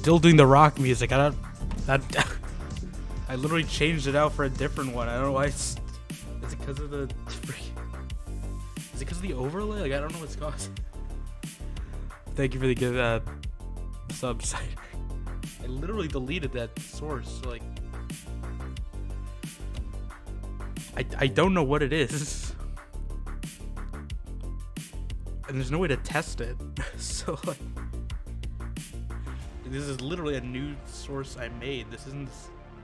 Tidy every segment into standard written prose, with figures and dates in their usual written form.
still doing the rock music. I literally changed it out for a different one. I don't know why it's... Is it because of the... Is it because of the overlay? Like, I don't know what's causing. Thank you for the good subs. I literally deleted that source. Like, I don't know what it is. And there's no way to test it. So, like, this is literally a new source I made. This isn't...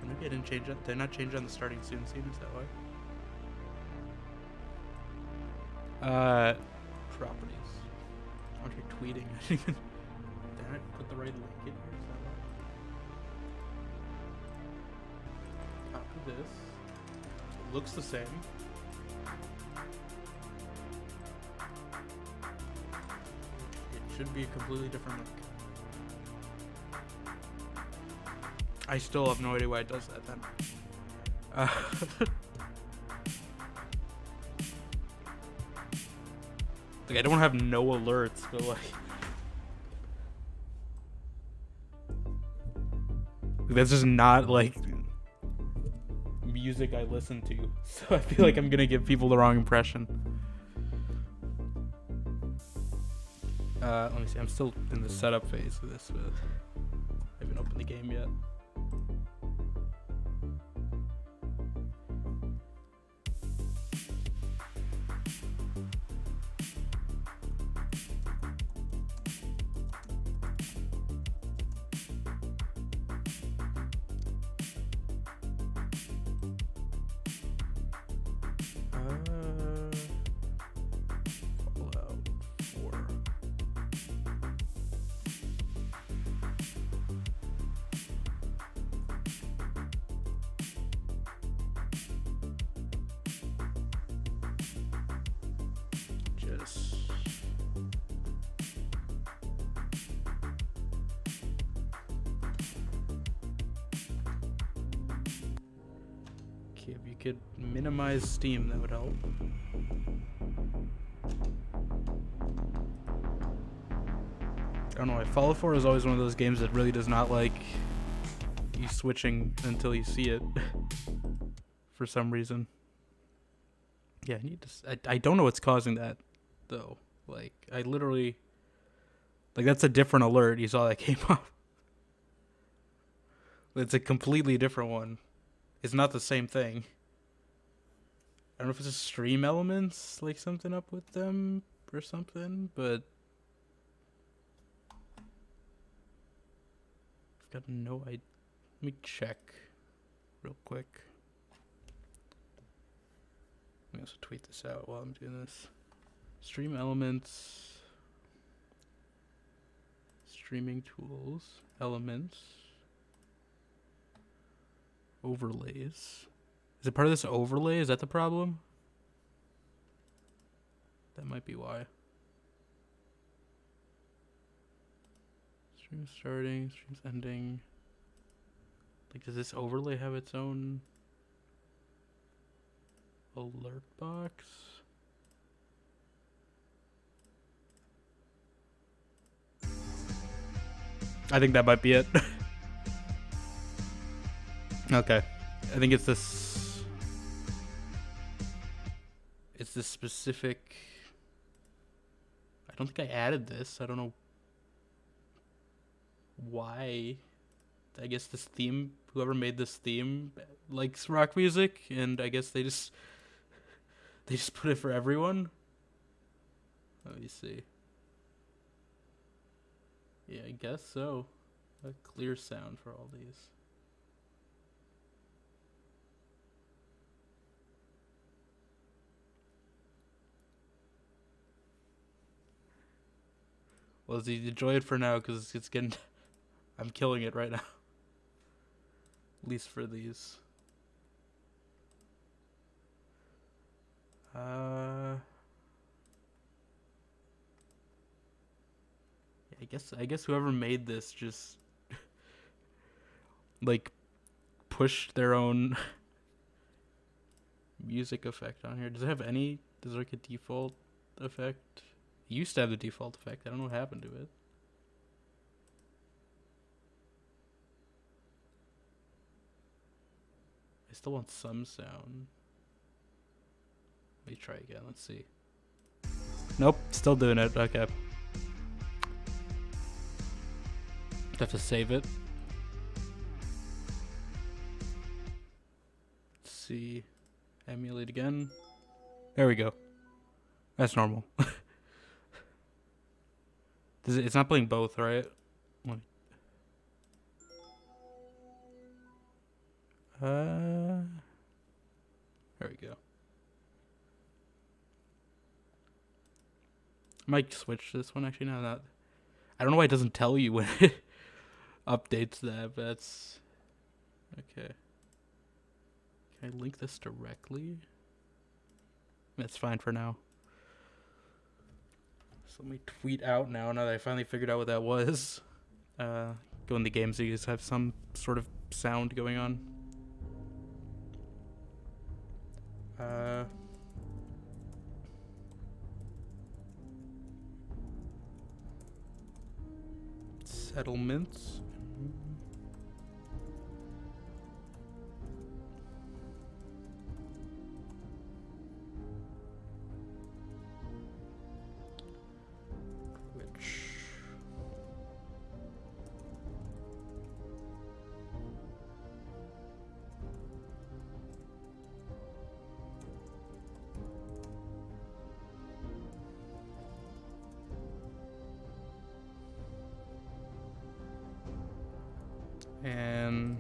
Maybe I didn't change it. Did I not change it on the starting soon scene? Is that why? Properties. Oh, you're tweeting. I didn't even... Did I put the right link in here? Is that why? Copy this. It looks the same. It should be a completely different link. I still have no idea why it does that then. Like, I don't have no alerts, but like... That's just not, like, music I listen to. So I feel like I'm gonna give people the wrong impression. Let me see. I'm still in the setup phase of this, but I haven't opened the game yet. Fallout 4. Just... Okay, if you could minimize Steam, that would help. I don't know, Fallout 4 is always one of those games that really does not like you switching until you see it. For some reason. Yeah, I need to... I don't know what's causing that, though. Like, I literally... Like, that's a different alert. You saw that came up. It's a completely different one. It's not the same thing. I don't know if it's just stream elements, like something up with them or something, but... I've got no idea. Let me check real quick. Let me also tweet this out while I'm doing this. Stream elements. Streaming tools. Elements. Overlays. Is it part of this overlay? Is that the problem? That might be why. Stream starting, stream's ending. Like, does this overlay have its own alert box? I think that might be it. Okay. I think it's this... It's this specific... I don't think I added this. I don't know why. I guess this theme, whoever made this theme likes rock music, and I guess they just put it for everyone. Let me see. Yeah, I guess so. A clear sound for all these. Well, enjoy it for now, because it's getting... I'm killing it right now. At least for these. Yeah, I guess whoever made this just like pushed their own music effect on here. Does it have any? Does it like a default effect? It used to have the default effect. I don't know what happened to it. I still want some sound. Let me try again. Let's see. Nope, still doing it. Okay. Have to save it. Let's see. Emulate again. There we go. That's normal. It's not playing both, right? There we go. I might switch this one actually now. That I don't know why it doesn't tell you when it updates that, but that's okay. Can I link this directly? That's fine for now. So let me tweet out now that I finally figured out what that was. Go in the game so you just have some sort of sound going on. Settlements. And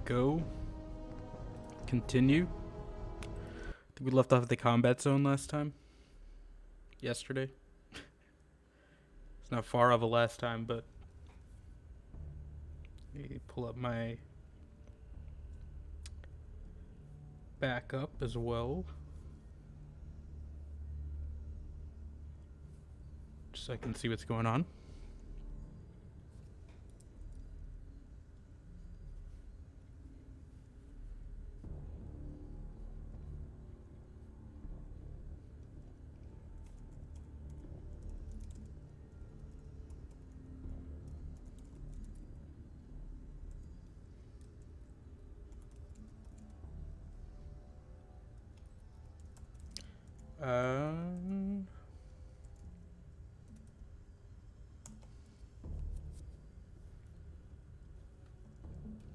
go. Continue. I think we left off at the combat zone last time. Yesterday. It's not far of a last time, but let me pull up my backup as well. Just so I can see what's going on.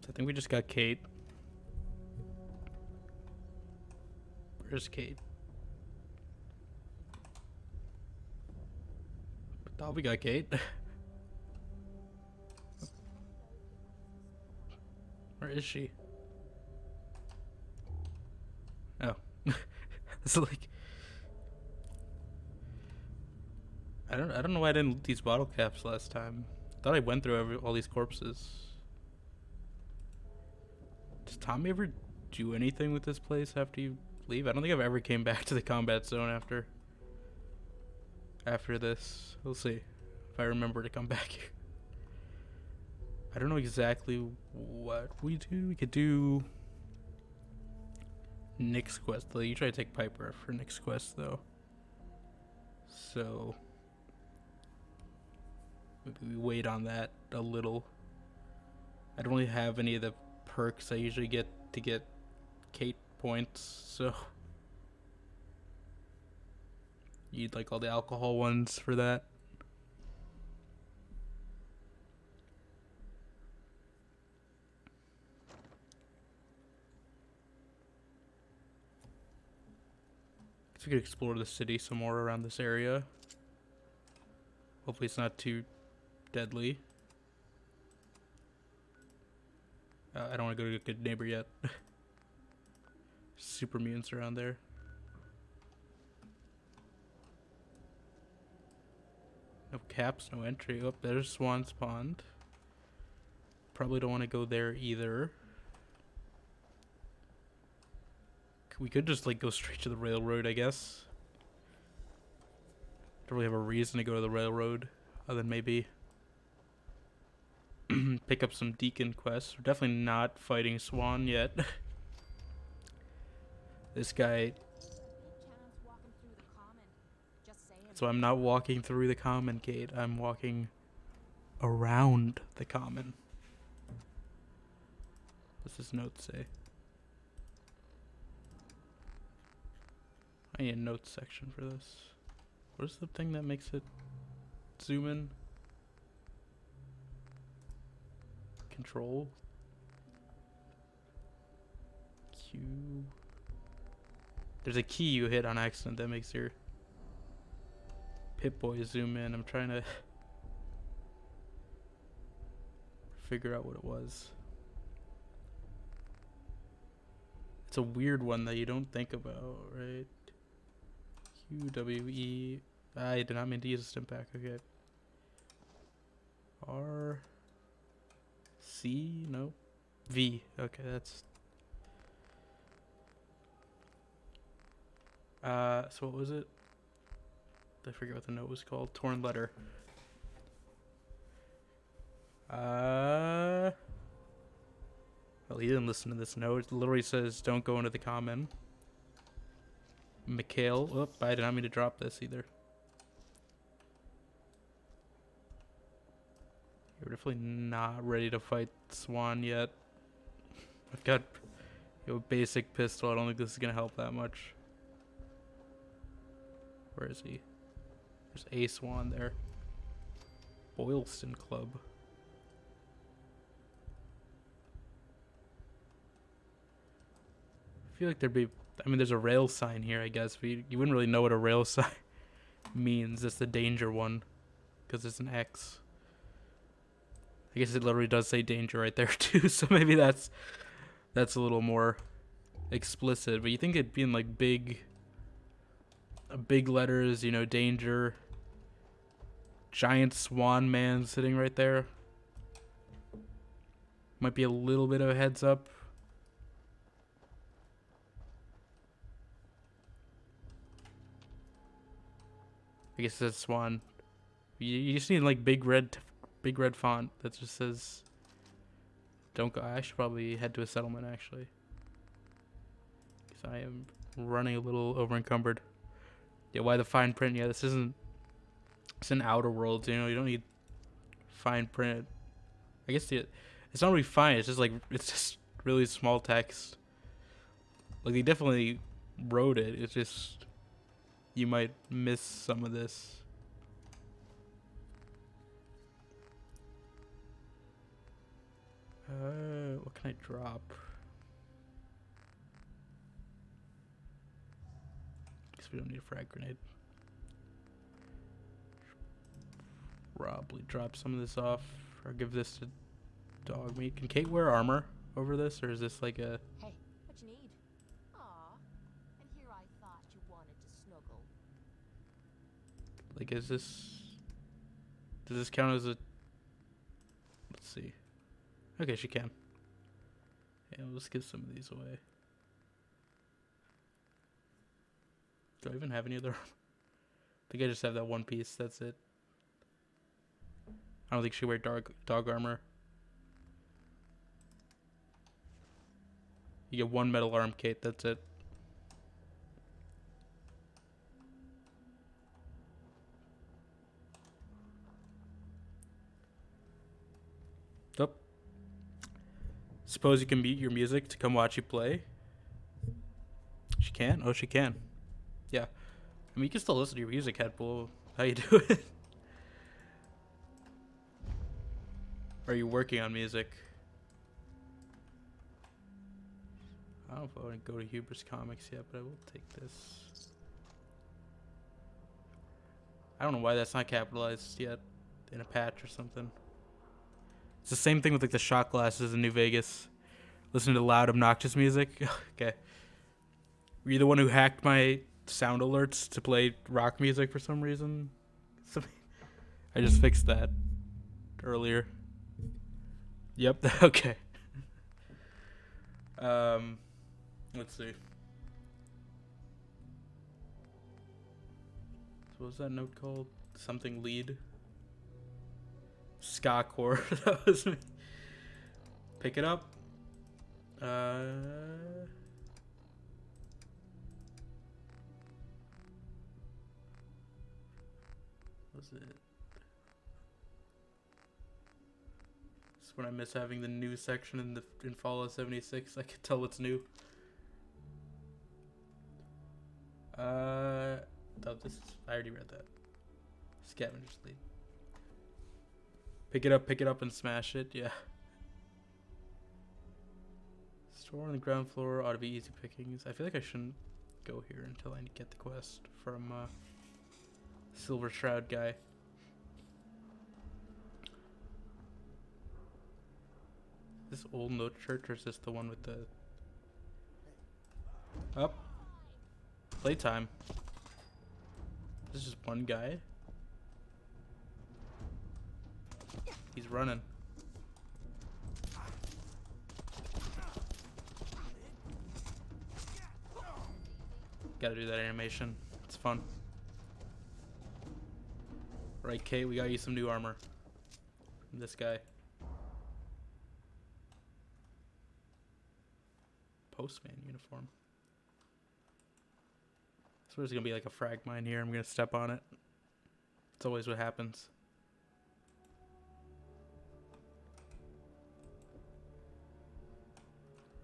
I think we just got Kate. Where's Kate? I thought we got Kate. Where is she? Oh. It's like I don't know why I didn't loot these bottle caps last time. Thought I went through all these corpses. Does Tommy ever do anything with this place after you leave? I don't think I've ever came back to the combat zone after this. We'll see if I remember to come back here. I don't know exactly what we do. We could do Nick's quest. Though. You try to take Piper for Nick's quest though. So maybe we wait on that a little. I don't really have any of the perks I usually get to get Kate points, so you need like all the alcohol ones for that. Guess we could explore the city some more around this area. Hopefully it's not too deadly. I don't want to go to a good neighbor yet. Super mutants around there. No caps, no entry. Oh, there's Swan's Pond. Probably don't want to go there either. We could just like go straight to the railroad, I guess. Don't really have a reason to go to the railroad other than maybe pick up some Deacon quests. We're definitely not fighting Swan yet. This guy. So I'm not walking through the common gate. I'm walking around the common. What's this note say? I need a notes section for this. What is the thing that makes it zoom in? Control? Q. There's a key you hit on accident that makes your Pip-Boy zoom in. I'm trying to figure out what it was. It's a weird one that you don't think about, right? QWE. I did not mean to use a stim pack. Okay. R. C. No. V. Okay, that's. So what was it? I forget what the note was called. Torn letter. Well, he didn't listen to this note. It literally says, "Don't go into the common." Mikhail. Oop, I did not mean to drop this either. You're definitely not ready to fight Swan yet. I've got a basic pistol. I don't think this is gonna help that much. Where is he? There's a Swan there. Boylston Club. I feel like there'd be. I mean, there's a rail sign here, I guess, but you wouldn't really know what a rail sign means. It's the danger one, because it's an X. I guess it literally does say danger right there too, so maybe that's a little more explicit. But you think it'd be in like big letters, you know, danger. Giant swan man sitting right there. Might be a little bit of a heads up. I guess that's swan. You just need like big red font that just says don't go. I should probably head to a settlement actually, because I am running a little over encumbered. Yeah, why the fine print? Yeah, this isn't. It's an Outer Worlds, you know. You don't need fine print. I guess it's not really fine. It's just really small text. Like they definitely wrote it. It's just you might miss some of this. What can I drop? Guess we don't need a frag grenade. Probably drop some of this off or give this to dog meat. Can Kate wear armor over this, or is this like a? Hey, what you need? Aw, and here I thought you wanted to snuggle. Like, is this? Does this count as a? Let's see. Okay, she can. Yeah, let's give some of these away. Do I even have any other? I think I just have that one piece. That's it. I don't think she wear dog armor. You get one metal arm, Kate. That's it. Oh. Suppose you can mute your music to come watch you play. She can? Oh, she can. Yeah. I mean, you can still listen to your music, Headpool. How you doing? Or are you working on music? I don't know if I want to go to Hubris Comics yet, but I will take this. I don't know why that's not capitalized yet in a patch or something. It's the same thing with like the shot glasses in New Vegas. Listening to loud, obnoxious music. Okay. Were you the one who hacked my sound alerts to play rock music for some reason? I just fixed that earlier. Yep. Okay. Let's see. So what was that note called? Something lead. ska core. That was me. Pick it up. Was it? This is when I miss having the new section in Fallout 76. I can tell it's new. Oh, this is, I already read that. Scavenger's Lead. Pick it up and smash it. Yeah. Store on the ground floor ought to be easy pickings. I feel like I shouldn't go here until I get the quest from Silver Shroud guy. This old note church, or is this the one with the up? Playtime. This is just one guy. He's running. Gotta do that animation. It's fun. Right, Kate, we got you some new armor from this guy. Postman uniform. So there's gonna be like a frag mine here. I'm gonna step on it. It's always what happens.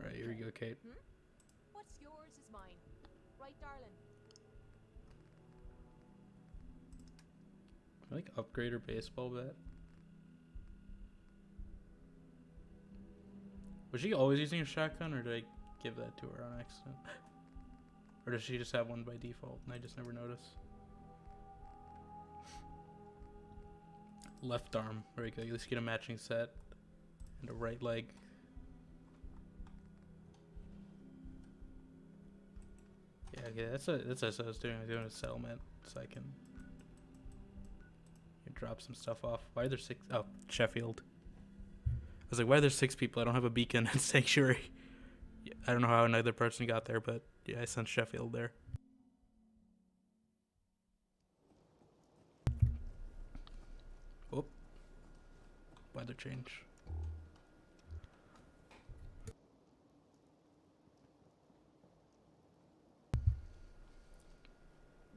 Right, here we go, Kate. What's yours is mine. Right, darling? Can I, like, upgrade her baseball bat? Was she always using a shotgun, or did I give that to her on accident? Or does she just have one by default and I just never notice? Left arm. There we go. Let's get a matching set. And a right leg. Yeah, okay, that's what I was doing. I was doing a settlement so I can drop some stuff off. Why are there 6? Oh, Sheffield. I was like, why are there 6 people? I don't have a beacon in Sanctuary. I don't know how another person got there, but yeah, I sent Sheffield there. Oh, weather change.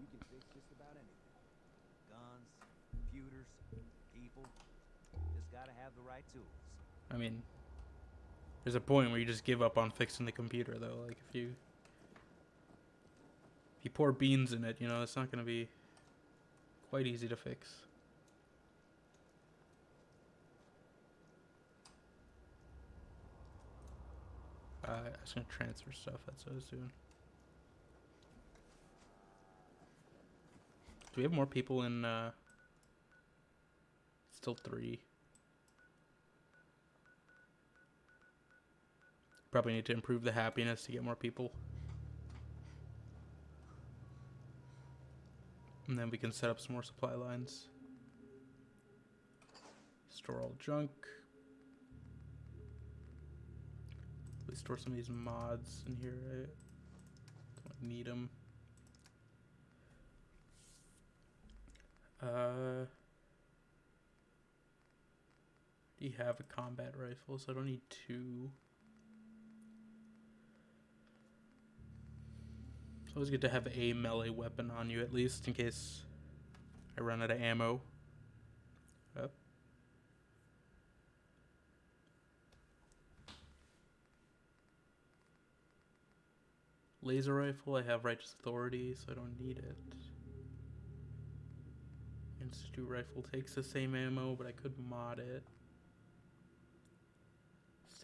You can fix just about anything. Guns, computers, people. Just gotta have the right tools. I mean, there's a point where you just give up on fixing the computer, though. Like, if you pour beans in it, you know, it's not going to be quite easy to fix. I was going to transfer stuff. That's what I was doing. Do we have more people in, still 3. Probably need to improve the happiness to get more people. And then we can set up some more supply lines. Store all junk. We store some of these mods in here, right? Don't need them. Do you have a combat rifle? So I don't need 2. It's always good to have a melee weapon on you, at least, in case I run out of ammo. Up. Laser rifle, I have Righteous Authority, so I don't need it. Institute rifle takes the same ammo, but I could mod it.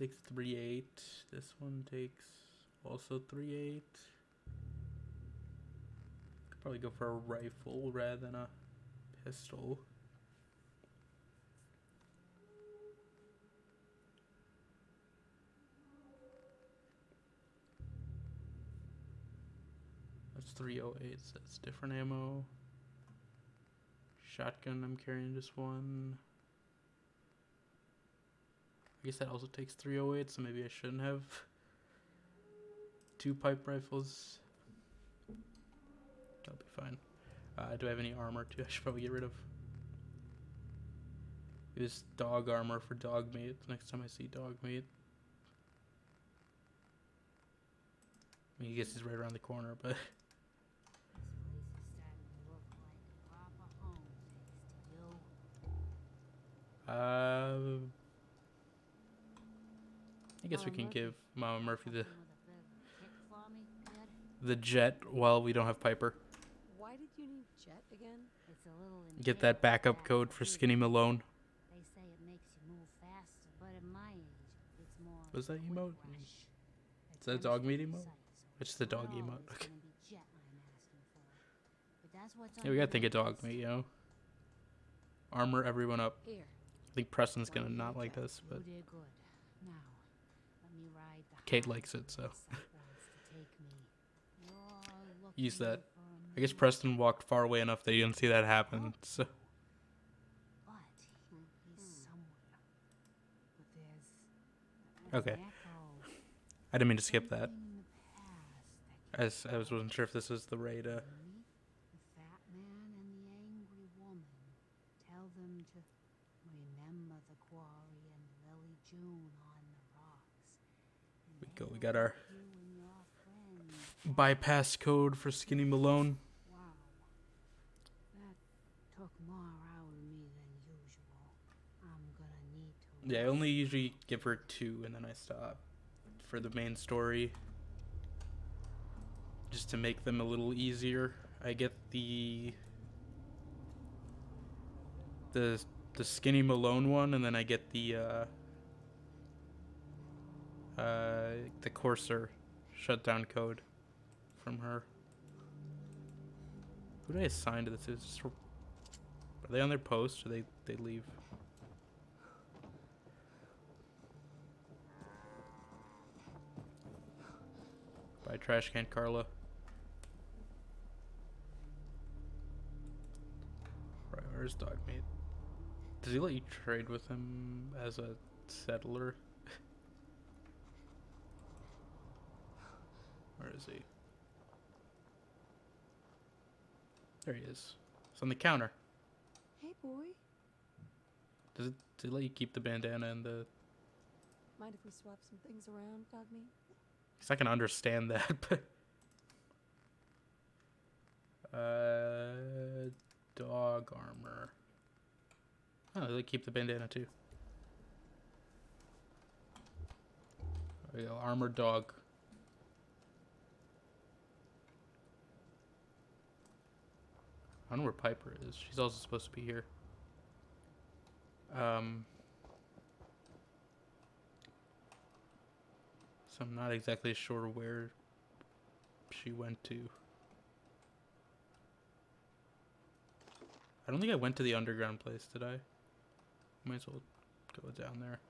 6.38. This one takes also 3.8. Could probably go for a rifle rather than a pistol. That's 308, so that's different ammo. Shotgun, I'm carrying just one. I guess that also takes 308, so maybe I shouldn't have 2 pipe rifles. That'll be fine. Do I have any armor too? I should probably get rid of. Use dog armor for dog meat next time I see dog meat. I mean, I guess he's right around the corner, but This place is starting to look like a proper home, thanks to you. I guess we can give Mama Murphy Something with a bit of a kick for me, kid? the jet while we don't have Piper. Why did you need Jet again? It's a little Get that backup code for Skinny Malone. They say it makes you move faster, but at my age, it's more. Was that quick emote? rush. Is that a dog meat emote? So It's the dog not emote. always Okay. gonna be Jet I'm asking for. But that's what's Yeah, we gotta on think your of dog list. meat, you know? Armor everyone up. Here. I think Preston's Well, gonna not you like did. this, but You did good. Now, let me ride the Kate high likes it, so. where sight wants to take me. You're Use looking that. for a I guess man, Preston walked far away enough that you didn't see that happen, so. but he's somewhere. But there's Okay. an echo. I didn't mean to skip that. Something in the past that I wasn't sure if this was the right, the fat man and the angry woman. Tell them to remember the quarry and Lily June on the rocks. And we go. We they'll got our help you and your friends. bypass code for Skinny Malone. Wow. That took more out of me than usual. I'm gonna need to. Yeah, I only usually give her 2 and then I stop for the main story. Just to make them a little easier. I get the Skinny Malone one, and then I get the Courser shutdown code from her. Who did I assign to this? Are they on their post, or they leave? Bye, trash can Carla. Right, where's dog meat? Does he let you trade with him as a settler? Where is he? There he is. It's on the counter. Hey, boy. Does it let you keep the bandana and the... Mind if we swap some things around, dog meat? He's not gonna understand that, but... Dog armor. Oh, they keep the bandana too. There we go, armored dog. I don't know where Piper is. She's also supposed to be here. So I'm not exactly sure where she went to. I don't think I went to the underground place, did I? Might as well go down there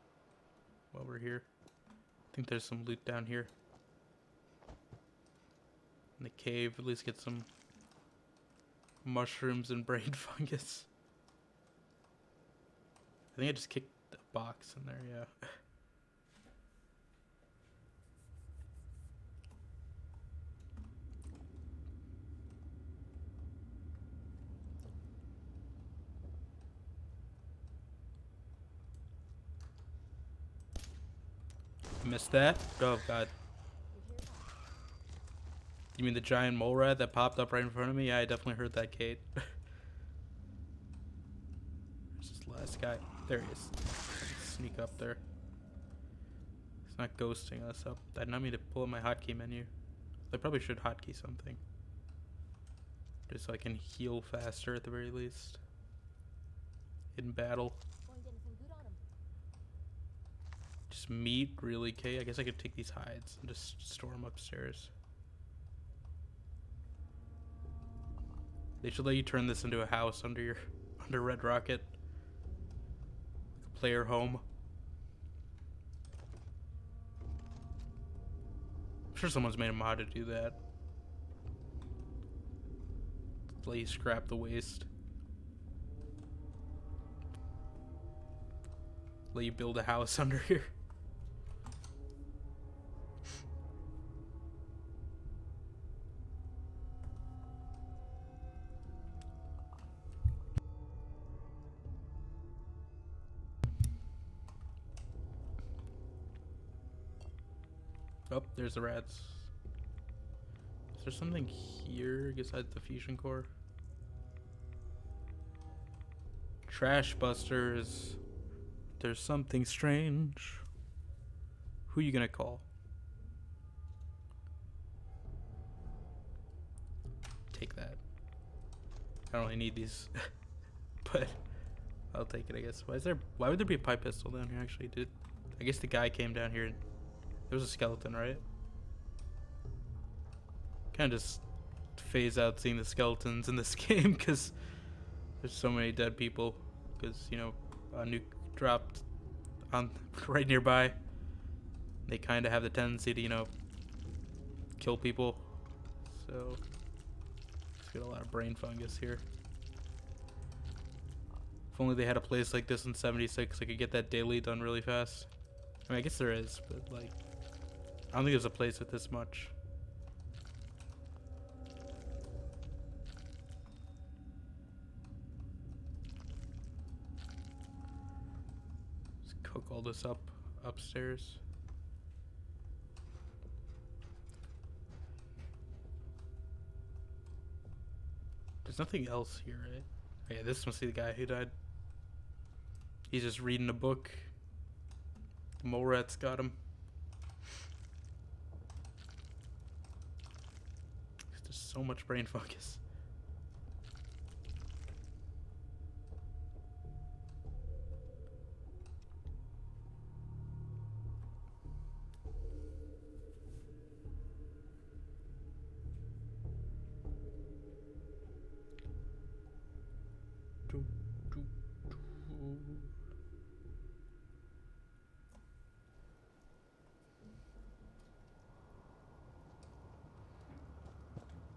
while we're here. I think there's some loot down here. In the cave, at least get some mushrooms and brain fungus. I think I just kicked a box in there, yeah. Missed that? Oh god. You mean the giant mole rat that popped up right in front of me? Yeah, I definitely heard that, Kate. Where's this last guy? There he is. Sneak up there. He's not ghosting us up. I did not mean to pull up my hotkey menu. I probably should hotkey something. Just so I can heal faster at the very least. In battle. Find anything good on him? Just meat, really, Kate? I guess I could take these hides and just store them upstairs. They should let you turn this into a house under Red Rocket. Like a player home. I'm sure someone's made a mod to do that. Let you scrap the waste. Let you build a house under here. Oh, there's the rats. Is there something here besides the fusion core? Trash busters. There's something strange. Who you gonna call? Take that. I don't really need these, but I'll take it, I guess. Why would there be a pipe pistol down here? Actually, I guess the guy came down here. There was a skeleton, right? Kind of just phase out seeing the skeletons in this game because there's so many dead people. Because a nuke dropped on right nearby. They kind of have the tendency to kill people. So let's get a lot of brain fungus here. If only they had a place like this in 76, I could get that daily done really fast. I mean, I guess there is, but like, I don't think there's a place with this much. Let's cook all this up upstairs. There's nothing else here, right? Oh, yeah, this must be the guy who died. He's just reading a book. The mole rats got him. There's so much brain fungus.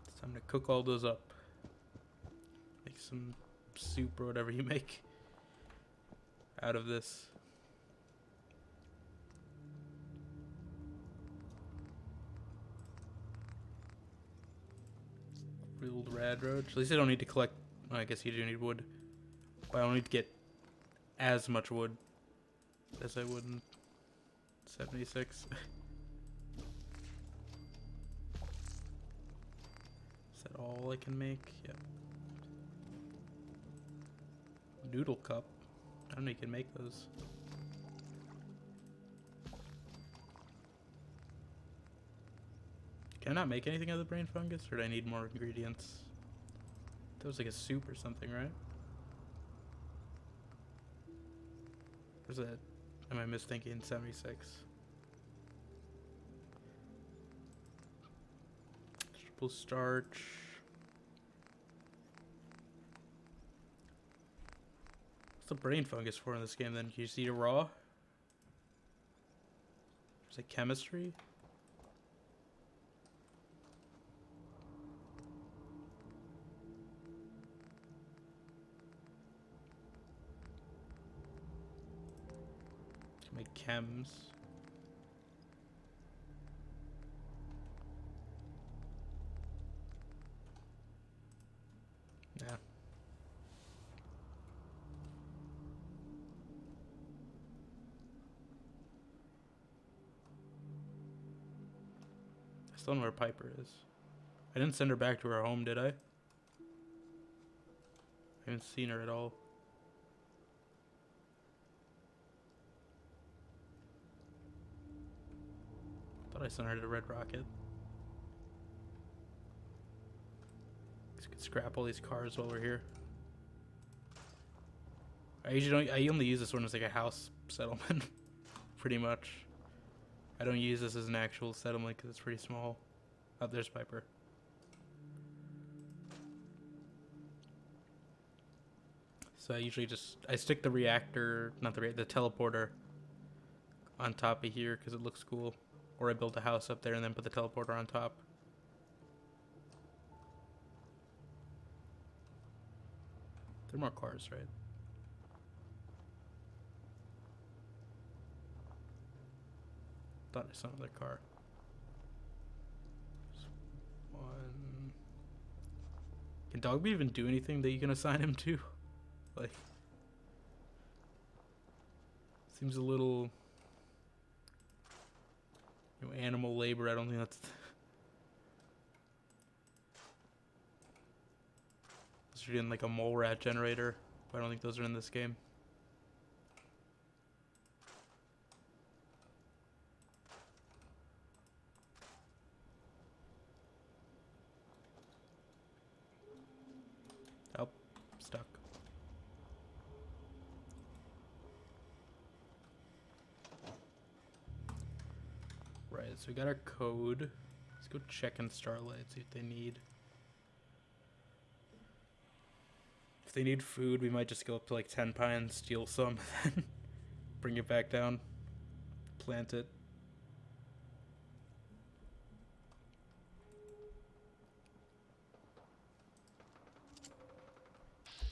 It's time to cook all those up. Make some soup or whatever you make out of this. Grilled rad roach. At least I don't need to collect. Well, I guess you do need wood. But I don't need to get as much wood as I would in 76. Is that all I can make? Yep. Noodle cup. I don't know you can make those. Can I not make anything out of the brain fungus, or do I need more ingredients? That was like a soup or something, right? Where's that? Am I misthinking 76? Triple starch. What's the brain fungus for in this game then? Can you just eat it raw? Is it chemistry? Make chems. Yeah. I still don't know where Piper is. I didn't send her back to her home, did I? I haven't seen her at all. Thought I sent her to Red Rocket. Just could scrap all these cars while we're here. I only use this one as like a house settlement, pretty much. I don't use this as an actual settlement because it's pretty small. Oh, there's Piper. So I usually I stick the reactor, not the teleporter on top of here because it looks cool. Or I build a house up there and then put the teleporter on top. There are more cars, right? Thought I saw another car. There's one. Can Dogby even do anything that you can assign him to? Like, seems a little. You know, animal labor, I don't think that's... Unless you're doing like a mole rat generator, but I don't think those are in this game. Oh, stuck. Right, so we got our code. Let's go check in Starlight, see what they need. If they need food, we might just go up to like 10 pines, steal some, then bring it back down, plant it.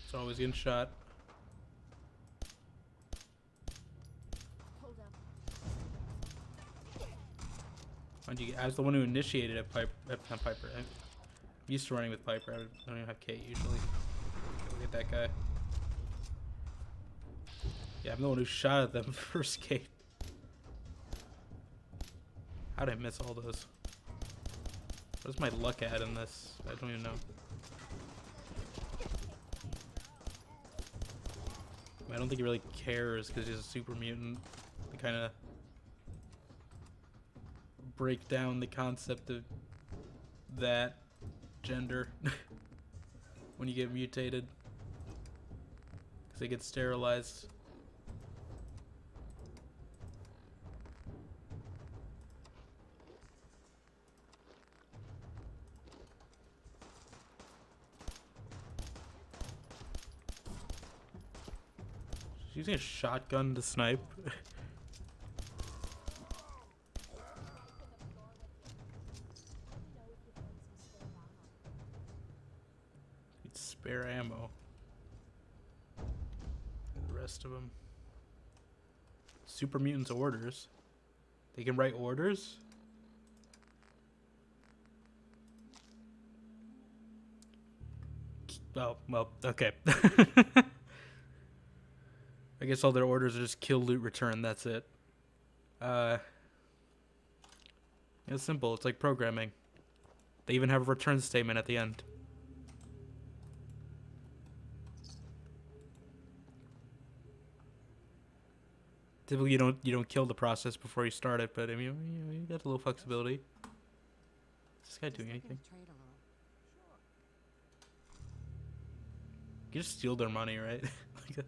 It's always getting shot. Hold up. I was the one who initiated it, not Piper. I'm used to running with Piper. I don't even have Kate usually. Look at that guy. Yeah, I'm the one who shot at them first, Kate. How did I miss all those? What's my luck at in this? I don't even know. I don't think he really cares because he's a super mutant. They kind of break down the concept of that gender when you get mutated because they get sterilized. She's using a shotgun to snipe. Need spare ammo. The rest of them. Super mutants orders. They can write orders? Oh, well, okay. I guess all their orders are just kill, loot, return. That's it. It's simple. It's like programming. They even have a return statement at the end. Typically, you don't kill the process before you start it, but I mean, you got a little flexibility. Is this guy doing anything? You just steal their money, right? Like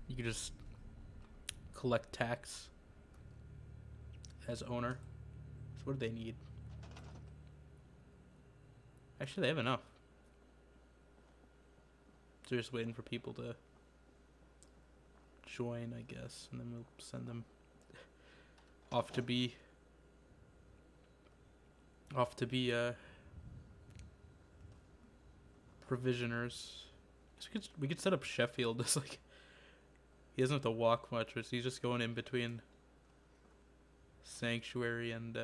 you could just collect tax as owner. So what do they need? Actually, they have enough. So they're just waiting for people to join, I guess, and then we'll send them off to be provisioners. So we could set up Sheffield as like he doesn't have to walk much, but he's just going in between Sanctuary and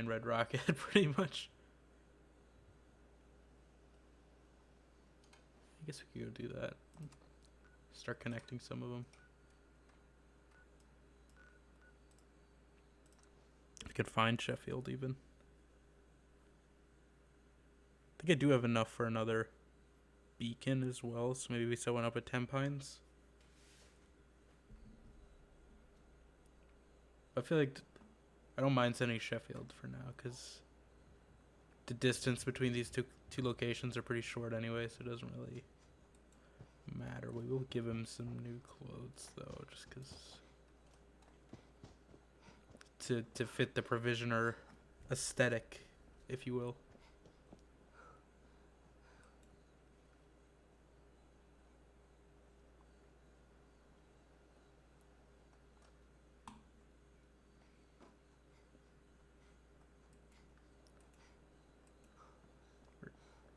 Red Rocket pretty much. I guess we could go do that. Start connecting some of them. We could find Sheffield even. I think I do have enough for another beacon as well, so maybe we set one up at 10 Pines. I feel like I don't mind sending Sheffield for now, because the distance between these two locations are pretty short anyway, so it doesn't really matter. We will give him some new clothes though, just because to fit the provisioner aesthetic, if you will.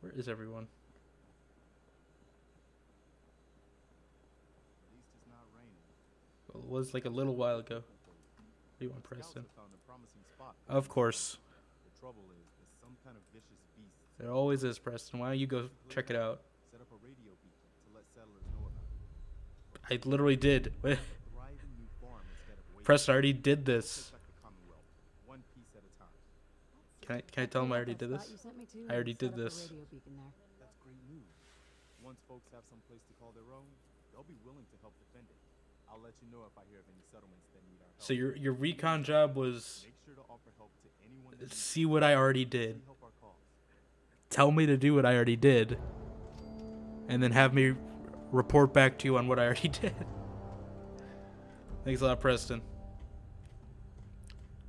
Where is everyone? At least it's not raining. Well, it was like a little while ago. What do you want, Preston? Scouts have found a promising spot. Of course. The trouble is, there's some kind of vicious beast. There always is, Preston. Why don't you go check it out? Set up a radio beacon to let settlers know about it. I literally did. Thriving new farm instead of waiting. Preston, I already did this. Protect the Commonwealth, one piece at a time. Can I tell him I already did That spot this? you sent me to I already and set did up a this. radio beacon there. That's great news. Once folks have some place to call their own, they'll be willing to help defend it. I'll let you know if I hear of any settlements that need our help. So your recon job was Make sure to offer help to anyone that needs see what I already did, help our cause. tell me to do what I already did, and then have me report back to you on what I already did. Thanks a lot, Preston.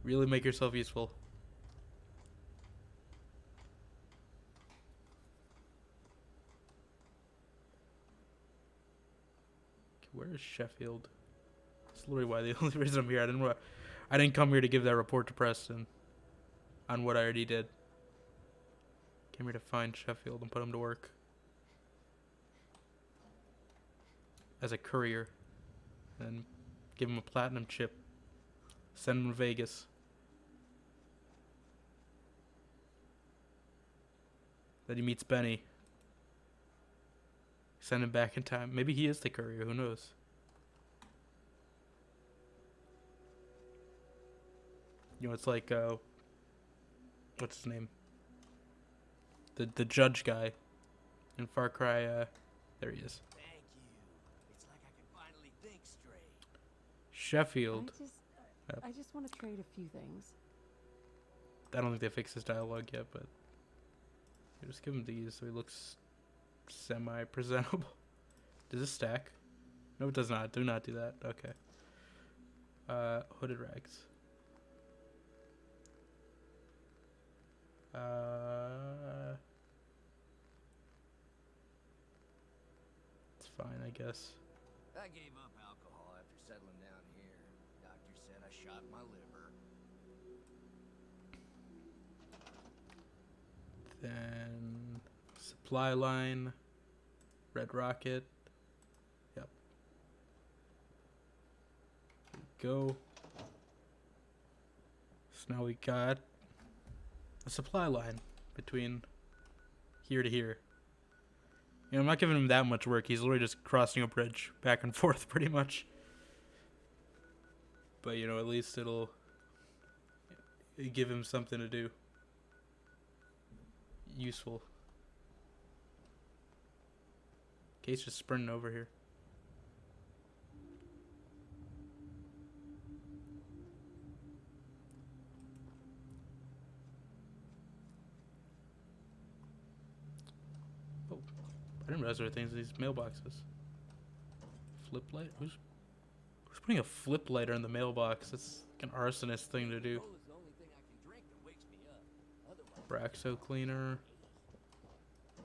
Really make yourself useful. Where is Sheffield? That's literally why the only reason I'm here. I didn't come here to give that report to Preston on what I already did. Came here to find Sheffield and put him to work as a courier, and give him a platinum chip. Send him to Vegas. Then he meets Benny. Send him back in time. Maybe he is the courier. Who knows? You know, it's like what's his name? The judge guy in Far Cry. There he is. Thank you. It's like I can finally think straight. Sheffield. I just want to trade a few things. I don't think they fixed his dialogue yet, but just give him these so he looks semi-presentable. Does this stack? No, it does not. Do not do that. Okay. Hooded rags. It's fine, I guess. I gave up alcohol after settling down here. Doctor said I shot my liver. Then supply line, red rocket. Yep. There we go. So now we got a supply line between here to here. You know, I'm not giving him that much work. He's literally just crossing a bridge back and forth pretty much. But, you know, at least it'll give him something to do. Useful. Kate's just sprinting over here. Oh, I didn't realize there were things in these mailboxes. Flip light? Who's putting a flip lighter in the mailbox? That's like an arsonist thing to do. Cola is the only thing I can drink that wakes me up. Otherwise, Braxo cleaner.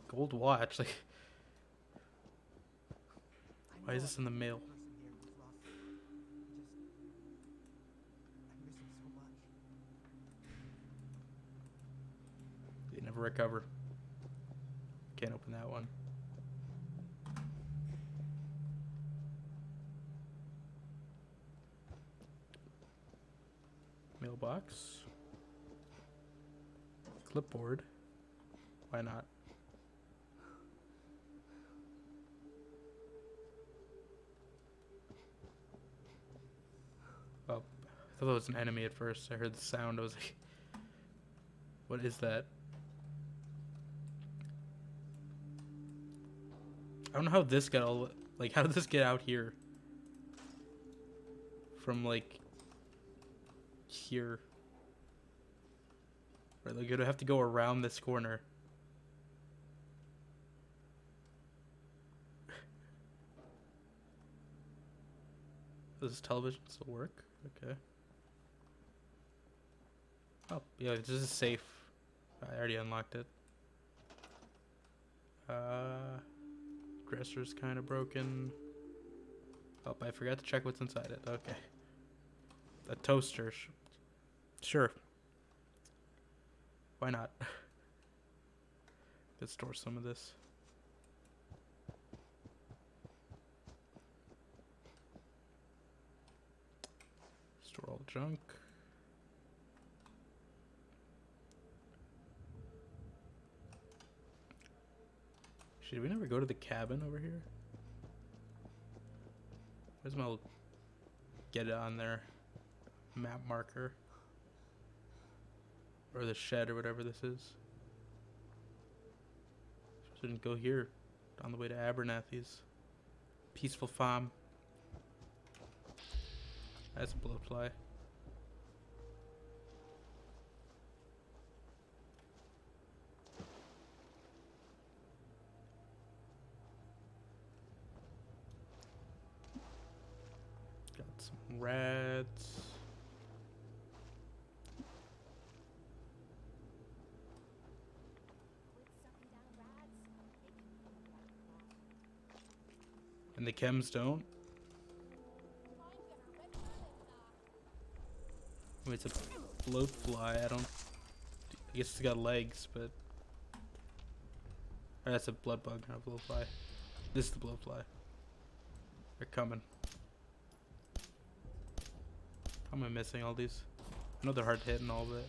Gold watch. Like, why is this in the mail? You never recover. Can't open that one. Mailbox. Clipboard. Why not? Oh, I thought it was an enemy at first. I heard the sound. I was like, what is that? I don't know how this got all, like, how did this get out here? From, like, here. Right, like, you'd have to go around this corner. Does this television still work? Okay. Oh, yeah, this is safe. I already unlocked it. Dresser's kind of broken. Oh, I forgot to check what's inside it. Okay. A toaster. Sure. Why not? Let's store some of this. Store all the junk. Should we never go to the cabin over here? Might as well get it on their map marker. Or the shed or whatever this is. Shouldn't go here. On the way to Abernathy's. Peaceful farm. That's a blowfly. Got some rats. And the chems don't? I mean, it's a bloatfly. I guess it's got legs, but... Or that's a blood bug, not a blowfly. This is the blowfly. They're coming. How am I missing all these? I know they're hard to hit and all, but...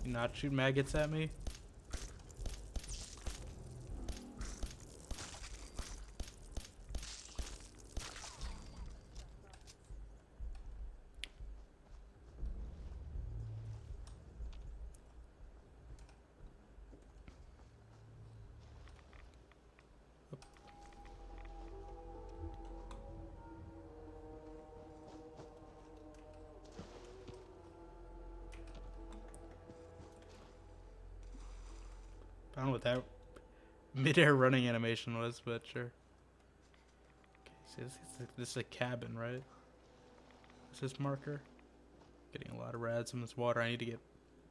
You not shoot maggots at me? I don't know what that mid-air running animation was, but sure. Okay, so this is a cabin, right? Is this marker? Getting a lot of rads in this water. I need to get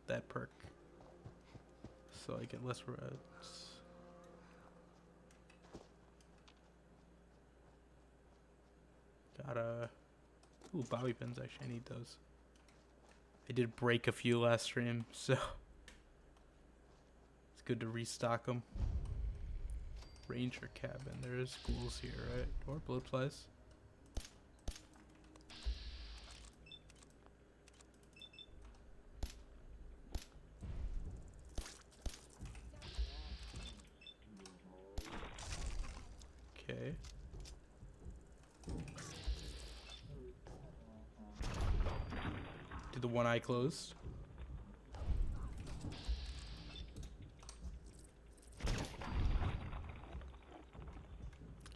that perk. So I get less rads. Got a... Ooh, bobby pins, actually. I need those. I did break a few last stream, so... Good to restock them. Ranger cabin. There's ghouls here, right? Or bloodflies. Okay. Did the one eye closed?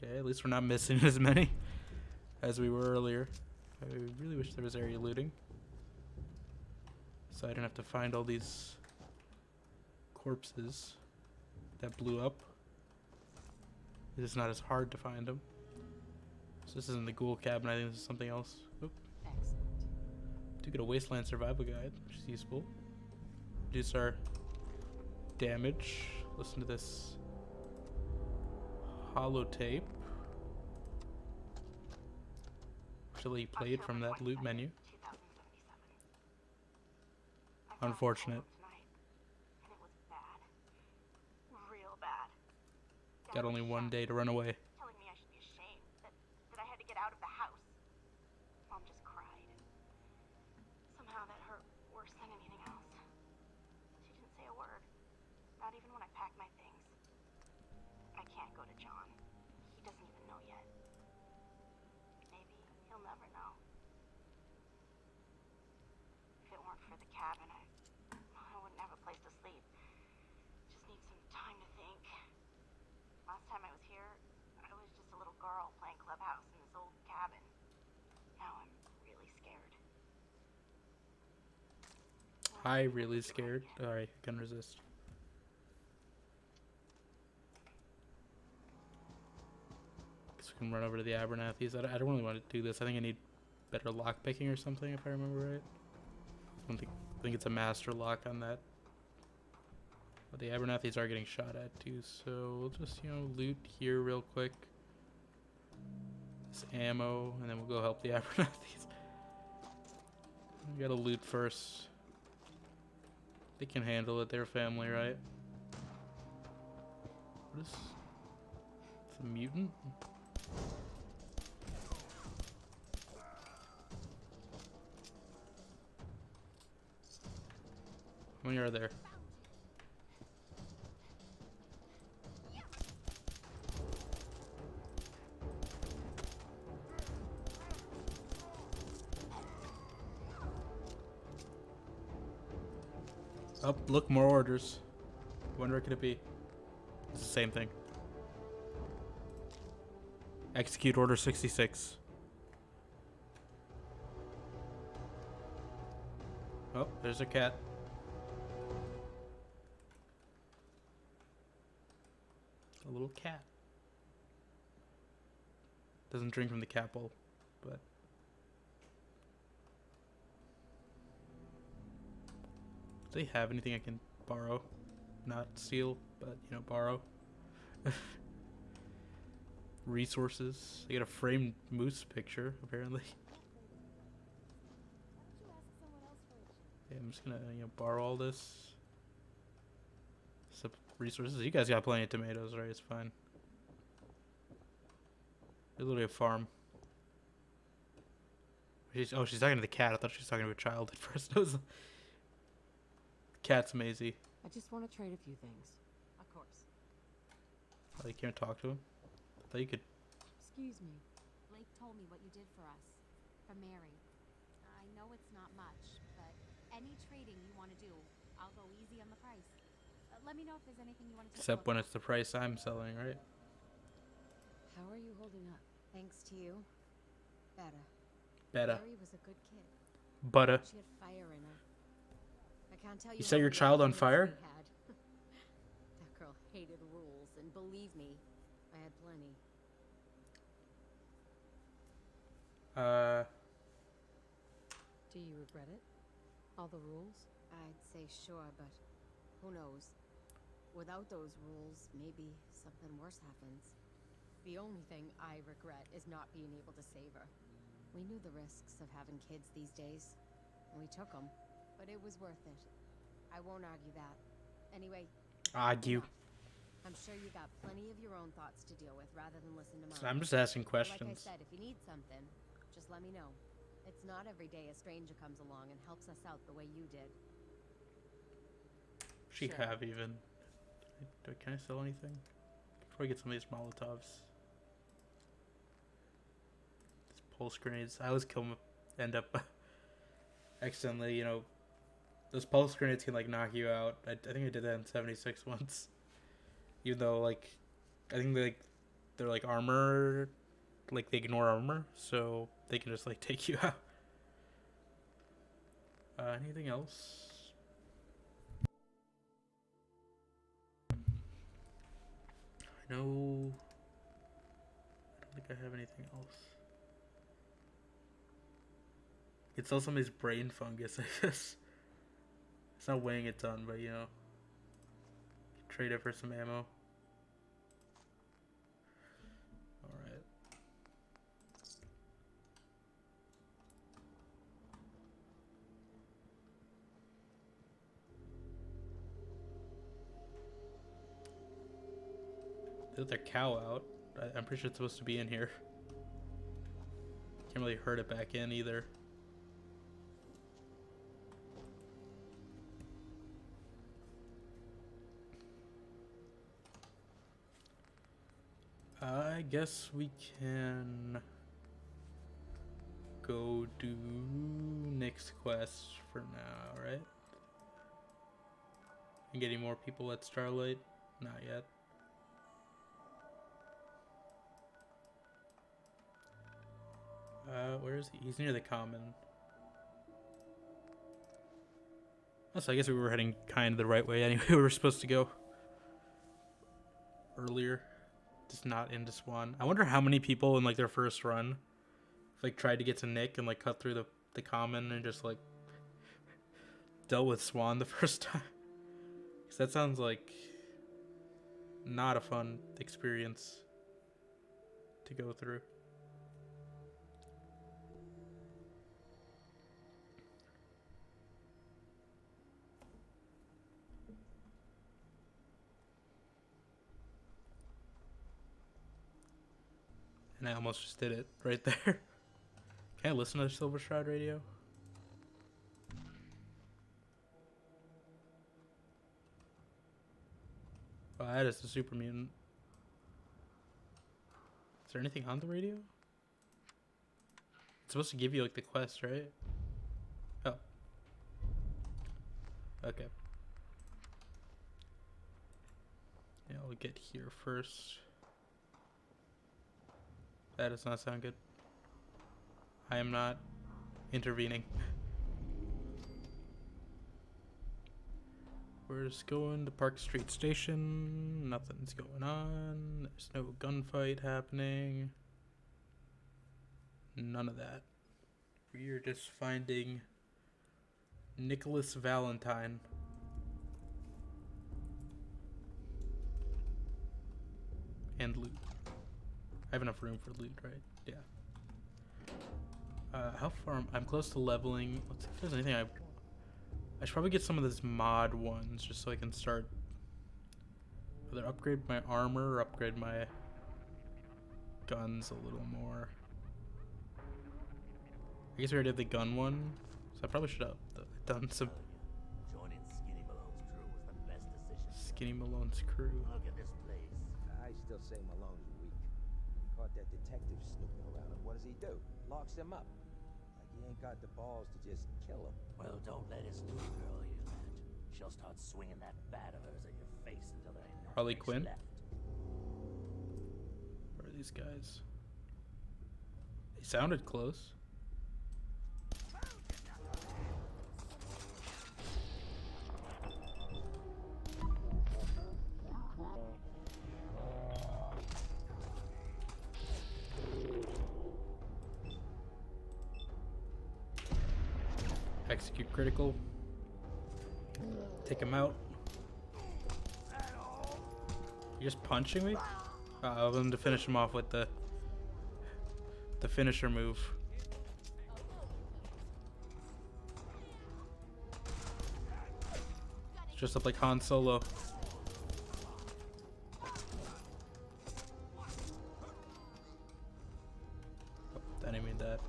Okay, at least we're not missing as many as we were earlier. I really wish there was area looting, so I didn't have to find all these corpses that blew up. It's not as hard to find them. So this isn't the ghoul cabin, I think this is something else. Oop. Do get a wasteland survival guide, which is useful. Reduce our damage. Listen to this holotape. Actually played from that loot menu. Unfortunate. Got only one day to run away. Telling me I should be ashamed that I had to get out of the house. Mom just cried. Somehow that hurt worse than anything else. She didn't say a word. Not even when I packed my things. I can't go to John. He doesn't even know yet. Maybe he'll never know. If it weren't for the cabin, I wouldn't have a place to sleep. Just need some time to think. Last time I was here, I was just a little girl playing clubhouse in this old cabin. Now I'm really scared. Hi, really scared. Alright, I can resist. Guess we can run over to the Abernathy's. I don't really want to do this. I think I need better lock picking or something, if I remember right. I think it's a master lock on that. But the Abernathy's are getting shot at too, so we'll just, loot here real quick. This ammo, and then we'll go help the Abernathy's. We gotta loot first. They can handle it, they're family, right? What is... It's a mutant? How many are there? Oh, look, more orders. Wonder what could it be? It's the same thing. Execute order 66. Oh, there's a cat. A little cat. Doesn't drink from the cat bowl, but... Do they have anything I can borrow? Not steal, but, you know, borrow. Resources. I got a framed moose picture, apparently. Yeah, I'm just gonna, you know, borrow all this. Some resources. You guys got plenty of tomatoes, right? It's fine. There's literally a farm. She's talking to the cat. I thought she was talking to a child at first. I was... Cat's Maisie. I just want to trade a few things. Of course. Oh, you can't talk to him? I thought you could... Excuse me. Blake told me what you did for us. For Mary. I know it's not much, but any trading you want to do, I'll go easy on the price. Let me know if there's anything you want to take a Except look when at. it's the price I'm selling, right? How are you holding up? Thanks to you. Better. Better. Mary was a good kid. Butter. She had fire in her. I can't tell you. You set how your many child on arguments fire? we had. That girl hated rules, and believe me, I had plenty. Do you regret it? All the rules? I'd say sure, but who knows? Without those rules, maybe something worse happens. The only thing I regret is not being able to save her. We knew the risks of having kids these days, and we took them, but it was worth it. I won't argue that. Anyway, Argue. enough. I'm sure you got plenty of your own thoughts to deal with rather than listen to mine. I'm just asking Like I questions. said, if you need something, just let me know. It's not every day a stranger comes along and helps us out the way you did. She Sure. have even. Can I sell anything? Before I get some of these Molotovs. These pulse grenades. I always end up accidentally, you know. Those pulse grenades can like knock you out. I think I did that in 76 once. Even though like, I think they're like armor, like they ignore armor, so they can just like take you out. Anything else? No. I don't think I have anything else. I could sell somebody's brain fungus, I guess. It's not weighing a ton, but you know. Trade it for some ammo. Alright. They let their cow out. I'm pretty sure it's supposed to be in here. Can't really herd it back in either. I guess we can go do Nick's quest for now, right? And getting more people at Starlight? Not yet. Where is he? He's near the common. Oh, so I guess we were heading kind of the right way anyway. We were supposed to go earlier. Just not into Swan. I wonder how many people in like their first run like tried to get to Nick and like cut through the common and just like dealt with Swan the first time. Because that sounds like not a fun experience to go through. And I almost just did it right there. Can I listen to Silver Shroud Radio? Oh, that is the super mutant. Is there anything on the radio? It's supposed to give you like the quest, right? Oh. Okay. Yeah, I'll get here first. That does not sound good. I am not intervening. We're just going to Park Street Station. Nothing's going on. There's no gunfight happening. None of that. We are just finding Nicholas Valentine. And loot. I have enough room for loot, right? Yeah. How far? I'm close to leveling. Let's see if there's anything I should probably get some of those mod ones just so I can start either upgrade my armor or upgrade my guns a little more. I guess we already did the gun one, so I probably should have done some. Joining Skinny Malone's crew was the best decision. Skinny Malone's crew. Look at this place. I still say Malone's weak. He caught that detective snooping around him. What does he do? Locks him up. Like he ain't got the balls to just kill him. Well, don't let his new girl hear that. She'll start swinging that bat of hers at your face until there ain't no Harley face Quinn? left. Where are these guys? They sounded close. Execute critical. Take him out. You're just punching me? I was going to finish him off with the finisher move. Just up like Han Solo. Oh, I didn't mean that.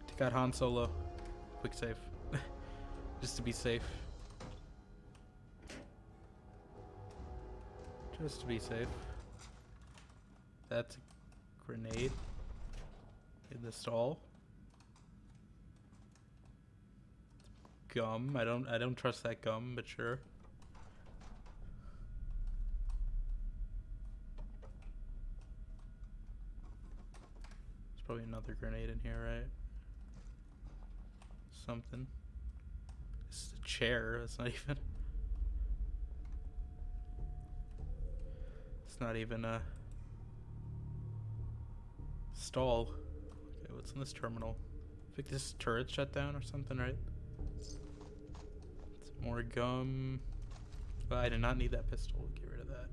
Take out Han Solo. Quick save. Just to be safe. Just to be safe. That's a grenade in the stall. Gum. I don't trust that gum, but sure. There's probably another grenade in here, right? Something. It's a chair. It's not even. It's not even a stall. Okay, what's in this terminal? I think this turret shut down or something, right? Some more gum. Well, I did not need that pistol. Get rid of that.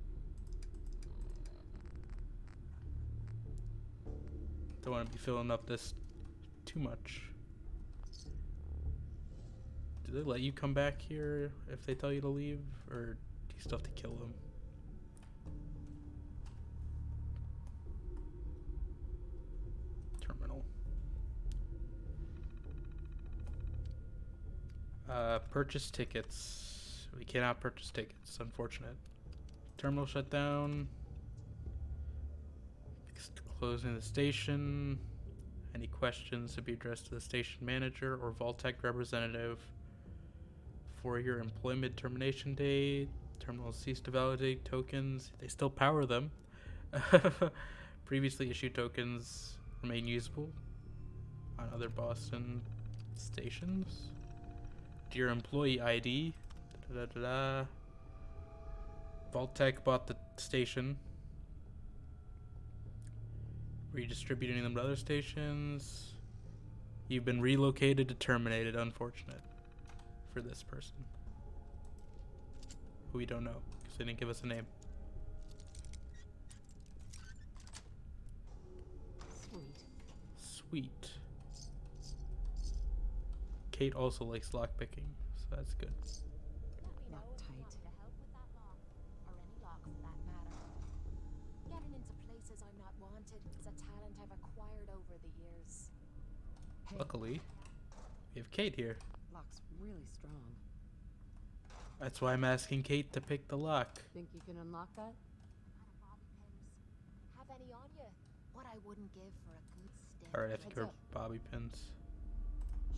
Don't want to be filling up this too much. Do they let you come back here if they tell you to leave, or do you still have to kill them? Terminal. Purchase tickets. We cannot purchase tickets, unfortunate. Terminal shut down. Closing the station. Any questions to be addressed to the station manager or Vault-Tec representative for your employment termination date. Terminals cease to validate tokens. They still power them. Previously issued tokens remain usable on other Boston stations. Dear employee ID. Vault-Tec bought the station. Redistributing them to other stations. You've been relocated to terminated. Unfortunate for this person, who we don't know because they didn't give us a name. Sweet. Kate also likes lockpicking, so that's good. Lock tight. To help with that lock, or any lock for that matter. Getting into places I'm not wanted is a talent I've acquired over the years. Hey, Luckily, we have Kate here. lock's really strong. That's why I'm asking Kate to pick the lock. Think you can unlock that? Bobby pins. Have any on you? What I wouldn't give for a good stick. Alright, I have to Heads go up. bobby pins.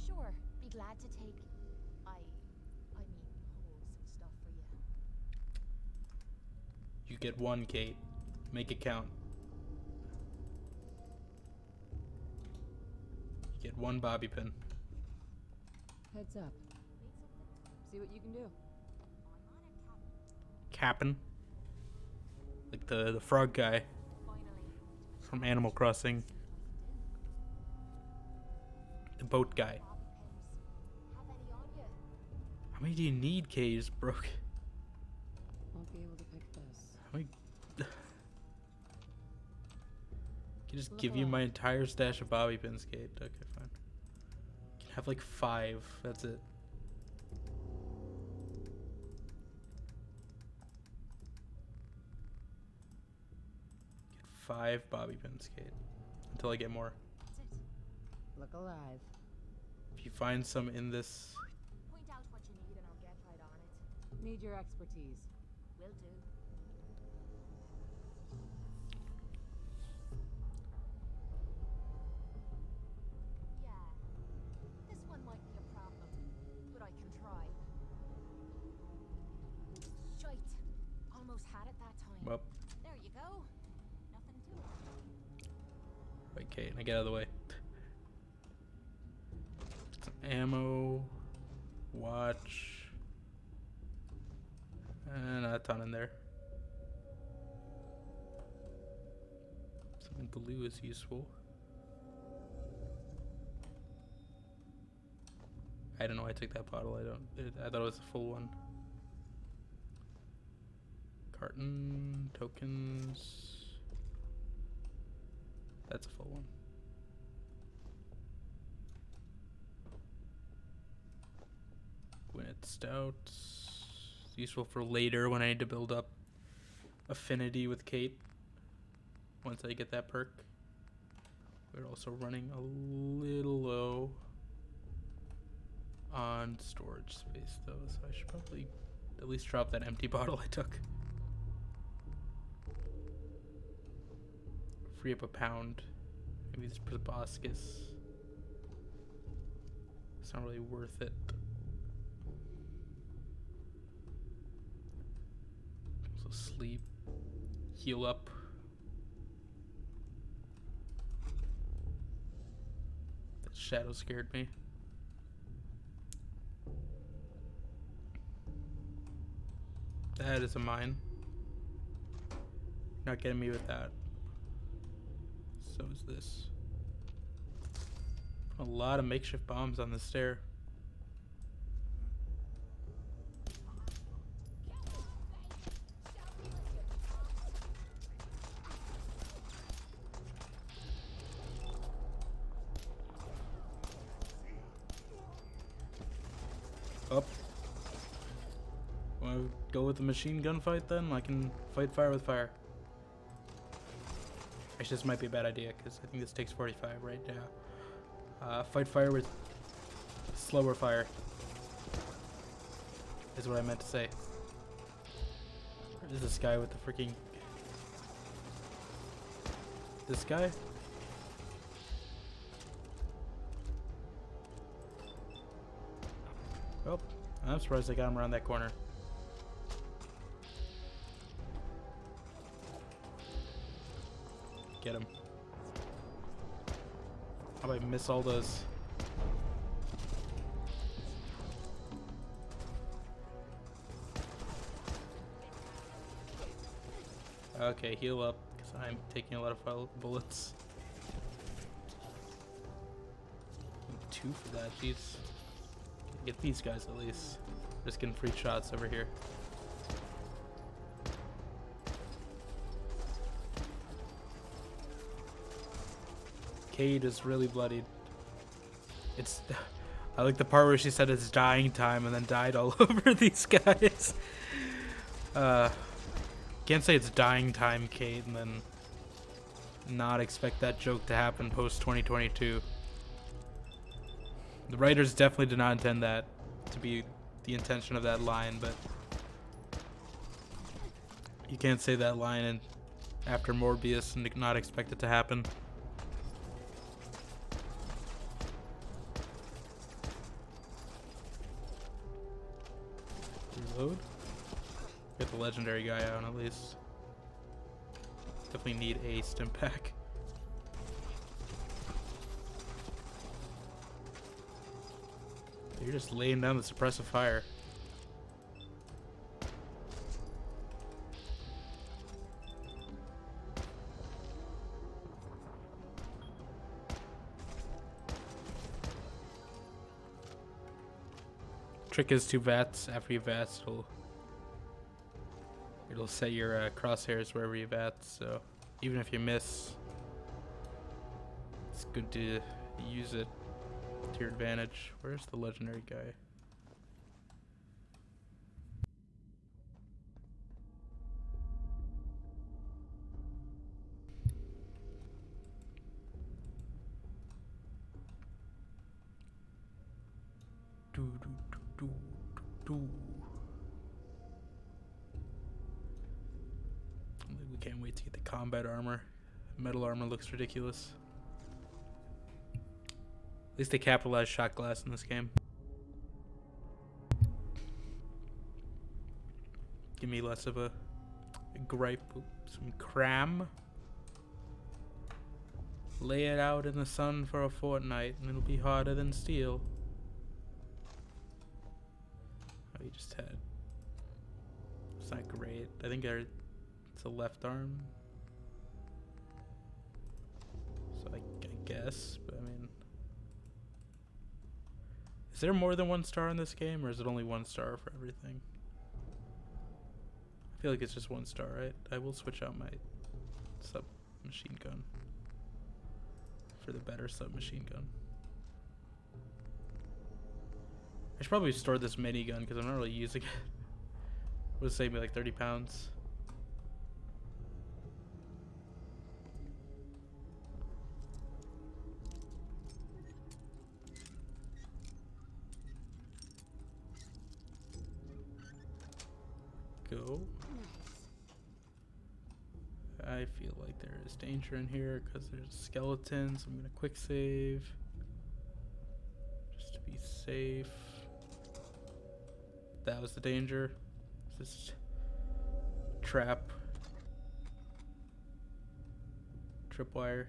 Sure, be glad to take. I mean, holes and stuff for you. You get one, Kate. Make it count. You get one bobby pin. Heads up. See what you can do. Cap'n. Like the frog guy from Animal Crossing. The boat guy. How many do you need, Kate? It's broke. Won't be able to pick this. How many? I can just give you my entire stash of bobby pins, Kate. Okay, fine. I can have like 5. That's it. Get 5 bobby pins, Kate. Until I get more. Look alive. If you find some in this, Point out what you need and I'll get right on it. Need your expertise. Will do. Yeah. This one might be a problem, but I can try. Shite. Almost had it that time. well, There you go. Nothing to it. right, Kate, now get out of the way. Some ammo, watch, and not a ton in there. Something blue is useful. I don't know why I took that bottle. I thought it was a full one. Carton, tokens. That's a full one. Gwinnett Stouts. It's useful for later when I need to build up affinity with Kate. Once I get that perk. We're also running a little low on storage space though, so I should probably at least drop that empty bottle I took. Free up a pound. Maybe this proboscis. It's not really worth it. Also sleep. Heal up. That shadow scared me. That is a mine. Not getting me with that. So is this. A lot of makeshift bombs on the stair. Up. Want to go with the machine gun fight then? I can fight fire with fire. Actually, this might be a bad idea because I think this takes 45 right now. Fight fire with slower fire is what I meant to say. Where is this guy with the freaking... This guy? Oh, I'm surprised I got him around that corner. Get him. How about I miss all those? Okay, heal up, because I'm taking a lot of bullets. 2 for that, jeez. Get these guys at least. Just getting free shots over here. Cade is really bloodied. It's... I like the part where she said it's dying time and then died all over these guys. Can't say it's dying time, Kate, and then not expect that joke to happen post 2022. The writers definitely did not intend that to be the intention of that line, but you can't say that line and after Morbius and not expect it to happen. Reload. Get the legendary guy out at least. Definitely need a stim pack. You're just laying down the suppressive fire. Trick is to VATS. After you VATS, it'll set your crosshairs wherever you VATS. So even if you miss, it's good to use it to your advantage. Where's the legendary guy? Do, do, do, do, do. We can't wait to get the combat armor. Metal armor looks ridiculous. At least they capitalized shot glass in this game. Give me less of a gripe. Some cram. Lay it out in the sun for a fortnight and it'll be harder than steel. Oh, you just had... It's not great. I think it's a left arm. So I guess, but I mean... Is there more than 1 star in this game, or is it only 1 star for everything? I feel like it's just 1 star, right? I will switch out my submachine gun for the better submachine gun. I should probably store this minigun because I'm not really using it. It would save me like 30 pounds. Go. I feel like there is danger in here because there's skeletons. I'm gonna quick save just to be safe. That was the danger. This trap. Tripwire.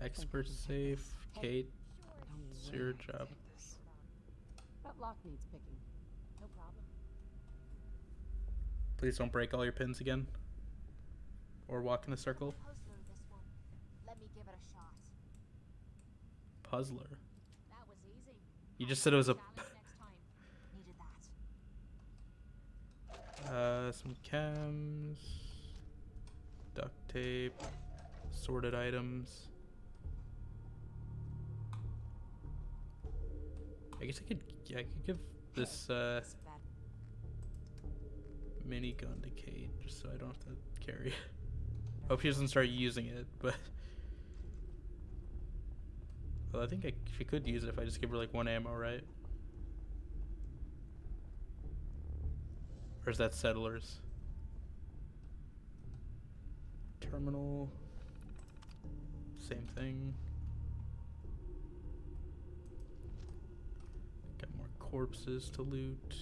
Expert safe. Kate. It's your job. That lock needs picking. No problem. Please don't break all your pins again. Or walk in a circle. Puzzler, this one. Let me give it a shot. Puzzler. That was easy. You just said it was a... Challenge next time. Needed that. Some chems. Duct tape. Sorted items. I guess I could give this minigun to Kate just so I don't have to carry it. Hope she doesn't start using it, but well, I think she could use it if I just give her like 1 ammo, right? Or is that Settlers? Terminal. Same thing. Got more corpses to loot.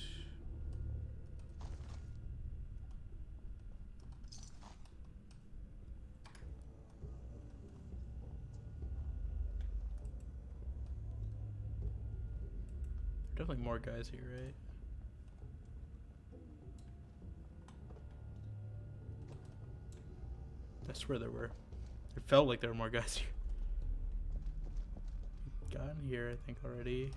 Definitely more guys here, right? I swear there were. It felt like there were more guys here. Gotten here, I think, already.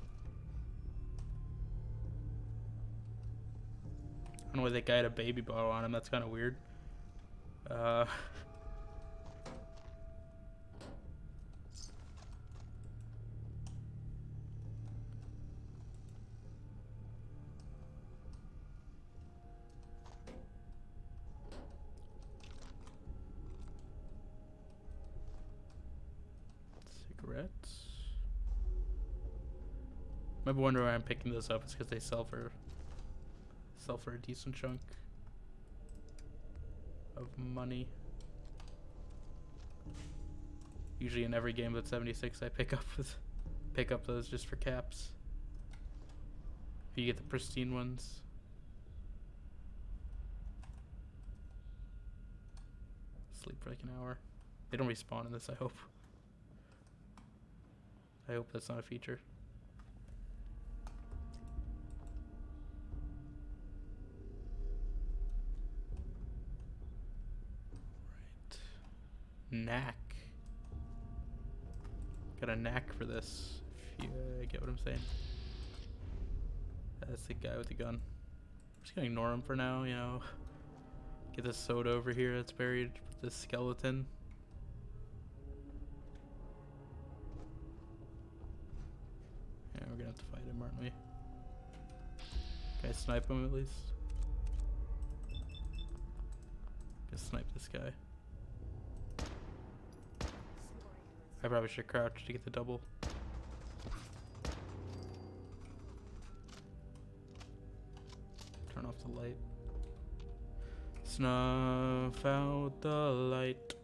I don't know why that guy had a baby bottle on him. That's kind of weird. Cigarettes. Maybe wonder why I'm picking this up. It's because they sell for a decent chunk of money. Usually in every game that's 76, I pick up those just for caps. If you get the pristine ones. sleep for like an hour. They don't respawn in this, I hope. I hope that's not a feature. Right. Knack. Got a knack for this, if you get what I'm saying. That's the guy with the gun. I'm just gonna ignore him for now, you know. Get this soda over here that's buried with this skeleton. Yeah, we're gonna have to fight him, aren't we? Can I snipe him at least? Gonna snipe this guy. I probably should crouch to get the double. Turn off the light. Snuff out the light.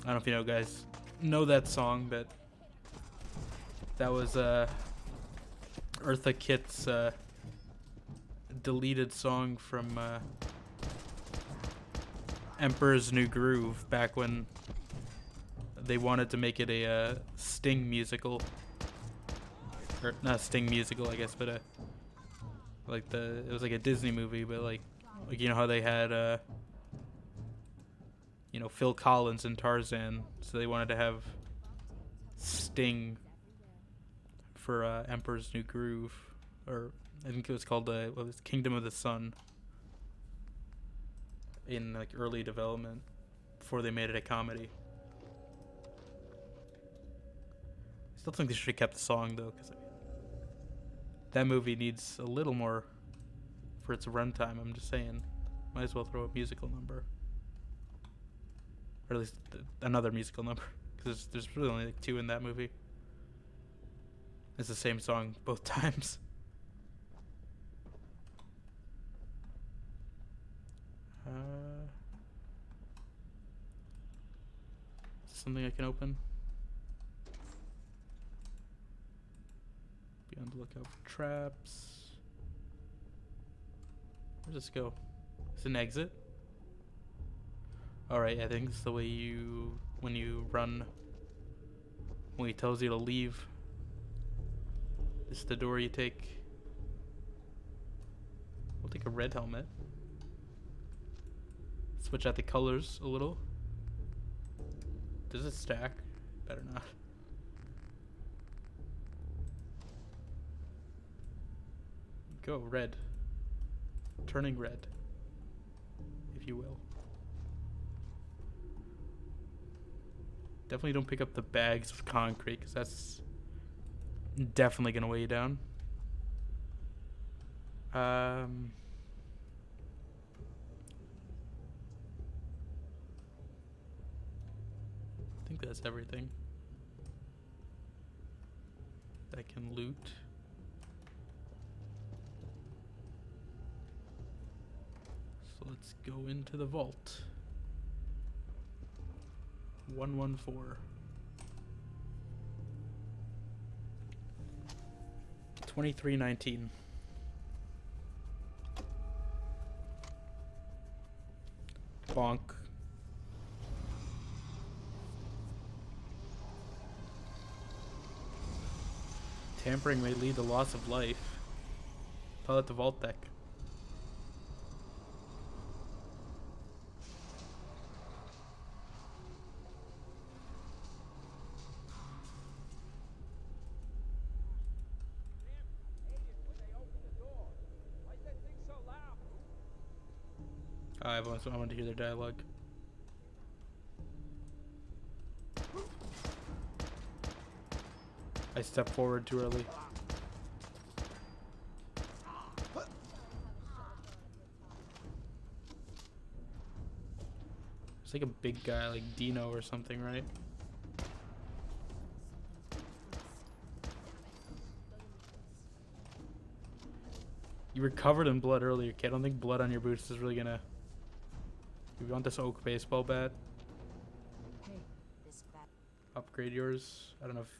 I don't know if you know, guys, know that song, but that was Eartha Kitt's deleted song from Emperor's New Groove back when they wanted to make it a Sting musical. Or not a Sting musical, I guess, but it was like a Disney movie, but like you know how they had you know, Phil Collins and Tarzan, so they wanted to have Sting for Emperor's New Groove, or I think it was called what was Kingdom of the Sun, in like early development before they made it a comedy. I still think they should have kept the song though, because that movie needs a little more for its runtime. I'm just saying, might as well throw a musical number, or at least another musical number, because there's really only like 2 in that movie. It's the same song both times. Something I can open. Be on the lookout for traps. Where does this go? Is it an exit? Alright, I think it's the way you, when you run, when he tells you to leave. This is the door you take. We'll take a red helmet. Switch out the colors a little. Does it stack? Better not. Go, red. Turning red, if you will. Definitely don't pick up the bags of concrete, because that's definitely going to weigh you down. I think that's everything that I can loot. So let's go into the vault. 114. 2319. Bonk. Tampering may lead to loss of life. Pilot the vault deck. I want to hear their dialogue. I stepped forward too early. It's like a big guy, like Dino or something, right? You were covered in blood earlier, kid. I don't think blood on your boots is really gonna... You want this oak baseball bat? Hey, this bat. Upgrade yours? I don't know if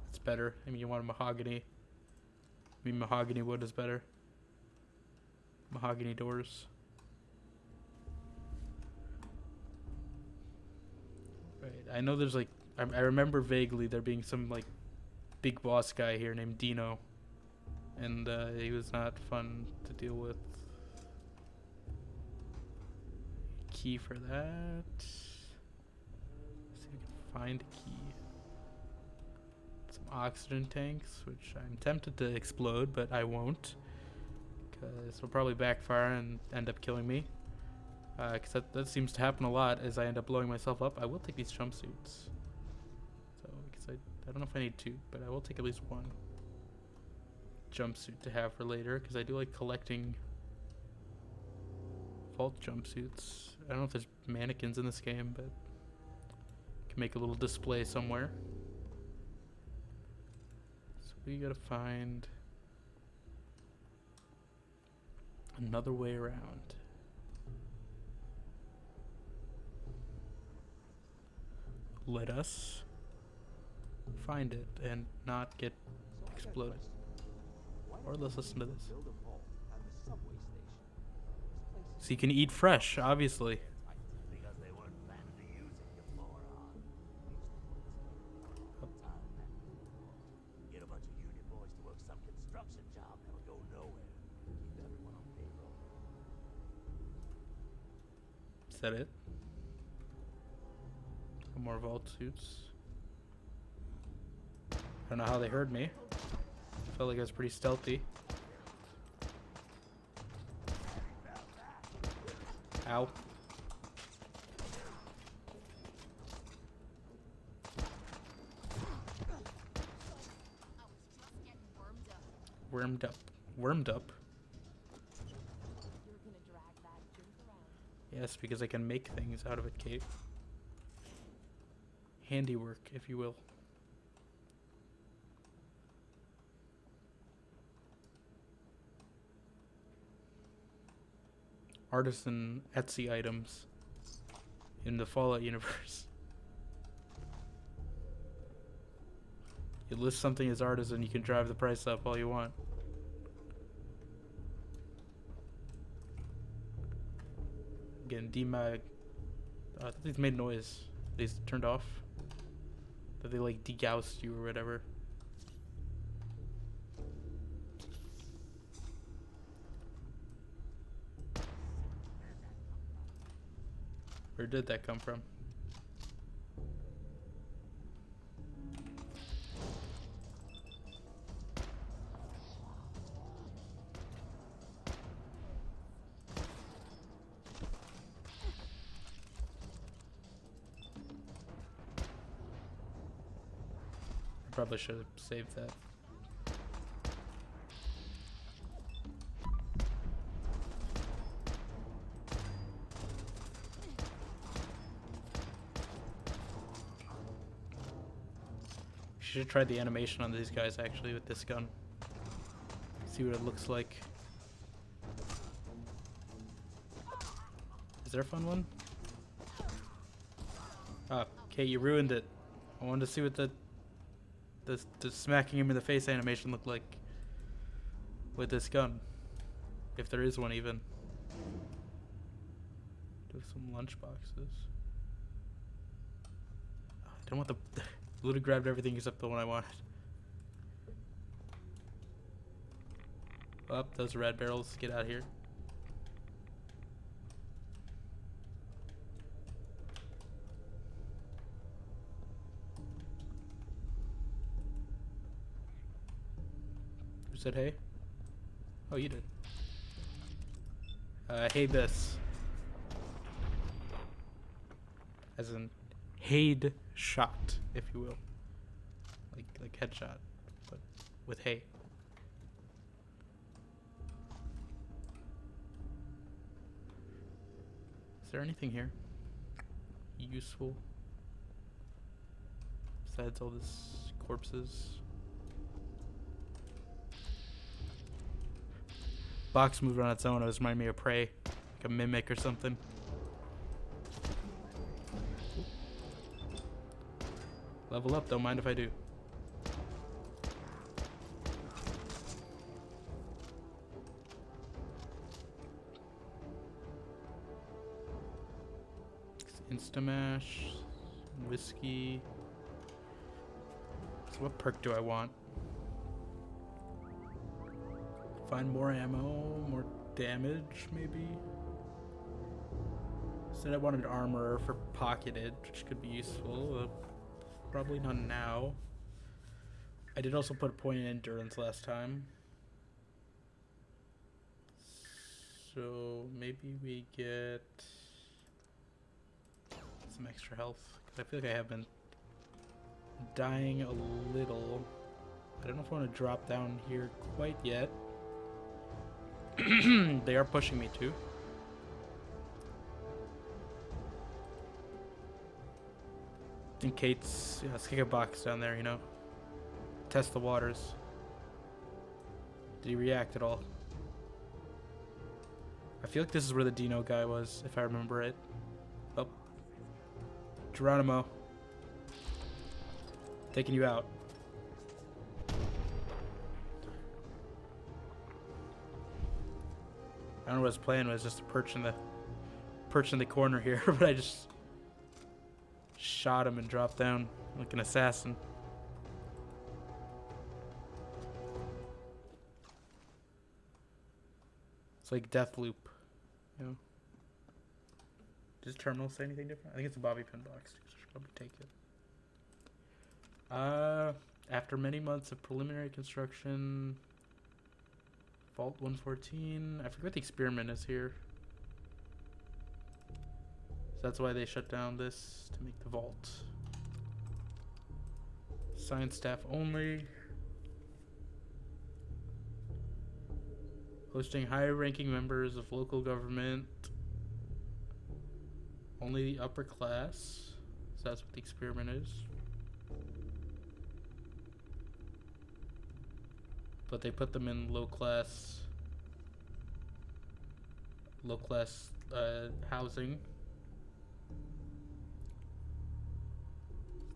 it's better. I mean, you want a mahogany. I mean, mahogany wood is better. Mahogany doors. I know there's like I remember vaguely there being some like big boss guy here named Dino, and he was not fun to deal with. Key for that. Let's see if we can find a key. Some oxygen tanks, which I'm tempted to explode, but I won't, because it'll probably backfire and end up killing me. Because that seems to happen a lot as I end up blowing myself up. I will take these jumpsuits. So, because I don't know if I need two, but I will take at least one jumpsuit to have for later, because I do like collecting vault jumpsuits. I don't know if there's mannequins in this game, but can make a little display somewhere. So we gotta find another way around. Let us find it and not get exploded. Or let's listen to this. So you can eat fresh, obviously. Because they weren't planning to use it before on. Get a bunch of union boys to work some construction job that'll go nowhere. Keep everyone on payroll. Is that it? More vault suits. I don't know how they heard me. Felt like I was pretty stealthy. Ow. Wormed up. Wormed up? Yes, because I can make things out of it, Kate. Handiwork, if you will. Artisan Etsy items in the Fallout universe. You list something as artisan, you can drive the price up all you want. Again, demag. I thought these made noise. These turned off. That they like degaussed you or whatever. Where did that come from? Probably should have saved that. Should have tried the animation on these guys actually with this gun. See what it looks like. Is there a fun one? Ah, okay, you ruined it. I wanted to see what the smacking him in the face animation looked like with this gun, if there is one even. Do some lunch boxes. I don't want the Luda grabbed everything except the one I wanted. Up, those red barrels. Get out of here. Who said hey? Oh, you did. Hey this. As in, Haid shot, if you will. Like headshot, but with hay. Is there anything here useful besides all this corpses? Box moved on its own. It was reminding me of Prey, like a mimic or something. Level up, don't mind if I do. Instamash. whiskey. So what perk do I want? Find more ammo, more damage, maybe? Said I wanted armor for pocketed, which could be useful. Probably not now. I did also put a point in endurance last time. So maybe we get some extra health. Because I feel like I have been dying a little. I don't know if I want to drop down here quite yet. They are pushing me to. I think Kate's... Yeah, let's kick a box down there, you know. Test the waters. Did he react at all? I feel like this is where the Dino guy was, if I remember it. Oh. Geronimo. Taking you out. I don't know what his plan was, just to perch in the corner here, but I just shot him and dropped down like an assassin. It's like Deathloop, you know. Does Terminal say anything different? I think it's a bobby pin box, so I should probably take it. After many months of preliminary construction, Vault 114. I forget what the experiment is here. So that's why they shut down this, to make the vault. Science staff only. Hosting high-ranking members of local government. Only the upper class. So that's what the experiment is. But they put them in low class housing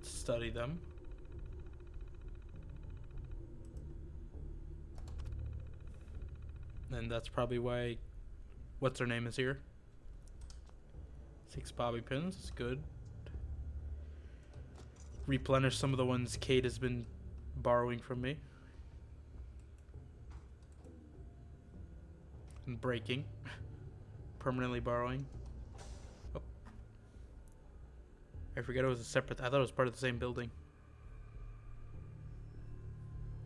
to study them. And that's probably why what's her name is here. 6 bobby pins, it's good. Replenish some of the ones Kate has been borrowing from me. And breaking. Permanently borrowing. Oh. I forget it was a separate... I thought it was part of the same building.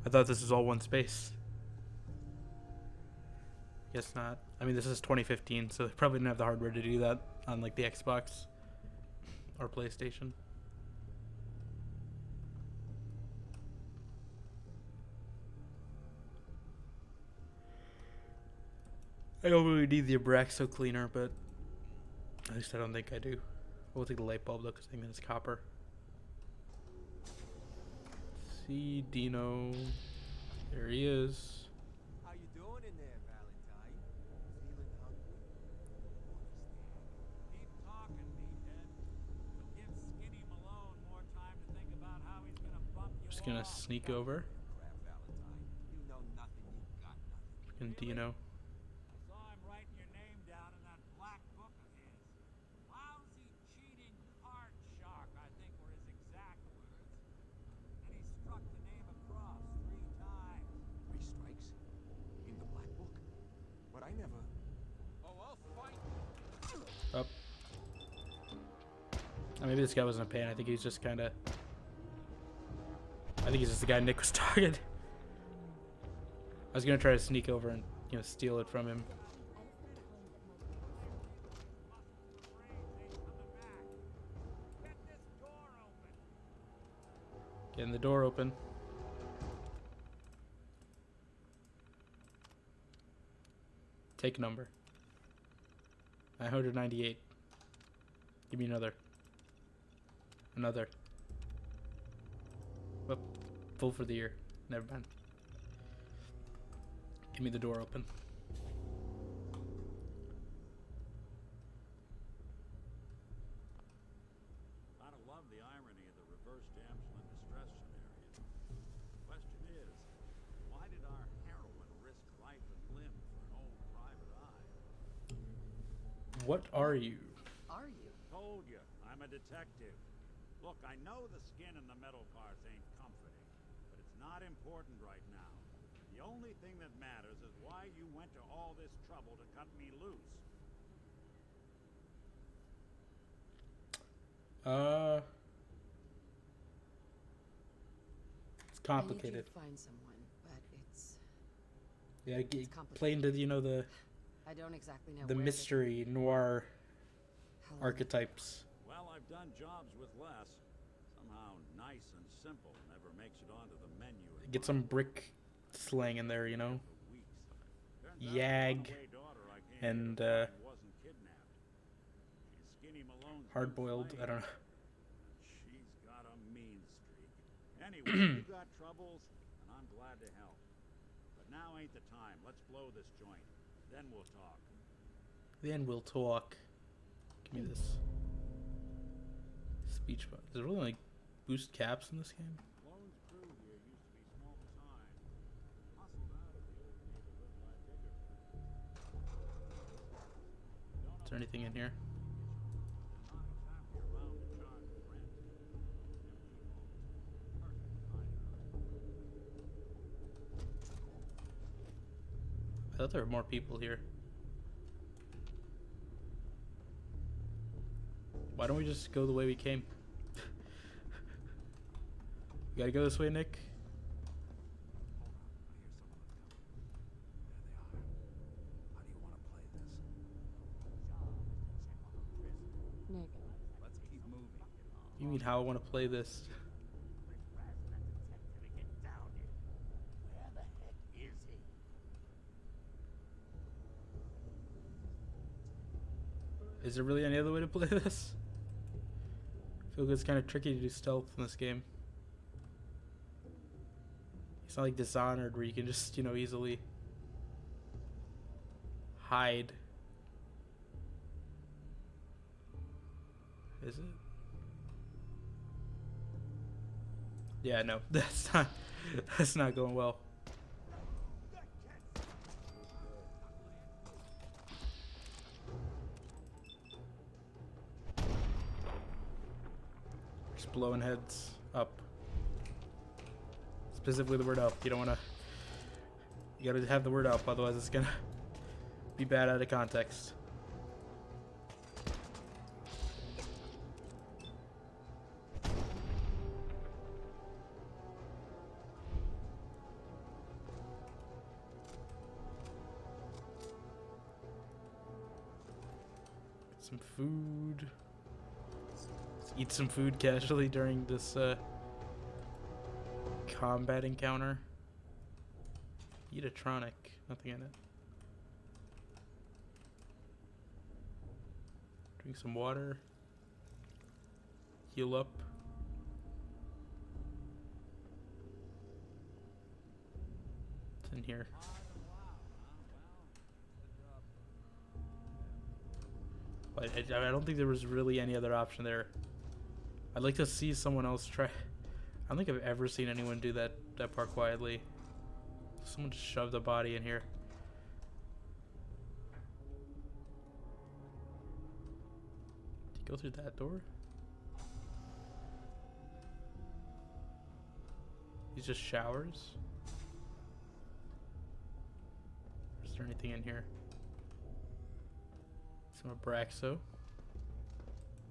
I thought this was all one space. Guess not. I mean, this is 2015, so they probably didn't have the hardware to do that on, like, the Xbox or PlayStation. I don't really need the Abraxo cleaner, but at least I don't think I do. We'll take the light bulb though, because I think that's copper. See Dino. There he is. How you doing in there, Valentine? Feeling hungry? Keep talking, meathead. You'll give Skinny Malone more time to think about how he's gonna bump you Just gonna off. sneak over. Crap, Valentine. You know nothing. You got nothing. And Dino. I saw him writing your name down in that black book of his. Lousy, cheating card shark, I think were his exact words. And he struck the name across 3 times. 3 strikes? In the black book? But I never... Oh, I'll fight. Up. Oh, maybe this guy wasn't a pain. I think he's just kind of... I think he's just the guy Nick was talking. I was gonna try to sneak over and, you know, steal it from him. Get this door open. Getting the door open. Take number. 998. Give me another. Another. Whoop. Full for the year. Never mind. Give me the door open. Kind of love the irony of the reverse damsel in distress scenario. The question is, why did our heroine risk life and limb for an old private eye? What are you? Are you? Told you, I'm a detective. Look, I know the skin in the metal parts ain't comforting, but it's not important right now. The only thing that matters is why you went to all this trouble to cut me loose. It's I need complicated. to find someone, but it's Yeah, it's play into, you know, the I don't exactly know the where mystery noir How long- archetypes. Well, I've done jobs with less. Somehow nice and simple never makes it onto the menu. at Get my some work. brick slang in there, you know. For weeks. Turns out the Yag runaway daughter I came and here to find wasn't kidnapped. She's Skinny Malone's new hard boiled. I flame. don't know. She's got a mean streak. Anyway, you got troubles, and I'm glad to help. But now ain't the time. Let's blow this joint. Then we'll talk. Then we'll talk. Give me this speech button. Does it really like boost caps in this game? Malone's crew here used to be small time. Hustled out of the old neighborhood by bigger firms. Is there anything in here? Not exactly around to charge rent. Empty homes. Perfect hideout. I thought there were more people here. Why don't we just go the way we came? We gotta go this way, Nick. How do you want to play this? Nick, Let's keep moving. You mean how I want to play this? Where the heck is he? Is there really any other way to play this? I feel like it's kind of tricky to do stealth in this game. It's not like Dishonored where you can just, you know, easily hide. Is it? Yeah, no, that's not going well. Just blowing heads up. Specifically the word up. You don't want to. You gotta have the word up, otherwise it's gonna be bad out of context. Some food. Let's eat some food casually during this combat encounter. Eat a tronic. Nothing in it. Drink some water. Heal up. It's in here. But I don't think there was really any other option there. I'd like to see someone else try. I don't think I've ever seen anyone do that part quietly. Someone just shoved a body in here. Did you go through that door? These just showers? Is there anything in here? Some Abraxo.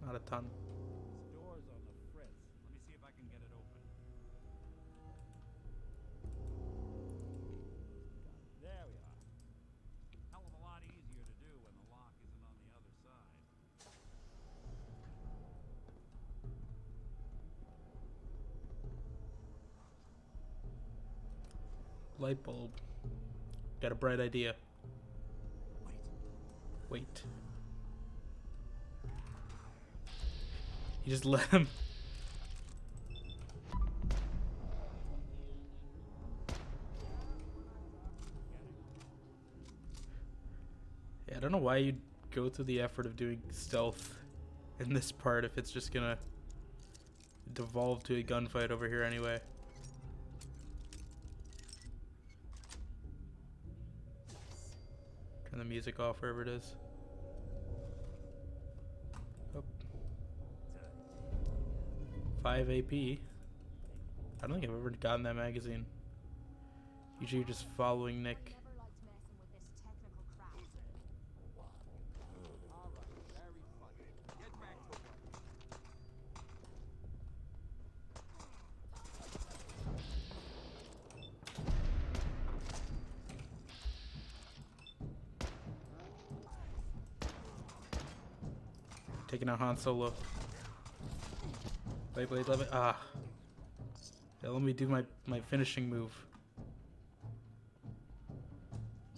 Not a ton. This door's on the fritz. Let me see if I can get it open. There we are. Hell of a lot easier to do when the lock isn't on the other side. Light bulb. Got a bright idea. Wait. You just let him. Yeah, I don't know why you'd go through the effort of doing stealth in this part if it's just gonna devolve to a gunfight over here anyway. Turn the music off wherever it is. Oh. 5 AP. I don't think I've ever gotten that magazine. Usually you're just following Nick. I never liked messing with this technical crap. All right, very funny. Get back to work. Taking out Han Solo. Wait, let me. Ah. Yeah, let me do my finishing move.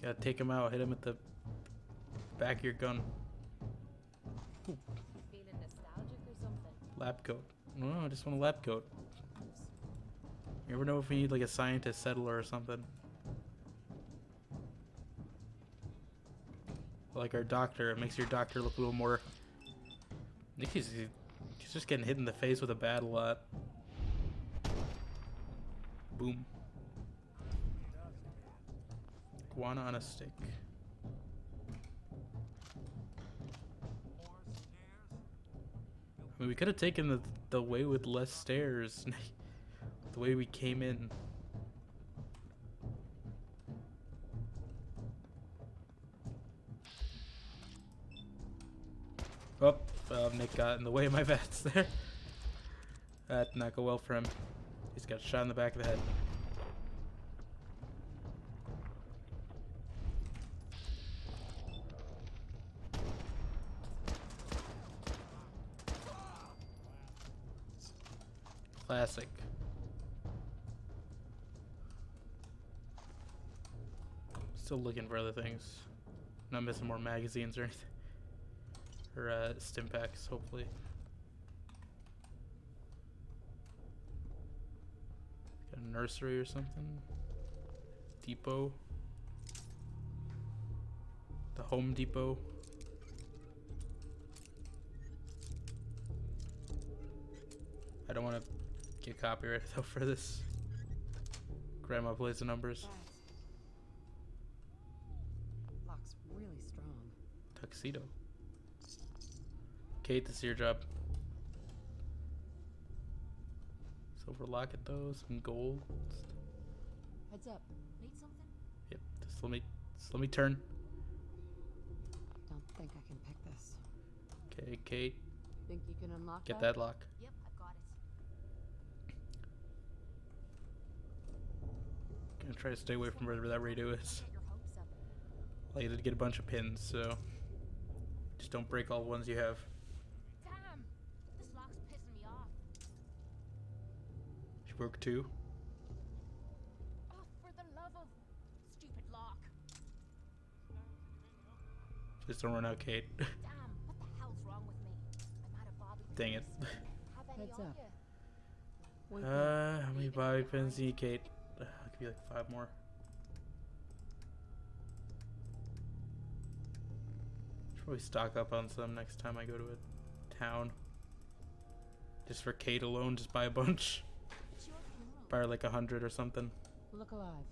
Gotta take him out. Hit him at the back of your gun. Ooh. Feeling nostalgic or something? Lab coat. No, I just want a lab coat. You never know if we need like a scientist settler or something. Like our doctor. It makes your doctor look a little more. He's just getting hit in the face with a bat a lot. Boom. Iguana on a stick. I mean, we could have taken the way with less stairs. The way we came in. Oh, Nick got in the way of my vets there. That did not go well for him. He's got shot in the back of the head. Classic. Still looking for other things. Not missing more magazines or anything. Or stim packs, hopefully. Got a nursery or something. Depot. The Home Depot. I don't want to get copyrighted though for this. Grandma plays the numbers. Lock's really strong. Tuxedo. Kate, this is your job. Silver locket though, some gold. Heads up. Need something? Yep, just let me turn. Don't think I can pick this. Okay, Kate, Think you can unlock get that lock. Yep, I've got it. Gonna try to stay away from wherever that radio is. Get your hopes up. Well, you did get a bunch of pins, so just don't break all the ones you have. Damn! This lock's pissing me off. She broke 2. Oh, for the love of stupid lock. Just don't run out, Kate. Damn, what the hell's wrong with me? I'm out of bobby Dang it. pins. Have any Heads on up. ya? Wait, How many bobby pins do you need, Kate? I'll give you like 5 more. Should probably stock up on some next time I go to a town. Just for Kate alone, just buy a bunch. It's your funeral. Buy her like 100 or something. look alive.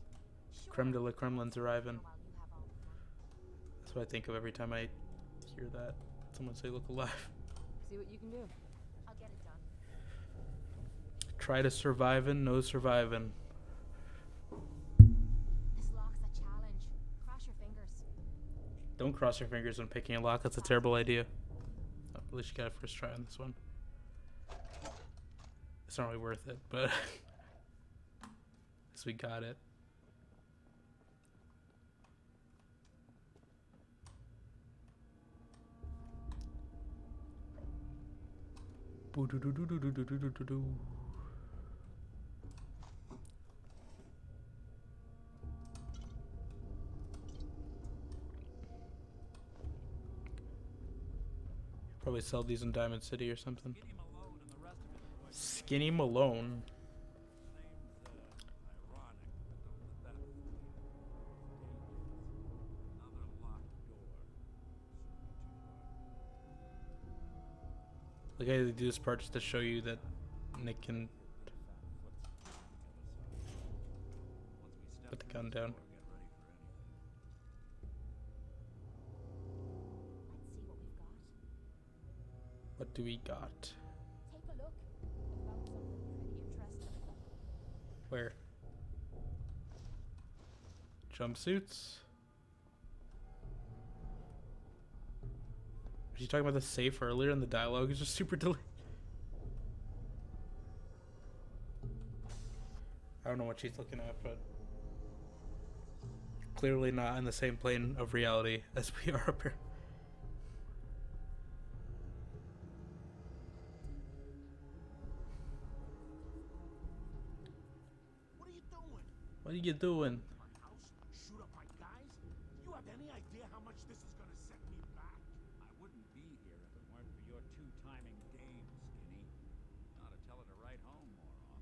Sure. Creme de la Kremlin's arriving. While you have all the fun. That's what I think of every time I hear that. Someone say look alive. See what you can do. I'll get it done. Try to surviving, no surviving. This lock's a challenge. Cross your fingers. Don't cross your fingers when picking a lock. That's a terrible idea. Oh, at least you got a first try on this one. It's not really worth it, but at least we got it. Boo-doo-doo-doo-doo-doo-doo-doo-doo. Probably sell these in Diamond City or something. Skinny Malone and the rest of it. Skinny Malone. Name's ironic, but don't let that fool you. Dangerous. Another locked door. Like I do this part just to show you that Nick can put the gun down. Let's see what we've got. What do we got? Take a look. I found some Where? Jumpsuits? Was you talking about the safe earlier and the dialogue is just super delayed? I don't know what she's looking at, but clearly not in the same plane of reality as we are up here. What are you doing? What are you doing? My house? Shoot up my guys? You have any idea how much this is gonna set me back? I wouldn't be here if it weren't for your two-timing game, Skinny. You ought to tell her to write home more often.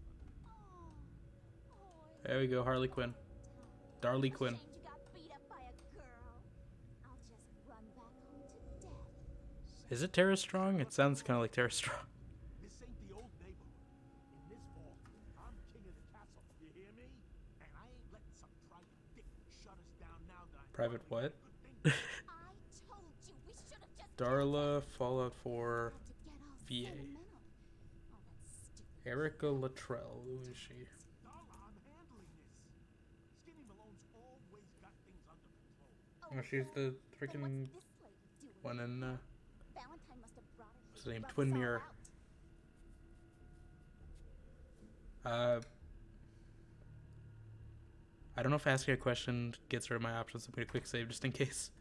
There we go, Harley Quinn. Darley Quinn. Ashamed you got beat up by a girl. I'll just run back home to death. Is it Tara Strong? It sounds kind of like Tara Strong. This ain't the old neighborhood. In this vault, I'm king of the castle. You hear me? And I ain't letting some private dick shut us down now that I'm Private what? I told you we should have just Darla, Fallout 4, VA. sentimental. Oh, that's stupid. Erica Luttrell. Who is she? Darla, I'm handling this. Skinny Malone's always got things under control. Oh, she's the Then freaking what's this lady doing? one in, Valentine must have brought her what's here the name? to rub Twin us all Mirror. out. I don't know if asking a question gets rid of my options. I'm gonna quick save just in case.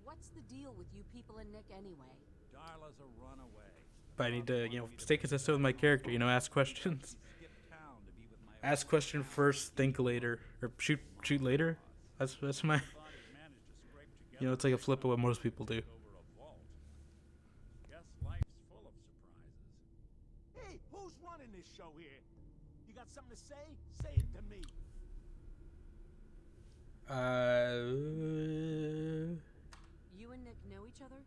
What's the deal with you people and Nick anyway? Darla's a runaway. But I need to, stay consistent with my character. Ask questions. Skipped town to be with my Ask question first, think later, or shoot later. That's my. bodies managed to scrape together. It's like a flip of what most people do. Over a vault. Guess life's full of surprises. Hey, who's running this show here? You got something to say? Say it to me. You and Nick know each other?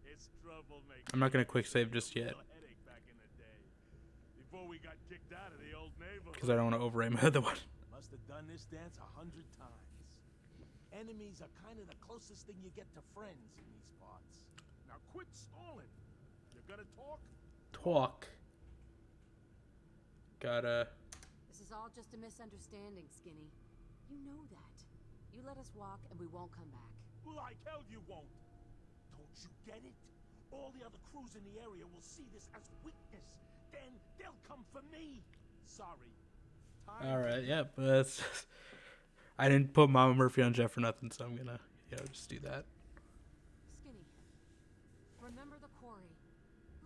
It's troublemaker. I'm not gonna quick save just yet Headache back in the day. Before we got kicked out of the old neighborhood. because I don't want to overwrite my other one. Must have done this dance 100 times. Enemies are kind of the closest thing you get to friends in these parts. Now quit stalling. You gonna talk? Talk. Gotta. This is all just a misunderstanding, Skinny. You know that. You let us walk and we won't come back. Like hell you won't. Don't you get it? All the other crews in the area will see this as weakness. Then they'll come for me. Sorry. All right. Yep. I didn't put Mama Murphy on Jeff for nothing, so I'm gonna, just do that. Skinny, remember the quarry.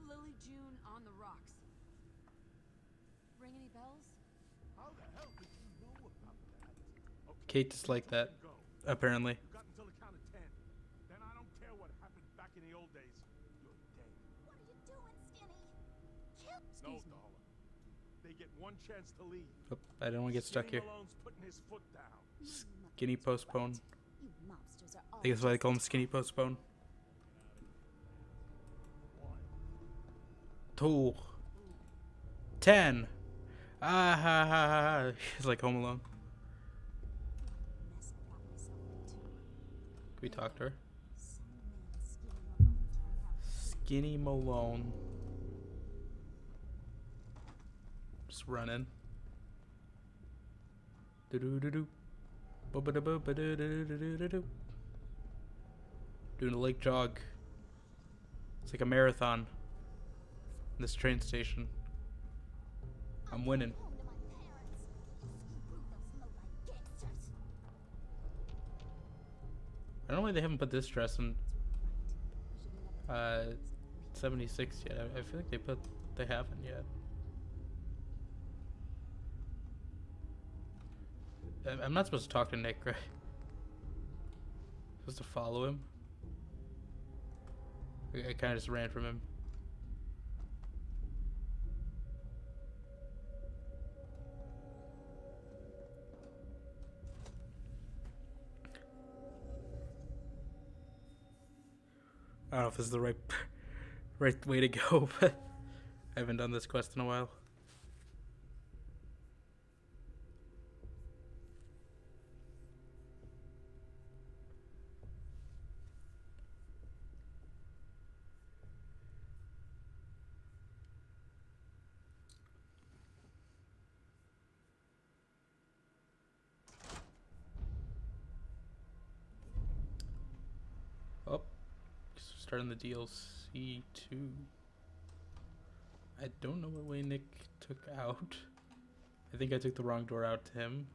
Lily June on the rocks. Ring any bells? How the hell did you know about that? Okay. Kate disliked that, Go. apparently. You got until the count of 10. Then I don't care what happened back in the old days. You're dead. What are you doing, Skinny? Kill. No, Darla. They get one chance to leave. Oh, I don't want to get stuck here. Skinny Malone's putting his foot down. Skinny postpone. You mobsters are all I think that's why they call him Skinny postpone. 2. 10. Ah ha ha ha. He's like Home Alone. mess I got myself into. Can we talk to her? Some man Skinny Malone turned out Skinny Malone. Just running. Do do do do. Doing a lake jog. It's like a marathon. In this train station. I'm winning. home to my parents. Screw those low-life gangsters. I don't know why they haven't put this dress in We should never 76 yet. I feel like they haven't yet. I'm not supposed to talk to Nick, right? Supposed to follow him. I kind of just ran from him. I don't know if this is the right way to go, but I haven't done this quest in a while. starting the DLC too. I don't know what way Nick took out. I think I took the wrong door out to him.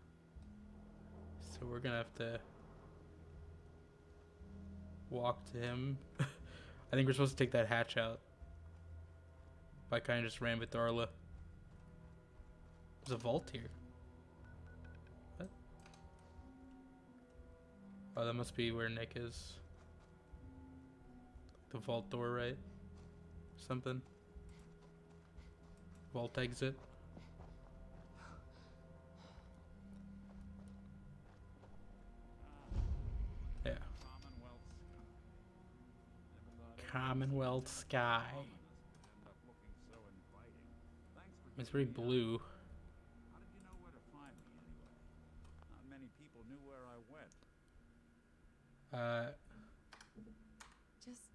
So we're gonna have to walk to him. I think we're supposed to take that hatch out. But I kind of just ran with Darla. There's a vault here. What? Oh, that must be where Nick is. The vault door, right? Something. Vault exit. Yeah. Commonwealth Sky. It's very blue. How did you know where to find me anyway? Not many people knew where I went. Just,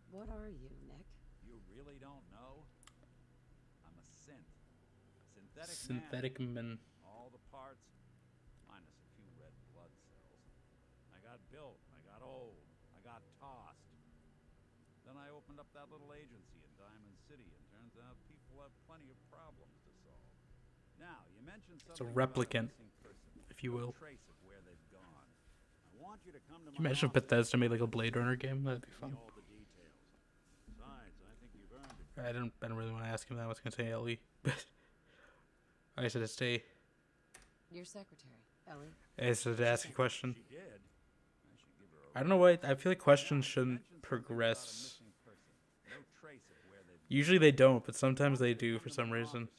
what are you, Nick? You really don't know? I'm a synth. Synthetic man. All the parts, minus a few red blood cells. I got built, I got old, I got tossed. Then I opened up that little agency in Diamond City, and turns out people have plenty of problems to solve. Now, you mentioned something It's a replicant, about a missing person. if you will. No trace of where they've gone. I want you to come to Can you my imagine if office. Bethesda made like a Blade Runner game? That'd be fun. All the details. Besides, I think you've earned it. I don't really want to ask him that. I was gonna say Ellie, but I said to stay. Your secretary, Ellie. I said to ask a question. She did. I should give her a I don't know why. I feel like questions shouldn't progress. no trace of where they've Usually they don't, but sometimes they do for some reason.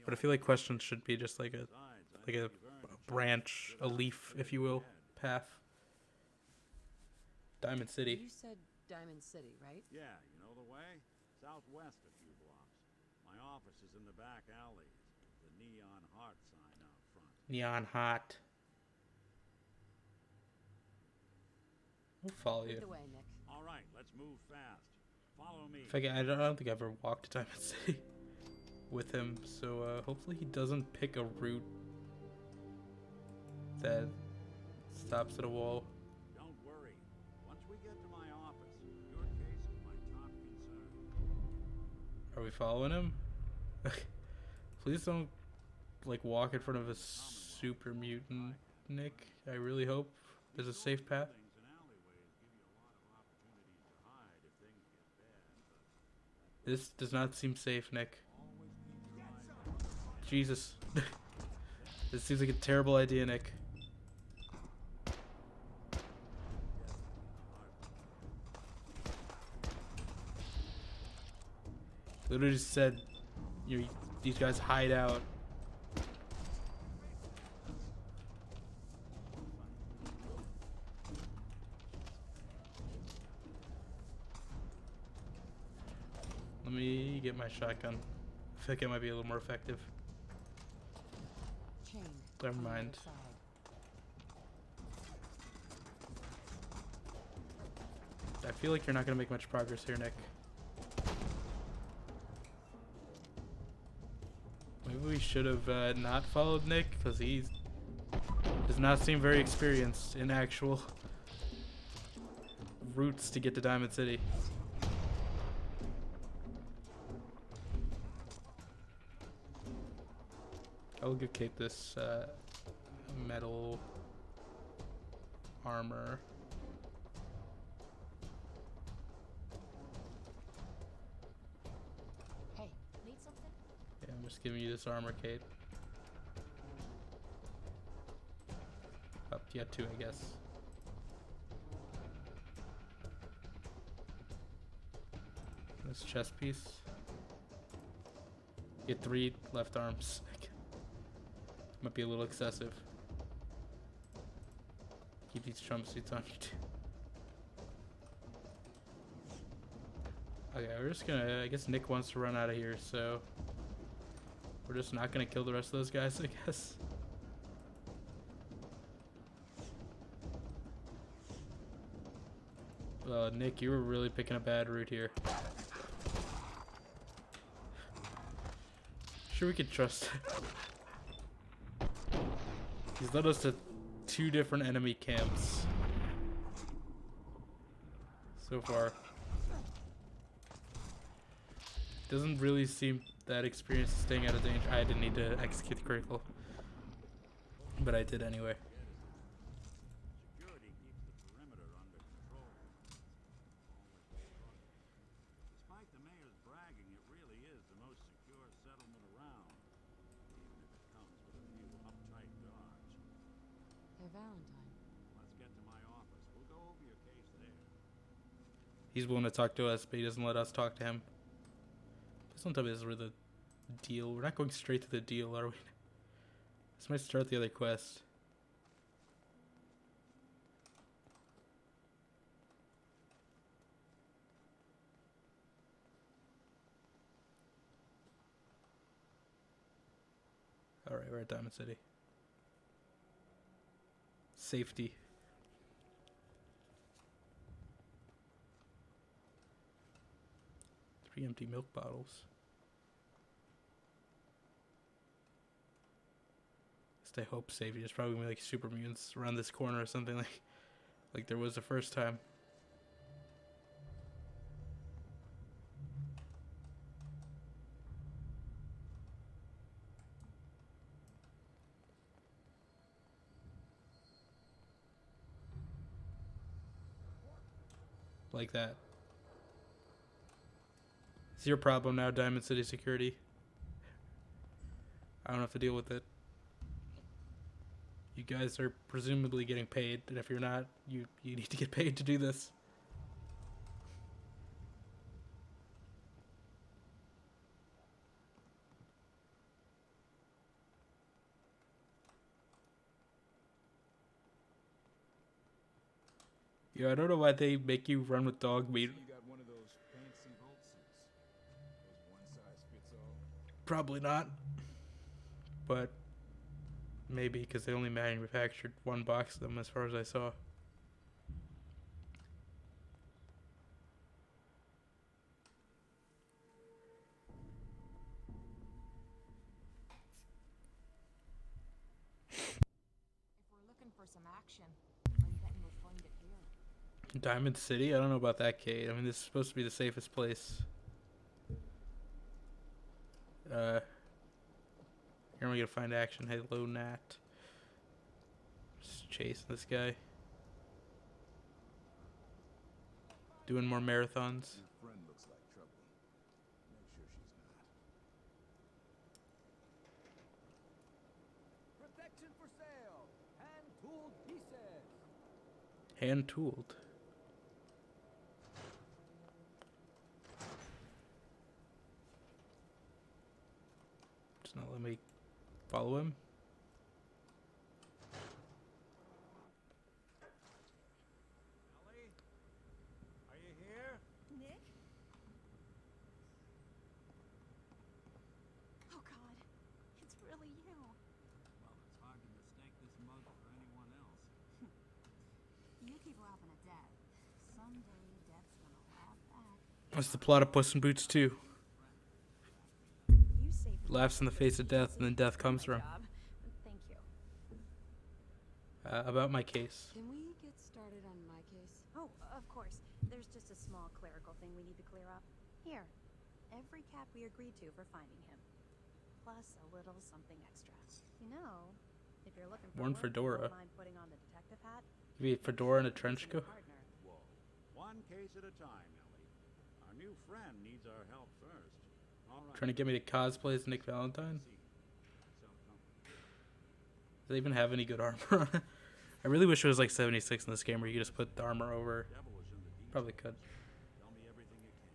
But I feel like questions should be just like a branch, a leaf, if you will, path. Diamond City. You said Diamond City, right? Yeah, you know the way? Southwest a few blocks. My office is in the back alley. The neon heart sign out front. Neon hot. I'll follow you. Lead the way, Nick. All right, let's move fast. Follow me. I don't think I've ever walked to Diamond City with him, so hopefully he doesn't pick a route that stops at a wall. Don't worry. Once we get to my office, your case is my top concern. Are we following him? Please don't like walk in front of a super mutant, Nick. I really hope there's a safe path. Buildings and alleyways give you a lot of opportunities to hide if things get bad, but This does not seem safe, Nick. always keep your eyes Jesus. This seems like a terrible idea, Nick. Literally just said, you know, these guys hide out. Let me get my shotgun. I feel like it might be a little more effective. Chain. Never on the mind. other side. I feel like you're not gonna make much progress here, Nick. Maybe we should have not followed Nick, because he does not seem very experienced in actual routes to get to Diamond City. I'll get this metal armor. Hey, need something? Yeah, I'm just giving you this armor, Kate. Up, yeah, two, I guess. This chest piece. Get 3 left arms. Might be a little excessive. Keep these jumpsuits on you too. Okay, we're just gonna. I guess Nick wants to run out of here, so we're just not gonna kill the rest of those guys, I guess. Nick, you were really picking a bad route here. Sure, we could trust. He's led us to 2 different enemy camps. so far. Doesn't really seem that experienced staying out of danger. I didn't need to execute the critical, but I did anyway. Security keeps the perimeter under control. Despite the mayor's bragging, it really is the most secure settlement around, even if it comes with a few uptight guards. Hey, Valentine. Let's get to my office. We'll go over your case there. He's willing to talk to us, but he doesn't let us talk to him. Please don't tell me this is where the deal. We're not going straight to the deal, are we? This might start the other quest. Alright, we're at Diamond City. Safety. 3 empty milk bottles. I hope safety. There's probably gonna be like super mutants around this corner or something like there was the first time. Like that. It's your problem now, Diamond City Security. I don't have to deal with it. You guys are presumably getting paid, and if you're not, you need to get paid to do this. Yeah, I don't know why they make you run with dog meat. You got one of those fancy vault suits. Those one size fits all. Probably not. But maybe because they only manufactured one box of them as far as I saw. If we're looking for some action, I'm betting we'll find it here. Diamond City? I don't know about that, Kate. I mean, this is supposed to be the safest place. Here am I gonna find action. Hello, Nat. Just chasing this guy. Doing more marathons. Your friend looks like trouble. Make sure she's not. Protection for sale. Hand-tooled pieces. Hand-tooled. Just not let me follow him. Ellie? Are you here? Nick? Oh God, it's really you. Well, it's hard to mistake this mug for anyone else. You keep laughing at Dad. Someday Dad's gonna laugh back. What's the plot of Puss in Boots 2? You saved me. Laughs in the face of death, and then death comes for him. Thank you. About my case. Can we get started on my case? Oh, of course. There's just a small clerical thing we need to clear up. Here, every cap we agreed to for finding him, plus a little something extra. You know, if you're looking for Worn work, fedora. don't mind putting on the detective hat. Maybe a fedora and a trench coat. Partner. Whoa. One case at a time, Ellie. Our new friend needs our help first. All right. Trying to get me to cosplay as Nick Valentine. Does it even have any good armor on it? I really wish it was like 76 in this game where you could just put the armor over. Devilish in the details. Probably could. Tell me everything you can,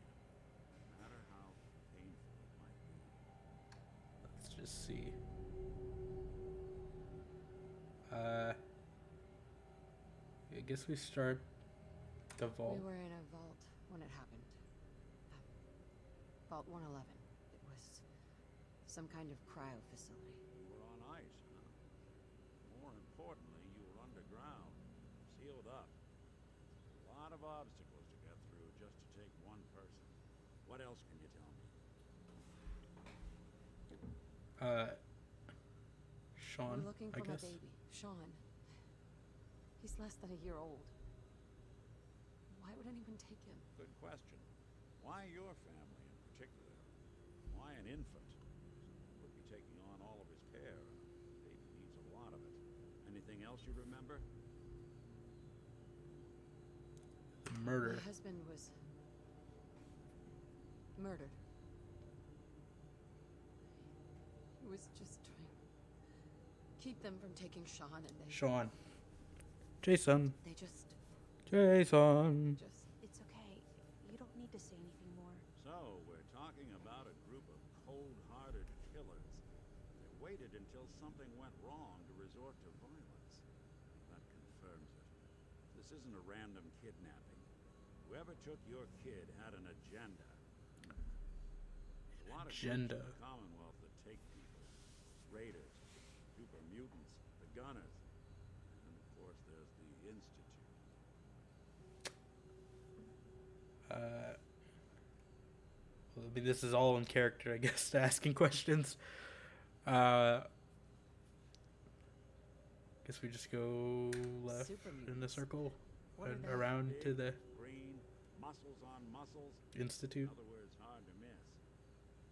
no matter how painful it might be. Let's just see. I guess we start the vault. We were in a vault when it happened. Vault 111. It was some kind of cryo facility. You were on ice, huh? More importantly, you were underground, sealed up. A lot of obstacles to get through just to take one person. What else can you tell me? Sean, We're looking I for my guess. baby, Sean. He's less than a year old. Why Why would anyone take him? Good question. Why your family in particular? Why an infant? Would be taking on all of his care. Baby needs a lot of it. Anything else you remember? The murder. My husband was murdered. He was just trying to keep them from taking Sean, and Sean. Jason. they just. Jason. It's okay. You don't need to say anything more. So, we're talking about a group of cold-hearted killers. They waited until something went wrong to resort to violence. That confirms it. This isn't a random kidnapping. Whoever took your kid had an agenda. A lot of groups in Agenda. the Commonwealth that take people. Raiders, super mutants, the Gunners, and of course there's the Institute. Well, I mean, this is all in character, I guess, asking questions. Guess we just go left Super in a mutants. circle What are and they? around to the Green, muscles on muscles. Institute. In other words, hard to miss.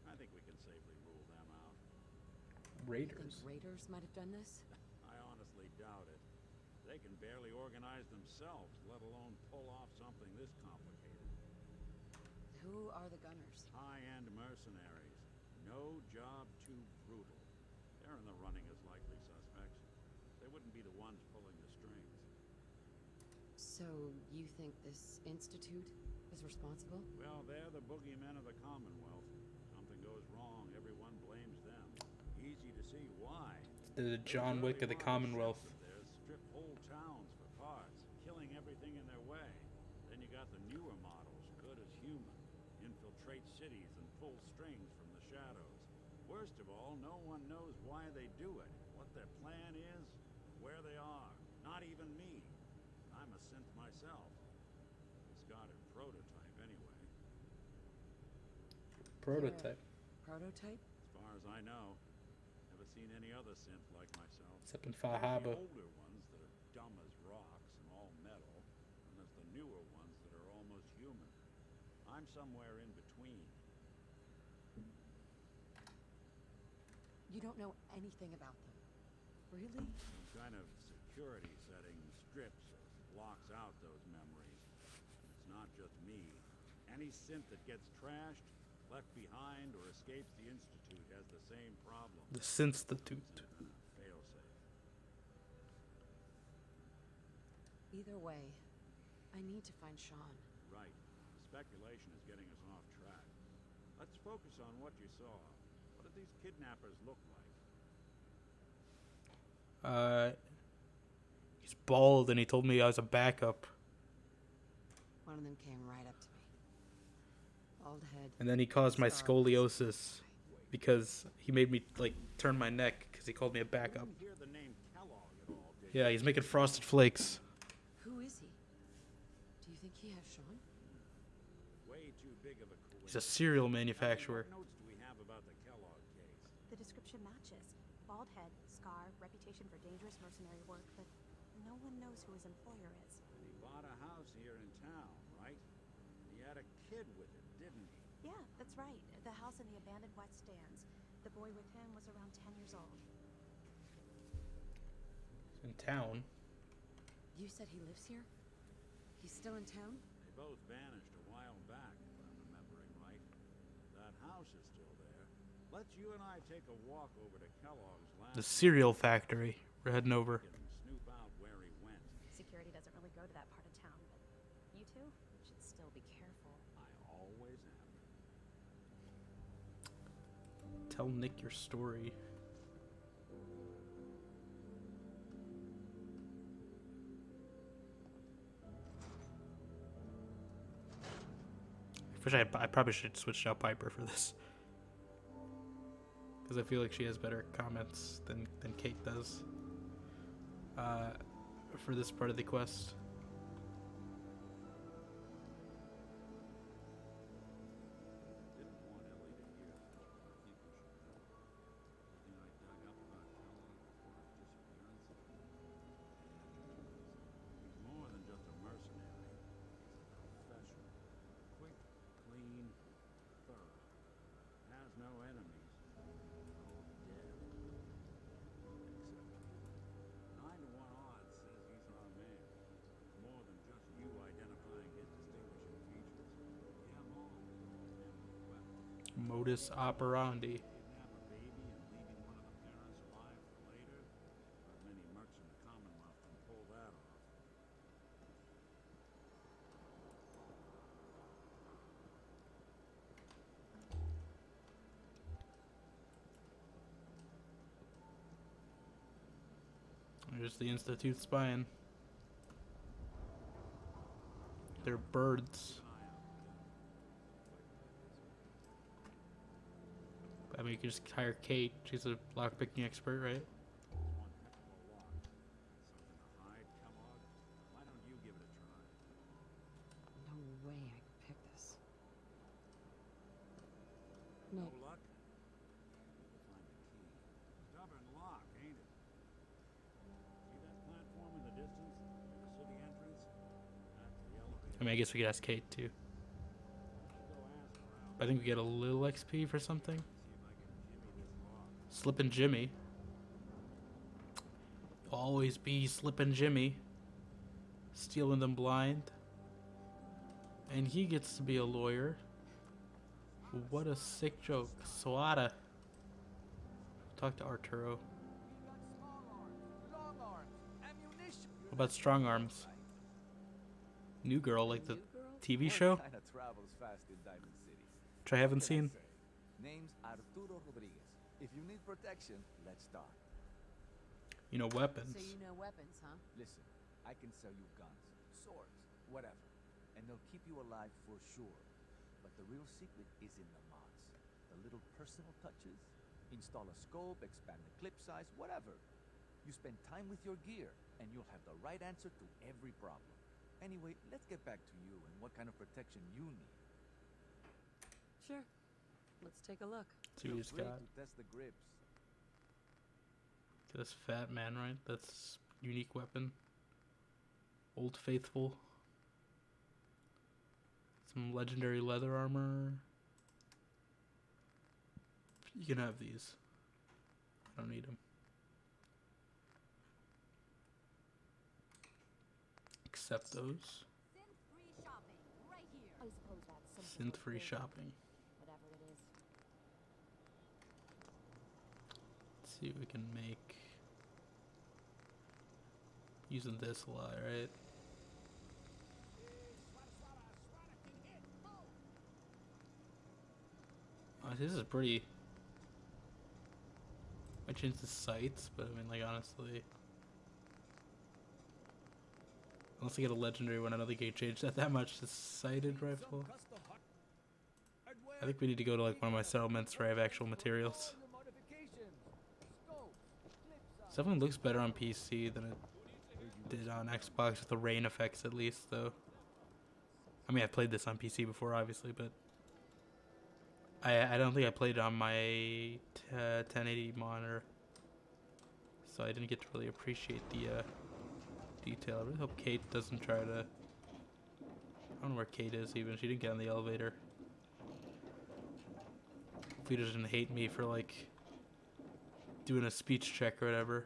I think we can safely rule them out. You think Raiders. raiders might have done this? I honestly doubt it. They can barely organize themselves, let alone pull off something this complicated. Who are the Gunners? High-end mercenaries. No job too brutal. They're in the running as likely suspects. They wouldn't be the ones pulling the strings. So you think this institute is responsible? Well, they're the boogeymen of the Commonwealth. Something goes wrong, everyone blames them. Easy to see why. The John Wick of the Commonwealth. They're strip whole towns for parts, killing everything in their way. Then you got the newer models, good as human. Infiltrate cities and pull strings from the shadows. Worst of all, no one knows why they do it, what their plan is, where they are. Not even me. I'm a synth myself. Discarded prototype anyway. Prototype. Prototype? As far as I know. Never seen any other synth like myself. Except in There's the Fahaba. older ones that are dumb as rocks and all metal, and there's the newer ones that are almost human. I'm somewhere in between. You don't know anything about them. Really? Some kind of security setting strips or blocks out those memories. And it's not just me. Any synth that gets trashed, left behind, or escapes the Institute has the same problem. The Synstitute. Failsafe. Either way, I need to find Sean. Right. The speculation is getting us off track. Let's focus on what you saw. What did these kidnappers look like? He's bald, and he told me I was a backup. One of them came right up to me. Bald head. And then he caused my scars. scoliosis because he made me like turn my neck because he called me a backup. Didn't hear the name Kellogg at all, did Yeah, he's making frosted flakes. Who is he? Do you think he has Sean? Way too big of a He's a coincidence. cereal manufacturer. What notes do we have about the Kellogg case? The description matches. Bald head, scar, reputation for dangerous mercenary work, but no one knows who his employer is. And he bought a house here in town, right? He had a kid with him, didn't he? Yeah, that's right. The house in the abandoned white stands. The boy with him was around 10 years old. In town. You said he lives here? He's still in town? They both vanished a while back, if I'm remembering right. That house is still there. Let's you and I take a walk over to Kellogg's last. The cereal factory. We're heading over. We can snoop out where he went. Security doesn't really go to that part of town, but you two should still be careful. I always am. Tell Nick your story. I probably should switch out Piper for this. Because I feel like she has better comments than Kate does. For this part of the quest. Didn't want Ellie to hear this, but I think we should know. Everything I dug up about Kellogg before his disappearance. He's more than just a mercenary. He's a Modus operandi. Kidnap a baby and leaving one of the parents alive for later? Not many mercs in the Commonwealth can pull that off. There's the Institute spying. They're birds. I mean, you can just hire Kate. She's a lockpicking expert, right? One heck of a walk. Something to hide, Kellogg? Why don't you give it a try? No way I could pick this. No Nick, luck? We'll find the key. Stubborn lock, ain't it? See that platform in the distance? Near the city entrance? That's the elevator. I mean, I guess we could ask Kate too. I'll go ask around. I think we get a little XP for something. See if I can jimmy this lock. Slippin' Jimmy. Always be Slippin' Jimmy. Stealing them blind. And he gets to be a lawyer. What a sick joke. Swada. Talk to Arturo. What about strong arms? New Girl, like the TV show? Kind of travels fast in Diamond City. Which I haven't seen. Name's Arturo Rodriguez. If you need protection, let's talk. You know, weapons. So you know weapons, huh? Listen, I can sell you guns, swords, whatever, and they'll keep you alive for sure. But the real secret is in the mods. The little personal touches. Install a scope, expand the clip size, whatever. You spend time with your gear, and you'll have the right answer to every problem. Anyway, let's get back to you and what kind of protection you need. Sure. Let's take a look. See what he's Feel free got. to test the grips. This fat man, right? That's unique weapon. Old Faithful. Some legendary leather armor. You can have these. I don't need them. Accept those. synth-free shopping, right here. I suppose that's something. Synth-free shopping. Whatever it is. Let's see what we can make. Using this a lot, right? Oh, this is pretty. I changed the sights, but I mean, like, honestly. Unless I get a legendary one, I don't think I changed that much. The sighted rifle. I think we need to go to, like, one of my settlements where I have actual materials. This definitely looks better on PC than it did on Xbox, with the rain effects at least, though. I mean, I've played this on PC before, obviously, but I don't think I played it on my 1080 monitor, so I didn't get to really appreciate the detail. I really hope Kate doesn't try to. I don't know where Kate is even. She didn't get on the elevator. Hopefully, she doesn't hate me for, like, doing a speech check or whatever.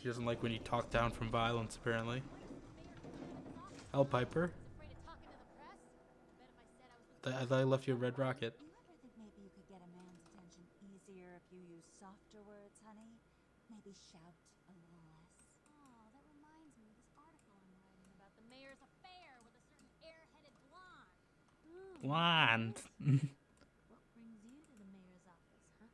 She doesn't like when you talk down from violence, apparently. Hell, Piper. I thought I left you a red rocket. You ever think maybe you could get a man's attention easier if you use softer words, honey? Maybe shout a little less. Oh, that reminds me of this article I'm writing about the mayor's affair with a certain airheaded blonde. Blonde. What brings you to the mayor's office, huh?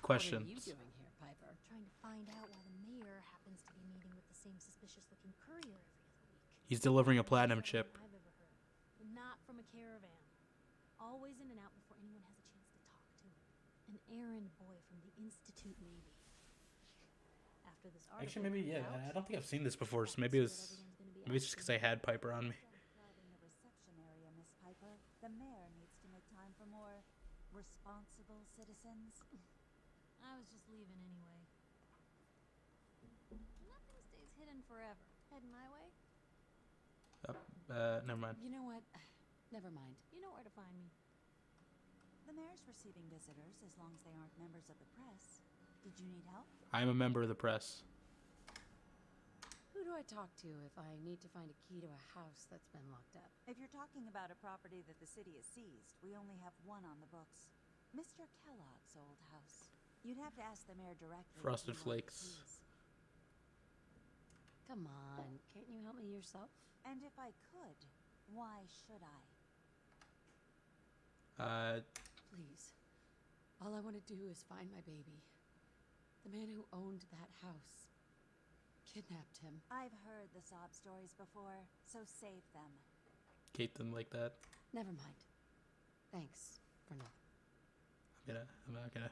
Questions. What are you doing here, Piper? Trying to find out why the mayor happens to be meeting with the same suspicious-looking courier every other week. He's delivering a platinum chip. I've ever heard. Not from a caravan. Always in and out before anyone has a chance to talk to him. An errand boy from the Institute, maybe. After this article Actually, maybe, yeah. comes out, I don't think I've seen this before, so maybe it's just because I had Piper on me. Crowd in the reception area, Miss Piper. The mayor needs to make time for more responsible citizens. I was just leaving anyway. Nothing stays hidden forever. Heading my way? Never mind. You know what? Never mind. You know where to find me. The mayor's receiving visitors as long as they aren't members of the press. Did you need help? I'm a member of the press. Who Who do I talk to if I need to find a key to a house that's been locked up? If you're talking about a property that the city has seized, we only have one on the books. Mr. Kellogg's old house. You'd have to ask the mayor directly. Frosted Flakes. Come on, can't you help me yourself? And if I could, why should I? Please. All I want to do is find my baby. The man who owned that house kidnapped him. I've heard the sob stories before, so save them. Kate didn't like that. Never mind. Thanks for nothing. I'm not gonna.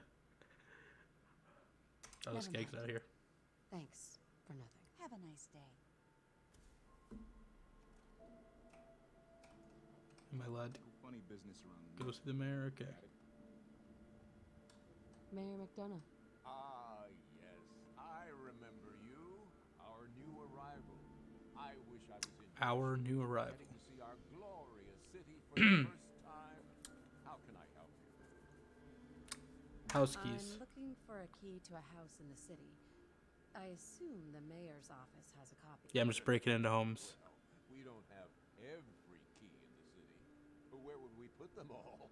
Oh, this Never cake's mind. out of here. Thanks for nothing. Have a nice day. Am I allowed to Funny business around go see the mayor? Okay. Mayor McDonough. Ah, yes. I remember you. Our new arrival. I wish I was in Our new arrival. getting to see our glorious city for the first time. How can I help you? House keys. I'm looking for a key to a house in the city. I assume the mayor's office has a copy. Yeah, I'm just breaking into homes. We don't have every key in the city. But where would we put them all?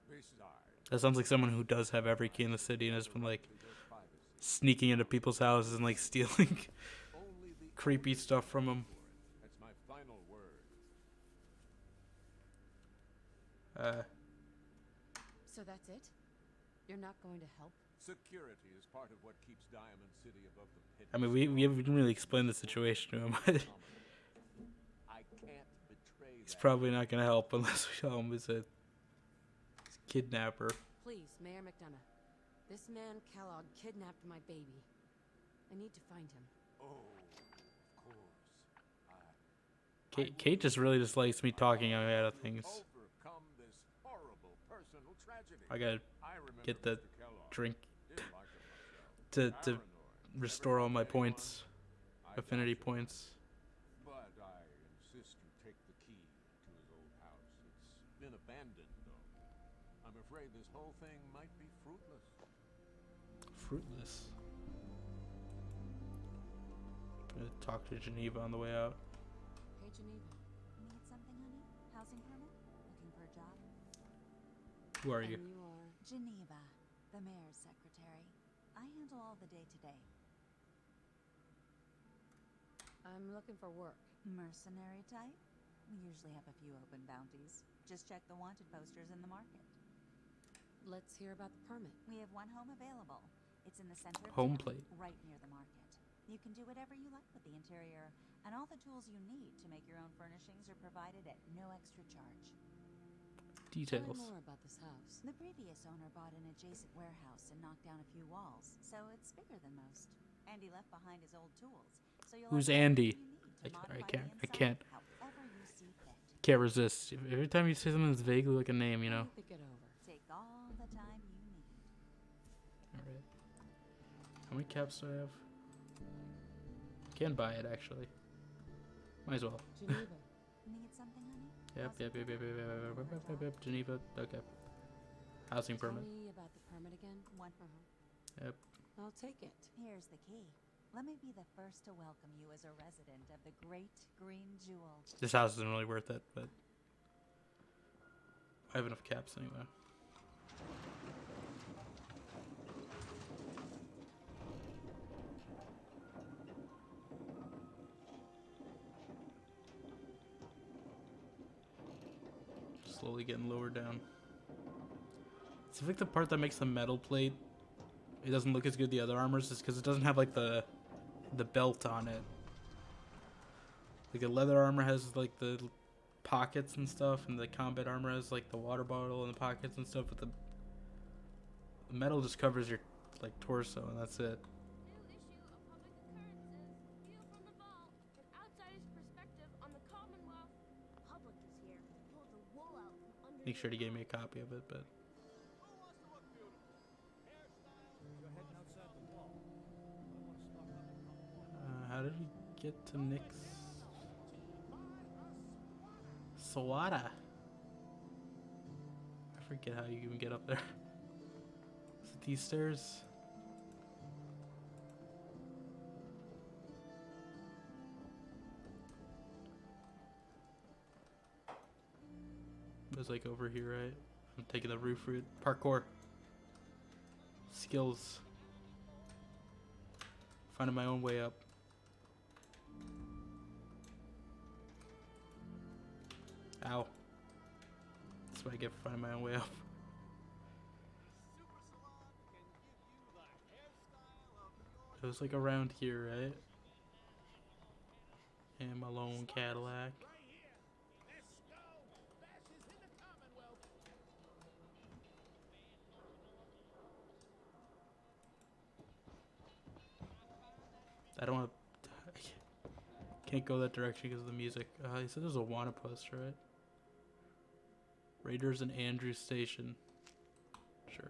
Besides, That sounds like someone who does have every key in the city and has been like sneaking into people's houses and like stealing creepy stuff from them. that's my final word. So that's it? You're not going to help? Security is part of what keeps Diamond City above the pit. I mean, we haven't really explained the situation to him. I can't betray He's that. probably not gonna help unless we tell him he's a kidnapper. Please, Mayor McDonough. This man, Kellogg, kidnapped my baby. I need to find him. Oh, of course. Kate just really dislikes me talking out of things. Overcome this horrible personal tragedy. I gotta remember get the Mr. Kellogg. drink Didn't like him myself. to Paranoid. restore all my points, I affinity got you. points. But I insist you take the key to his old house. It's been abandoned, though. I'm afraid this whole thing might be fruitless. Fruitless. Gonna talk to Geneva on the way out. Hey, Geneva. Need something, honey? Housing permit? Looking for a job? Who are you? And you are... Geneva, the mayor's secretary. I handle all the day-to-day. I'm looking for work. Mercenary type? We usually have a few open bounties. Just check the wanted posters in the market. Let's hear about the permit. We have one home available. It's in the center of Home town, plate. right near the market. You can do whatever you like with the interior, and all the tools you need to make your own furnishings are provided at no extra charge. Tell me Details. more about this house. The previous owner bought an adjacent warehouse and knocked down a few walls, so it's bigger than most. And he left behind his old tools, so you'll Who's have everything Andy? you need to I modify can't- the I inside can't. however you see fit. Can't resist. Every time you say something that's vaguely like a name, you know. Think it over. Take all the time you need. Alright. How many caps do I have? Can buy it actually. Might as well. Geneva. Need something, honey? Yep. Housing permit? Geneva. Okay. Housing Tell permit. me about the permit again. One. Yep. I'll take it. Here's the key. Let me be the first to welcome you as a resident of the Great Green Jewel. This house isn't really worth it, but I have enough caps anyway. Slowly getting lower down. It's like the part that makes the metal plate, it doesn't look as good the other armors, is because it doesn't have like the belt on it. Like the leather armor has like the pockets and stuff, and the combat armor has like the water bottle and the pockets and stuff, but the metal just covers your like torso and that's it. New issue of Public Occurrences. View from the vault. An outsider's perspective on the Commonwealth. The public is here. Pull the wool out from under. Make sure to give me a copy of it, but You're heading outside the wall. I want to stock up on common. how did he get to Nick's Sawada? I forget how you even get up there. Is it these stairs? It was like over here, right? I'm taking the roof route. Parkour. Skills. Finding my own way up. Ow. That's what I get for finding my own way up. It was like around here, right? And my lone Cadillac. I don't want to... Can't go that direction because of the music. He said there's a Wanna post, right? Raiders and Andrews Station. Sure.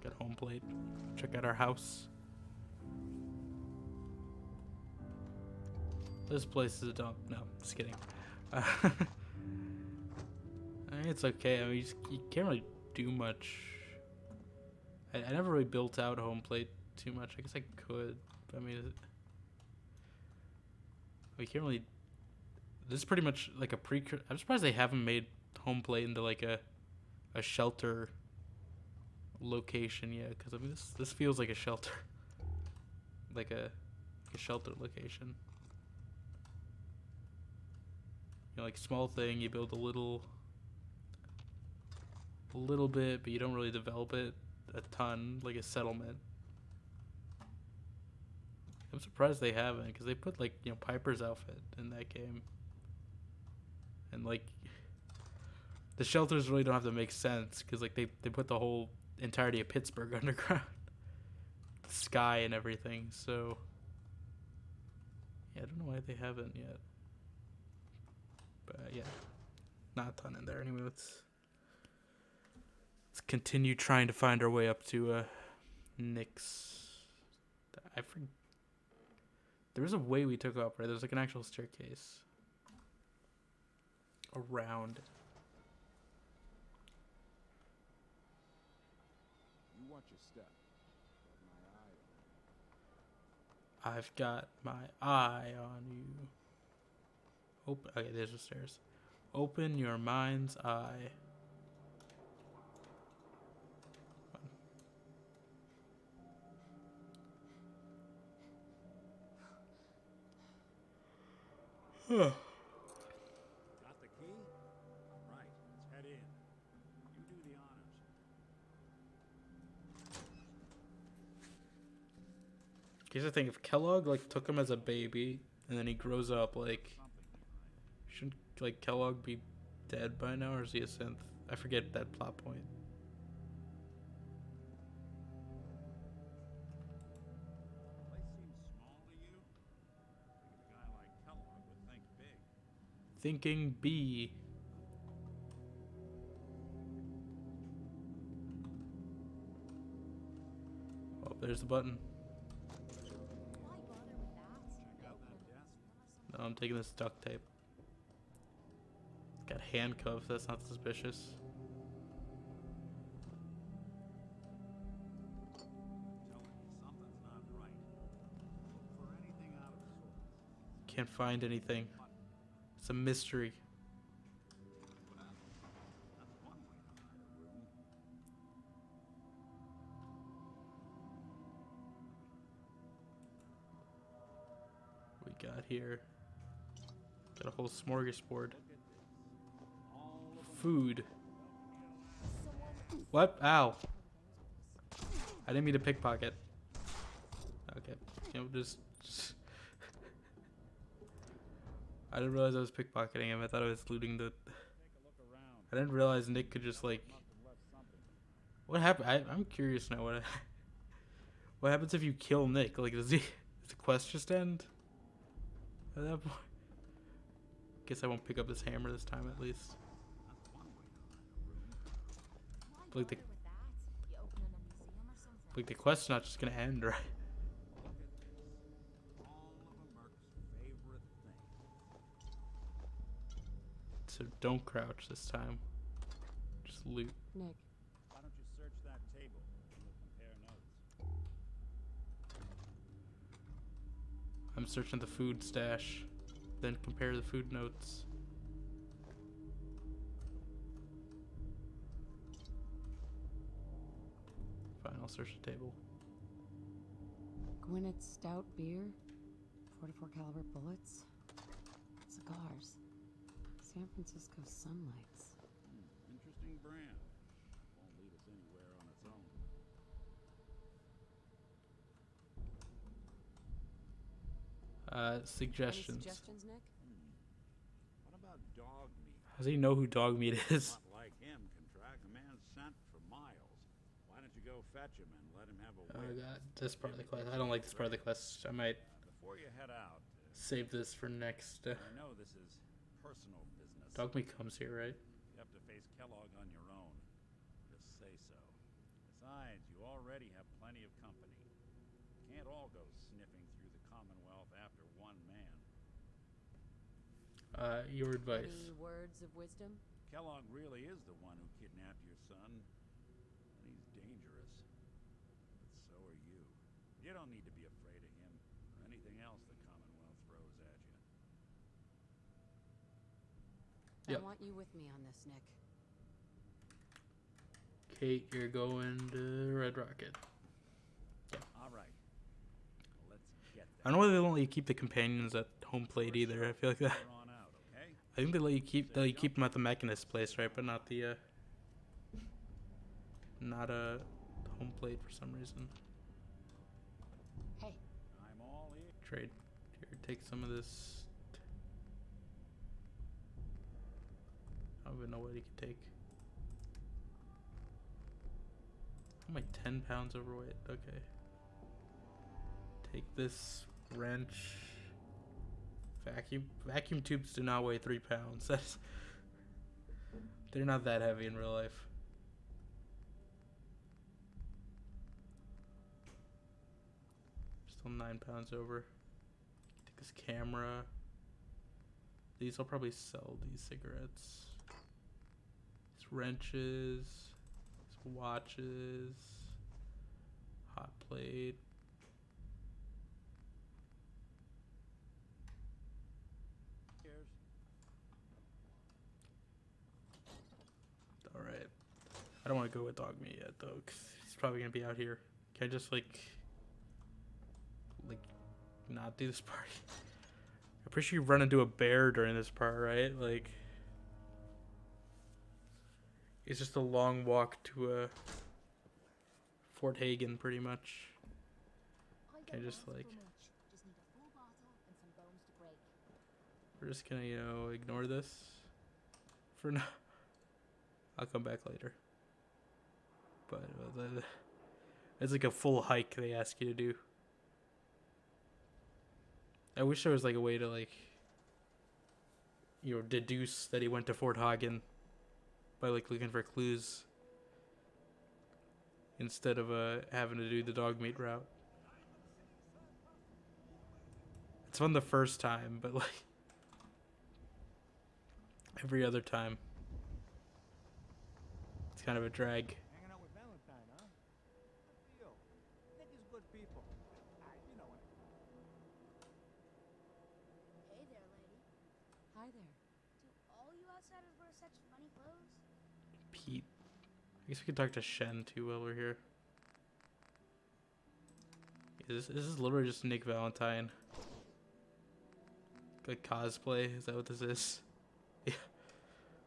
Got home plate. Check out our house. This place is a dump. No, just kidding. I think it's okay. I mean, you can't really do much. I never really built out home plate too much. I guess I could. But I mean, we can't really. This is pretty much like a I'm surprised they haven't made home plate into like a shelter location yet. Because I mean, this feels like a shelter, like a shelter location. You know, like small thing, you build a little bit, but you don't really develop it a ton, like a settlement. I'm surprised they haven't, because they put like, you know, Piper's outfit in that game, and like the shelters really don't have to make sense, because like they put the whole entirety of Pittsburgh underground, the sky and everything. So yeah, I don't know why they haven't yet. But yeah, not a ton in there. Anyway, let's continue trying to find our way up to Nick's. I forget. There was a way we took up, right? There's like an actual staircase around. You watch your step. Got my eye on you. I've got my eye on you. Open. Okay, there's the stairs. Open your mind's eye. Got the key? Right, let's head in. You do the honors. Here's the thing: if Kellogg like took him as a baby, and then he grows up, like, shouldn't like Kellogg be dead by now, or is he a synth? I forget that plot point. Place seems small to you? A guy like Kellogg would think big. Thinking B. Oh, there's the button. No, I'm taking this duct tape. Got handcuffs, that's not suspicious. Something's not right. Look for anything out of sorts. Can't find anything. It's a mystery. That's one way to hide a room. What we got here? Got a whole smorgasbord. Food. What? Ow. I didn't mean to pickpocket. Okay. You know, just I didn't realize I was pickpocketing him. I thought I was looting the... I didn't realize Nick could just, like... What happened? I'm curious now. What happens if you kill Nick? Like, does the quest just end? At that point? Guess I won't pick up this hammer this time, at least. But like the quest's not just gonna end, right? So don't crouch this time. Just loot. Nick. Why don't you search that table and we'll compare notes? I'm searching the food stash, then compare the food notes. Fine, I'll search the table. Gwinnett Stout beer, 44 caliber bullets, cigars, San Francisco Sunlights. Interesting brand. Won't lead us anywhere on its own. Suggestions. Any suggestions, Nick? What about dog meat? How does he know who dog meat is? Not like him can track a man's scent for miles. Why don't you go fetch him and let him have a Oh whiff? god, this part of the quest. I don't like this part of the quest. I might Before you head out, save this for next. I know this is personal business. Dog meat comes here, right? You have to face Kellogg on your own. Just say so. Besides, you already have plenty of company. Can't all go sniffing through the Commonwealth after one man. Your advice. Any words of wisdom? Kellogg really is the one who kidnapped your son. And he's dangerous. But so are you. You don't need to be afraid of him or anything else the Commonwealth throws at you. Yep. I want you with me on this, Nick. Kate, you're going to Red Rocket. All right. Let's get I don't know why they don't let you keep the companions at home plate either. I feel like that. on out, okay? I think they let you keep them at the Mechanist place, right? But not the not a home plate for some reason. Hey. I'm all in. Trade. Here, take some of this. I don't even know what he could take. I'm like 10 pounds overweight. Okay. Take this wrench. Vacuum tubes do not weigh 3 pounds. They're not that heavy in real life. Still 9 pounds over. Take this camera. These I'll probably sell these cigarettes. These wrenches. These watches. Hot plate. Cheers. Alright. I don't want to go with dog meat yet though, because he's probably going to be out here. Can I just like not do this part? I'm pretty sure you run into a bear during this part, right? Like, it's just a long walk to Fort Hagen, pretty much. Can I just like... We're just gonna, ignore this for now. I'll come back later. But it's like a full hike they ask you to do. I wish there was like a way to like, deduce that he went to Fort Hagen by like looking for clues instead of having to do the dog meat route. It's fun the first time, but like every other time it's kind of a drag. Hanging out with Valentine, huh? Good deal. Nick is good people. You know it. Hey there, lady. Hi there. Do all you outsiders wear such funny clothes? Pete. I guess we could talk to Shen too while we're here. This is literally just Nick Valentine. Like cosplay, is that what this is? Yeah.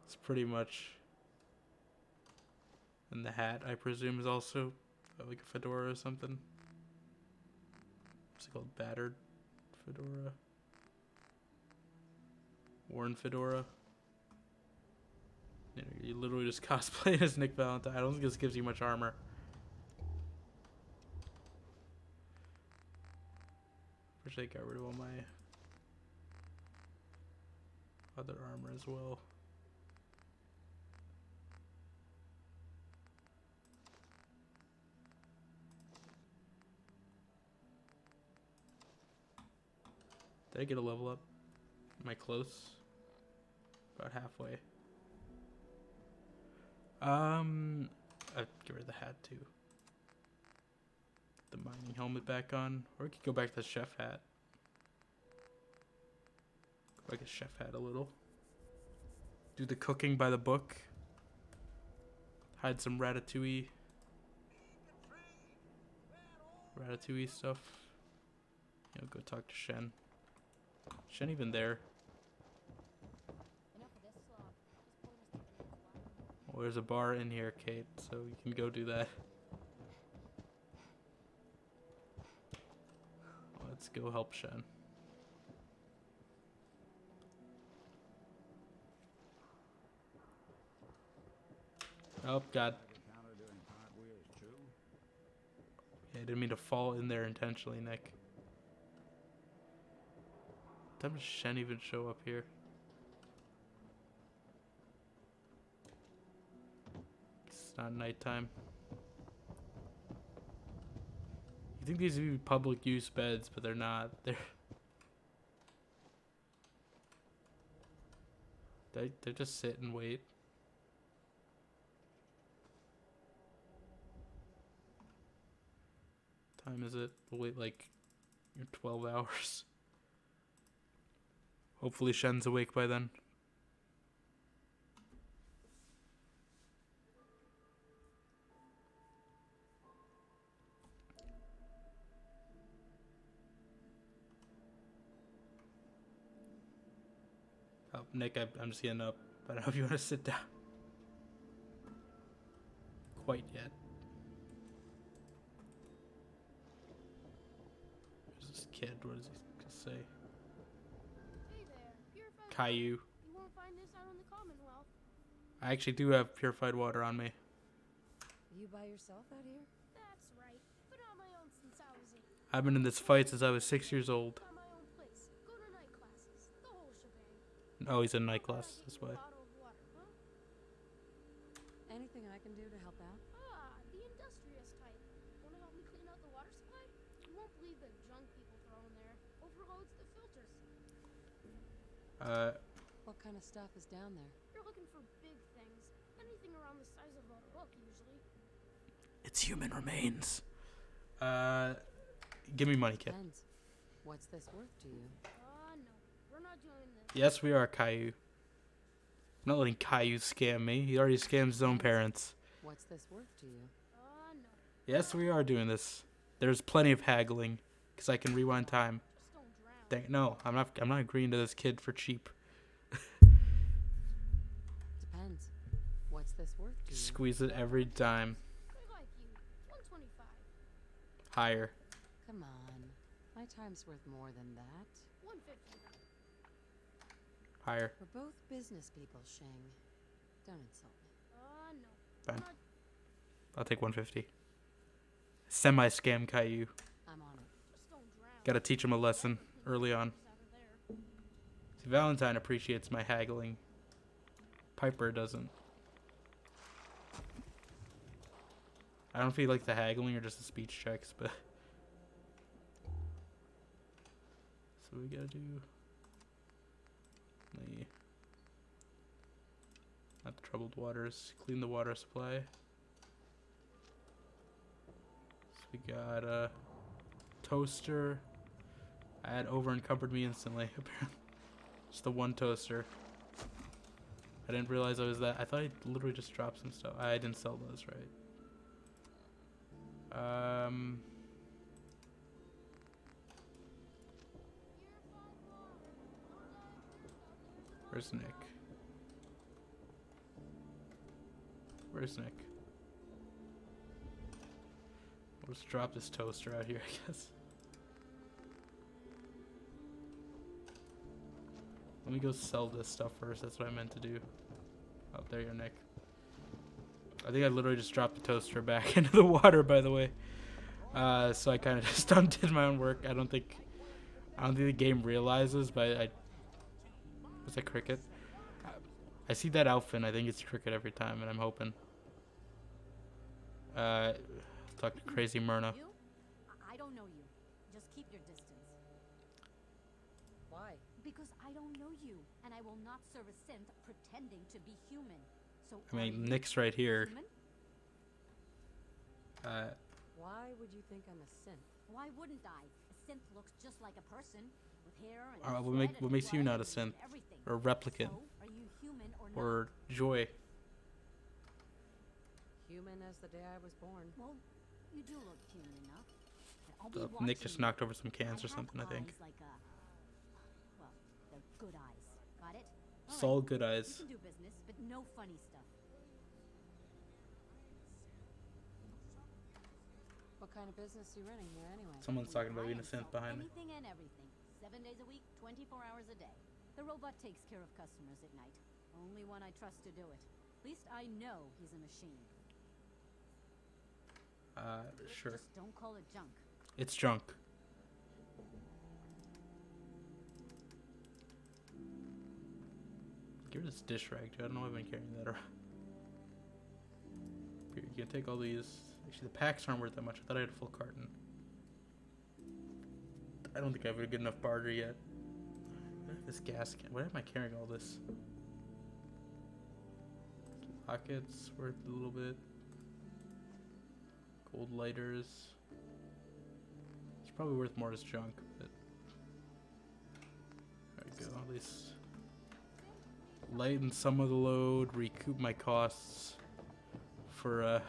It's pretty much. And the hat, I presume, is also like a fedora or something. What's it called? Battered fedora. Worn fedora. You literally just cosplay as Nick Valentine. I don't think this gives you much armor. Wish I got rid of all my other armor as well. Did I get a level up? Am I close? About halfway. I'd get rid of the hat too. The mining helmet back on. Or we could go back to the chef hat. Like a chef hat a little. Do the cooking by the book. Hide some ratatouille stuff. You know, go talk to Shen. Shen even there? Well, there's a bar in here, Kate, so you can go do that. Let's go help Shen. Oh, God. Yeah, I didn't mean to fall in there intentionally, Nick. What time does Shen even show up here? It's not nighttime. You think these would be public use beds, but they're not. They just sit and wait. Time is it? We'll wait like 12 hours. Hopefully Shen's awake by then. Oh, Nick, I'm just getting up. I don't know if you want to sit down. Quite yet. Who's this kid? What does he say? Hey there, purified Caillou. water. You won't find this out in the Commonwealth. I actually do have purified water on me. You by yourself out here? That's right. Been on my own since I was 8. I've been in this fight since I was 6 years old. Got my own place. Go to night classes. The whole shebang. Oh, he's in night class. That's why. Bottle of water, huh? Anything I can do to help out? Ah, the industrious type. Wanna help me clean out the water supply? You won't believe the junk people throw in there. Overloads the filters. What kind of stuff is down there? You're looking for big things. Anything around the size of a book, usually. It's human remains. Give me money, kid. Depends. What's this worth to you? No. We're not doing this. Yes, we are, Caillou. I'm not letting Caillou scam me. He already scams his own parents. What's this worth to you? No. Yes, we are doing this. There's plenty of haggling, because I can rewind time. Just don't drown. No, I'm not agreeing to this kid for cheap. Depends. What's this worth to you? Squeeze it every dime. I like you. 125. Higher. Come on. My time's worth more than that. 150. Higher. We're both business people, Sheng. Don't insult me. No. Fine. I'll take 150. Semi-scam Caillou. I'm on it. Just don't drown. Gotta teach him a lesson early on. See, Valentine appreciates my haggling. Piper doesn't. I don't know if he likes the haggling or just the speech checks, but... So we gotta do... Not the troubled waters. Clean the water supply. So we got a toaster. I had over encumbered me instantly, apparently. Just the one toaster. I didn't realize I was that. I thought I literally just dropped some stuff. I didn't sell those, right? Where's Nick? Where's Nick? We'll just drop this toaster out here, I guess. Let me go sell this stuff first. That's what I meant to do. Oh, there you are, Nick. I think I literally just dropped the toaster back into the water, by the way. So I kind of just undid my own work. I don't think the game realizes, but was that Cricket? I see that outfit, and I think it's Cricket every time, and I'm hoping. Talk to Crazy Myrna. You? I don't know you. Just keep your distance. Why? Because I don't know you, and I will not serve a synth pretending to be human. So I mean, are you Nick's right here. human? Why would you think I'm a synth? Why wouldn't I? A synth looks just like a person. with hair and What makes you not a synth or a replicant So, are you human or not? or Joy? Human as the day I was born. Well, you do look human enough. And I'll be Nick watching just you. knocked over some cans or I have something, I think. eyes like well, they're good eyes. Got it? Saul Good You Eyes. can do business, but no funny stuff. What kind of business are you running here anyway? Someone's talking about I being a synth install behind me. anything and everything. 7 days a week, 24 hours a day. The robot takes care of customers at night. Only one I trust to do it. At least I know he's a machine. Sure. Just don't call it junk. It's junk. Give her this dish rag, dude. I don't know why I've been carrying that around. Here, you can take all these. Actually, the packs aren't worth that much. I thought I had a full carton. I don't think I have a good enough barter yet. I have this gas can. Why am I carrying all this? Lockets worth a little bit. Gold lighters. It's probably worth more as junk, but there we go. At least lighten some of the load, recoup my costs for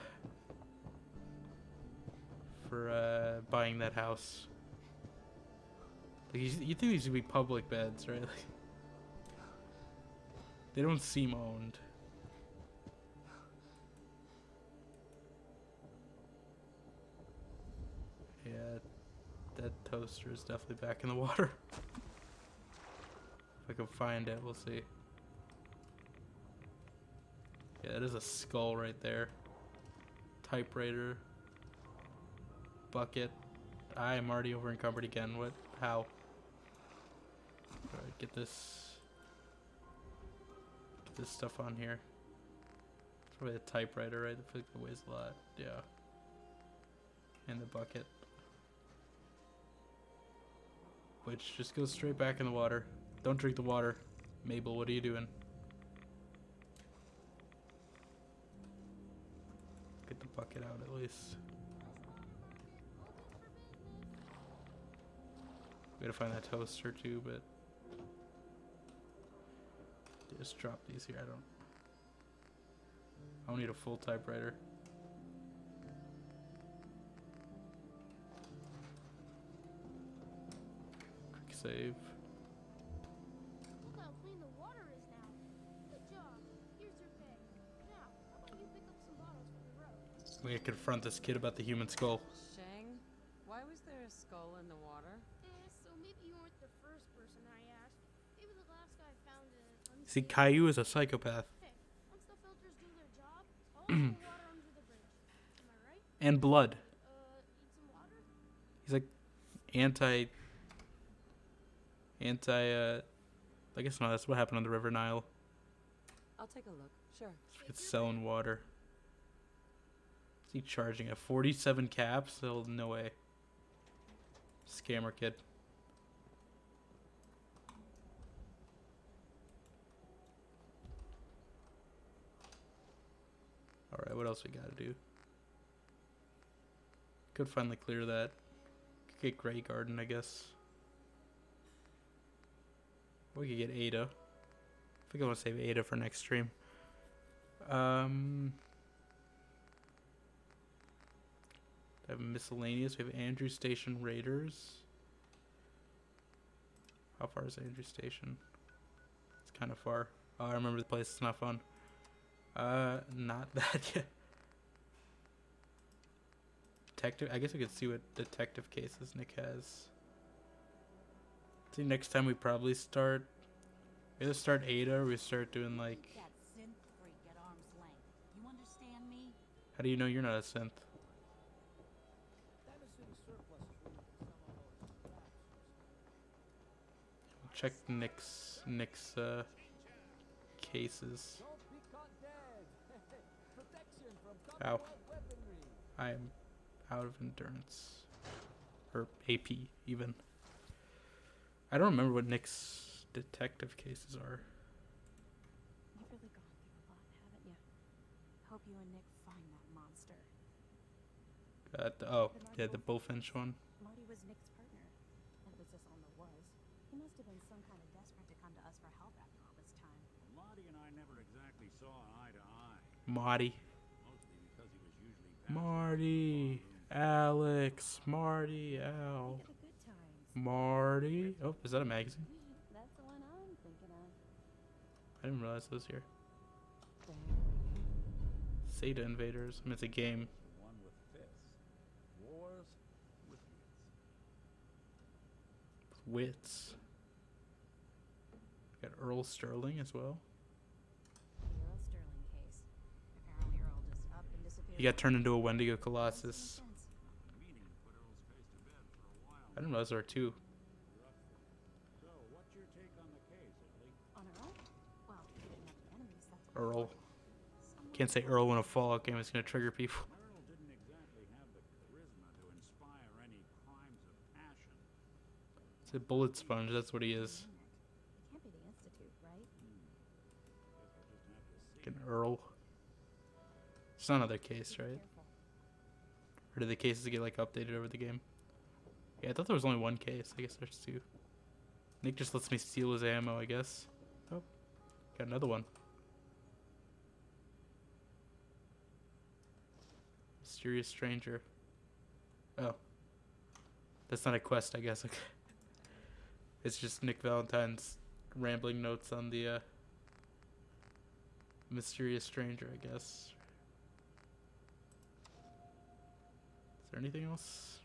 buying that house. Like you think these would be public beds, right? Like, they don't seem owned. Yeah, that toaster is definitely back in the water. If I can find it, we'll see. Yeah, that is a skull right there. Typewriter. Bucket. I am already over encumbered again. What? How? Alright, get this stuff on here. It's probably the typewriter, right? I feel like it weighs a lot. Yeah. And the bucket. Which just goes straight back in the water. Don't drink the water. Mabel, what are you doing? Get the bucket out at least. We gotta find that toaster too, but just drop these here. I don't need a full typewriter. Quick save. Look how clean the water is now. Good job. Here's your pay. Now, how about you pick up some bottles from the road? We gotta confront this kid about the human skull. Shang, why was there a skull in the water? So maybe you weren't the first person I asked. Maybe the last guy found it. See, Caillou is a psychopath. Hey, once the filters do their job, all the water under the bridge. Am I right? And blood. Need some water? He's like I guess no, that's what happened on the River Nile. I'll take a look. Sure. It's selling water. Is he charging at 47 caps? Oh, no way. Scammer kid. Alright, what else we gotta do? Could finally clear that. Could get Grey Garden, I guess. We could get Ada. I think I want to save Ada for next stream. I have miscellaneous. We have Andrew Station Raiders. How far is Andrew Station? It's kind of far. Oh, I remember the place. It's not fun. Not that yet. Detective. I guess we could see what detective cases Nick has. See, next time we probably start. We either start Ada or we start doing like. That synth freak at arm's length. You understand me? How do you know you're not a synth? Check Nick's cases. Ow. I am out of endurance. Or AP, even. I don't remember what Nick's detective cases are. You've really gone through a lot, haven't you? Hope you and Nick find that monster. The Bullfinch one. Marty was Nick's partner. Emphasis on the was. He He must have been some kind of desperate to come to us for help after all this time. Marty and I never exactly saw eye to eye. Marty. Mostly because he was usually Marty. Alex. Marty. Al. Think of the good times. Marty. Oh, is that a magazine? That's the one I'm thinking of. I didn't realize it was here. Sata Invaders. I mean, it's a game. one with fists. Wars with wits. Wits. Got Earl Sterling as well. The Earl Sterling case. Apparently Earl just up and disappeared. He got turned into a Wendigo Colossus. Meaning to put Earl's face to bed for a while. I didn't realize there were two. So, what's your take on the case, Ellie? On Earl? Well, he didn't have any enemies, that's Earl. Can't say Earl in a Fallout game. It's going to trigger people. Earl didn't exactly have the charisma to inspire any crimes of passion. It's a bullet sponge. That's what he is. It can't be the Institute, right? Guess we'll just have to see. Fucking Earl. It's not another case, right? Or did the cases get like updated over the game? Yeah, I thought there was only one case. I guess there's two. Nick just lets me steal his ammo, I guess. Oh, got another one. Mysterious stranger. Oh. That's not a quest, I guess. Okay. It's just Nick Valentine's rambling notes on the mysterious stranger, I guess. Is there anything else?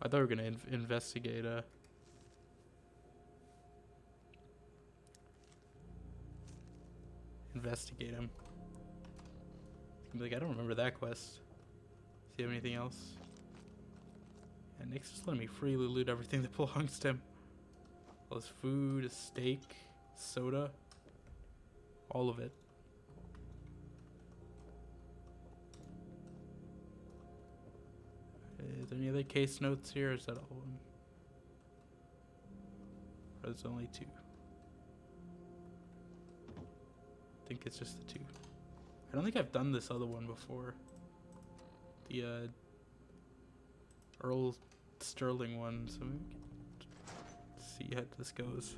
I thought we were gonna investigate him. He'd be like, I don't remember that quest. Do you have anything else? Yeah, Nick's just letting me freely loot everything that belongs to him. All his food, his steak, soda, all of it. Is there any other case notes here, or is that all of them? Or there's only two? I think it's just the two. I don't think I've done this other one before. The Earl Sterling one, so maybe we can see how this goes.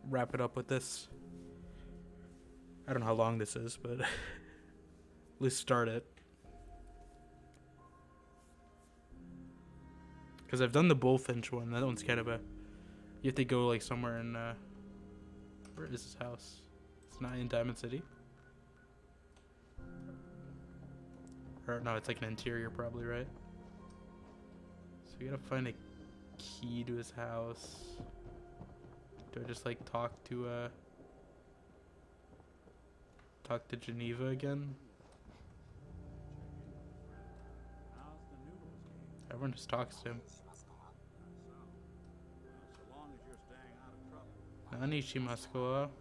Wrap it up with this. I don't know how long this is, but at least start it. Because I've done the Bullfinch one. That one's kind of a... You have to go like somewhere in... where is his house? It's not in Diamond City. Or no, it's like an interior probably, right? So we gotta find a key to his house. Do I just like talk to Geneva again? How's the noodles game? Everyone just talks to him. So long as you're staying out of trouble. Nanishimasu.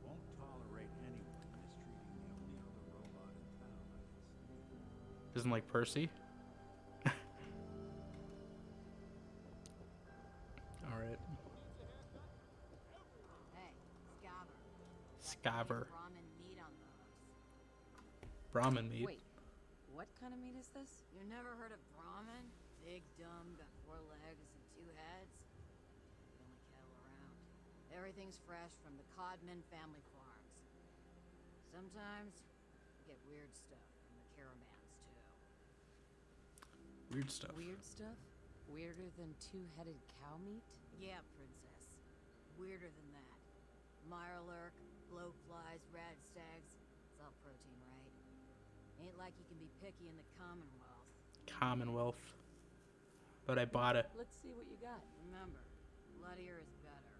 Won't tolerate anyone mistreating the only other robot in town, I guess. Doesn't like Percy. Alright. Hey, Scabber. Scabber. Ramen meat on the hooks. Brahmin meat. Wait, what kind of meat is this? You never heard of Brahmin? Big, dumb, got 4 legs and 2 heads. The only cattle around. Everything's fresh from the Codman family farms. Sometimes you get weird stuff from the caravans too. Weird stuff. Weird stuff? Weirder than 2-headed cow meat? Yeah, princess. Weirder than that. Mirelurk, blowflies, radstags. It's all protein, right? Ain't like you can be picky in the Commonwealth. Commonwealth. But I bought it. Let's see what you got. Remember, bloodier is better.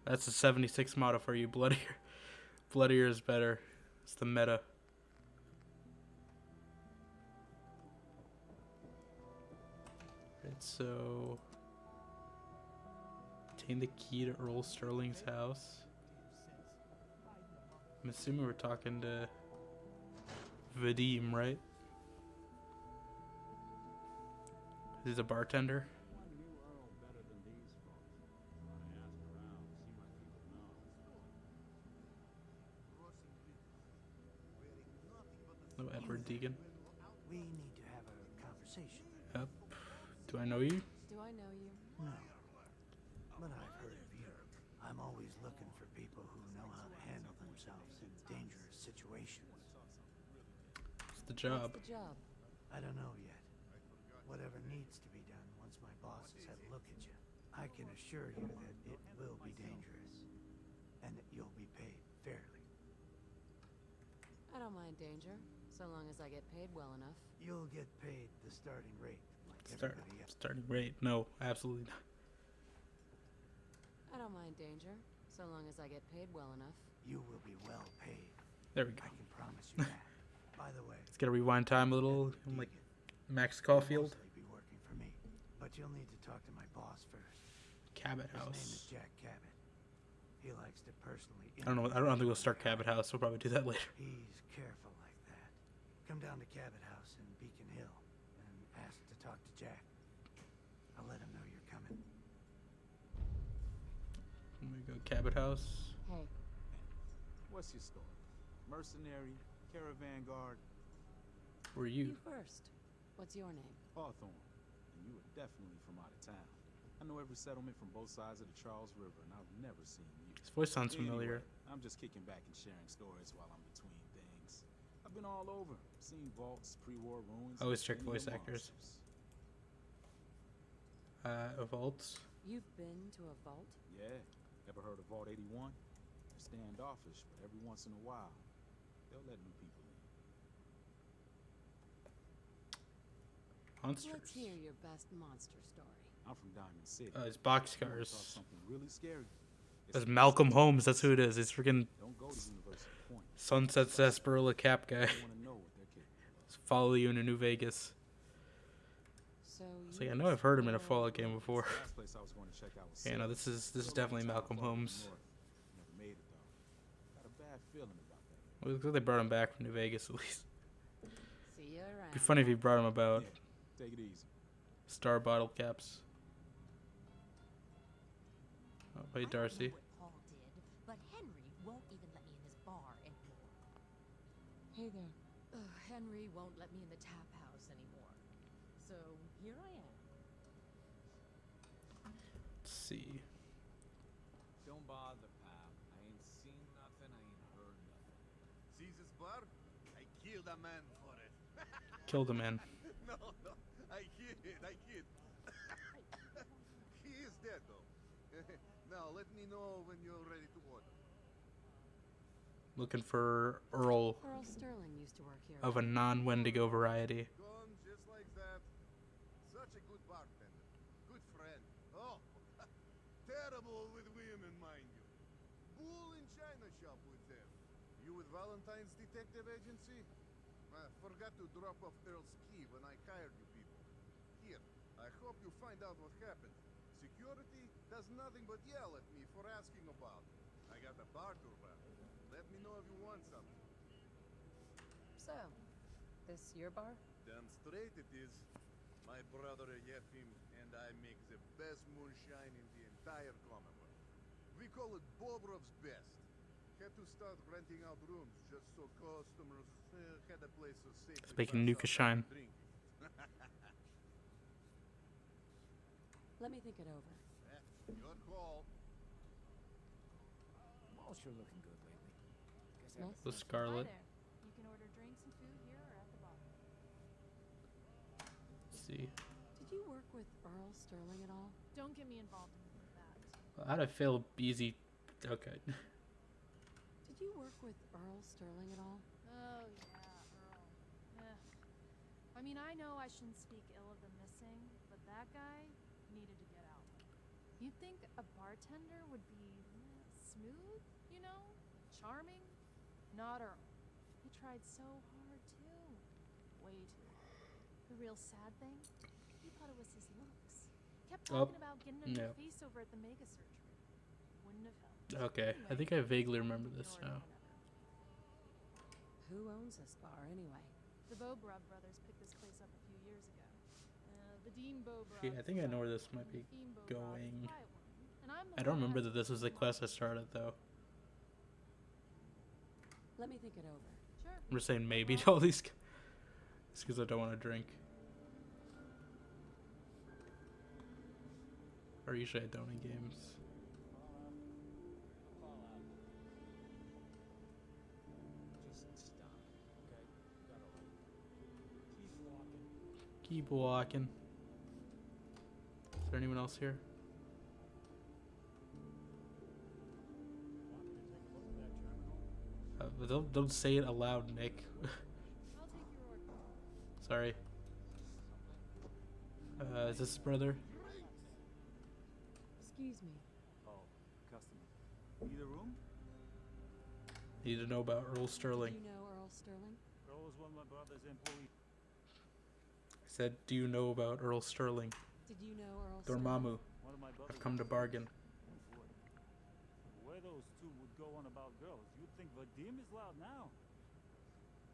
That's a 76 motto for you. Bloodier. Bloodier is better. It's the meta. Right, so... Obtain the key to Earl Sterling's house. I'm assuming we're talking to Vadim, right? He's a bartender. One knew Earl better than these folks. I asked around, see what people know. No, Edward Deegan. We need to have a conversation. conversation. Yep. Do I know you? Do I know you? No. But I've heard of you. I'm always looking for people who know how to handle themselves in dangerous situations. It's the job. What's the job? I don't know yet. Whatever needs to be done once my boss has had a look at you. I can assure you that it will be dangerous. And that you'll be paid fairly. I don't mind danger, so long as I get paid well enough. You'll get paid the starting rate, like everybody else. Starting rate? No, absolutely not. I don't mind danger, so long as I get paid well enough. You will be well paid. There we go. I can promise you that. By the way, Let's get a rewind time a little. I'm like Max Caulfield. you'll mostly be working for me, but you'll need to talk to my boss first. Cabot His name is House. Jack Cabot. He likes to personally. I don't know. I don't think we'll start Cabot House. We'll probably do that later. He's careful like that. Come down to Cabot House in Beacon Hill and ask to talk to Jack. I'll let him know you're coming. Here we go. Cabot House. Hey. What's your story? Mercenary, caravan guard, Who are you? You first. What's your name? Hawthorne. And you are definitely from out of town. I know every settlement from both sides of the Charles River, and I've never seen you. His voice sounds familiar. Anyway, I'm just kicking back and sharing stories while I'm between things. I've been all over, seen vaults, pre-war ruins. I always check and voice the actors. monsters. Vaults. You've been to a vault? Yeah. Ever heard of Vault 81? They're standoffish, but every once in a while, they'll let new people in. Monsters. Let's hear your best monster story. I'm from Diamond City. It's You wanna boxcars. talk something really scary? That's Malcolm Holmes. That's who it is. He's freaking Don't go to University Point. Sunset Sarsaparilla Cap guy. I wanna know what they're capable of. Follow you into New Vegas. So It's like I know I've heard him in a Fallout game before. The last place I was going to check out was Yeah, no, this is definitely Malcolm Holmes. Never made it though. Got a bad feeling about that. Well, it looks like they brought him back from New Vegas at least. See you around. It'd be funny if he brought him about Yeah, take it easy. star bottle caps. Oh, hey Darcy. Paul did, but Henry won't even let me in his bar anymore. Hey there. Henry won't let me in the tap house anymore. So here I am. Let's see. Don't bother, pal. I ain't seen nothing, I ain't heard nothing. Caesar's bar? I killed a man for it. Killed a man. No, I kid. He is dead, though. Now, let me know when you're ready to order. Looking for Earl Earl Sterling used to work here. of a non-Wendigo variety. Gone just like that. Such a good bartender. Good friend. Oh, terrible with women, mind you. Bull in China shop with them. You with Valentine's Detective Agency? Forgot to drop off Earl's key when I hired you people. Here, I hope you find out what happened. Security does nothing but yell at me for asking about it. I got a bar to run. Let me know if you want something. So, this your bar? Damn straight it is. My brother Yefim and I make the best moonshine in the entire Commonwealth. We call it Bobrov's Best. Had to start renting out rooms just so customers had a place to safely It's making Nuka pass out shine. and drink. Let me think it over. Your call. Mall sure looking good lately. Guess Smith? The Scarlet. Hi there. You can order drinks and food here or at the bar. Let's see. Did you work with Earl Sterling at all? Don't get me involved with that. How'd I fail easy? Okay. Did you work with Earl Sterling at all? Oh, yeah, Earl. I mean, I know I shouldn't speak ill of the missing, but that guy needed to get out. You'd think a bartender would be smooth, you know? Charming? Not Earl. He tried so hard, too. Way too hard. The real sad thing? He thought it was his looks. Kept talking about getting a new no. face over at the mega surgery. Wouldn't have helped. Okay, I think I vaguely remember this now. Who owns this bar anyway? The Bobrov brothers picked this place up a few years ago. The Dean Bobrov. Yeah, I think I know where this might be Dean Bobrov, going. quiet one. And I'm the I don't one remember that's that this was the quest I started though. Let me think it over. Sure. I'm just saying maybe to all these, because I don't want to drink. Or usually I don't in games. Just stop, okay? Got it right. Keep walking. Keep walking. Is there anyone else here? Want me to take a look at that terminal? Don't say it aloud, Nick. I'll take your order. Sorry. Is this his brother? Excuse me. Oh, customer. Need a room? Need to know about Earl Sterling. Do you know Earl Sterling? Earl was one of my brother's employees. I said, do you know about Earl Sterling? Did you know Earl Sterling? Dormammu. One of my I've brother's come to bargain. Oh boy. Where those two would go on about girls, you'd think Vadim is loud now.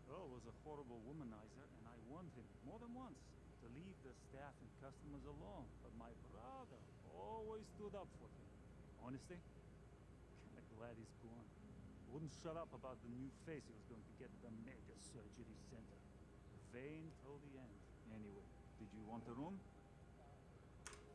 Earl was a horrible womanizer, and I warned him more than once to leave the staff and customers alone. But my brother always stood up for him. Honestly, kinda glad he's gone. Wouldn't shut up about the new face he was going to get at the mega surgery center. Vain till the end. Anyway, did you want a room?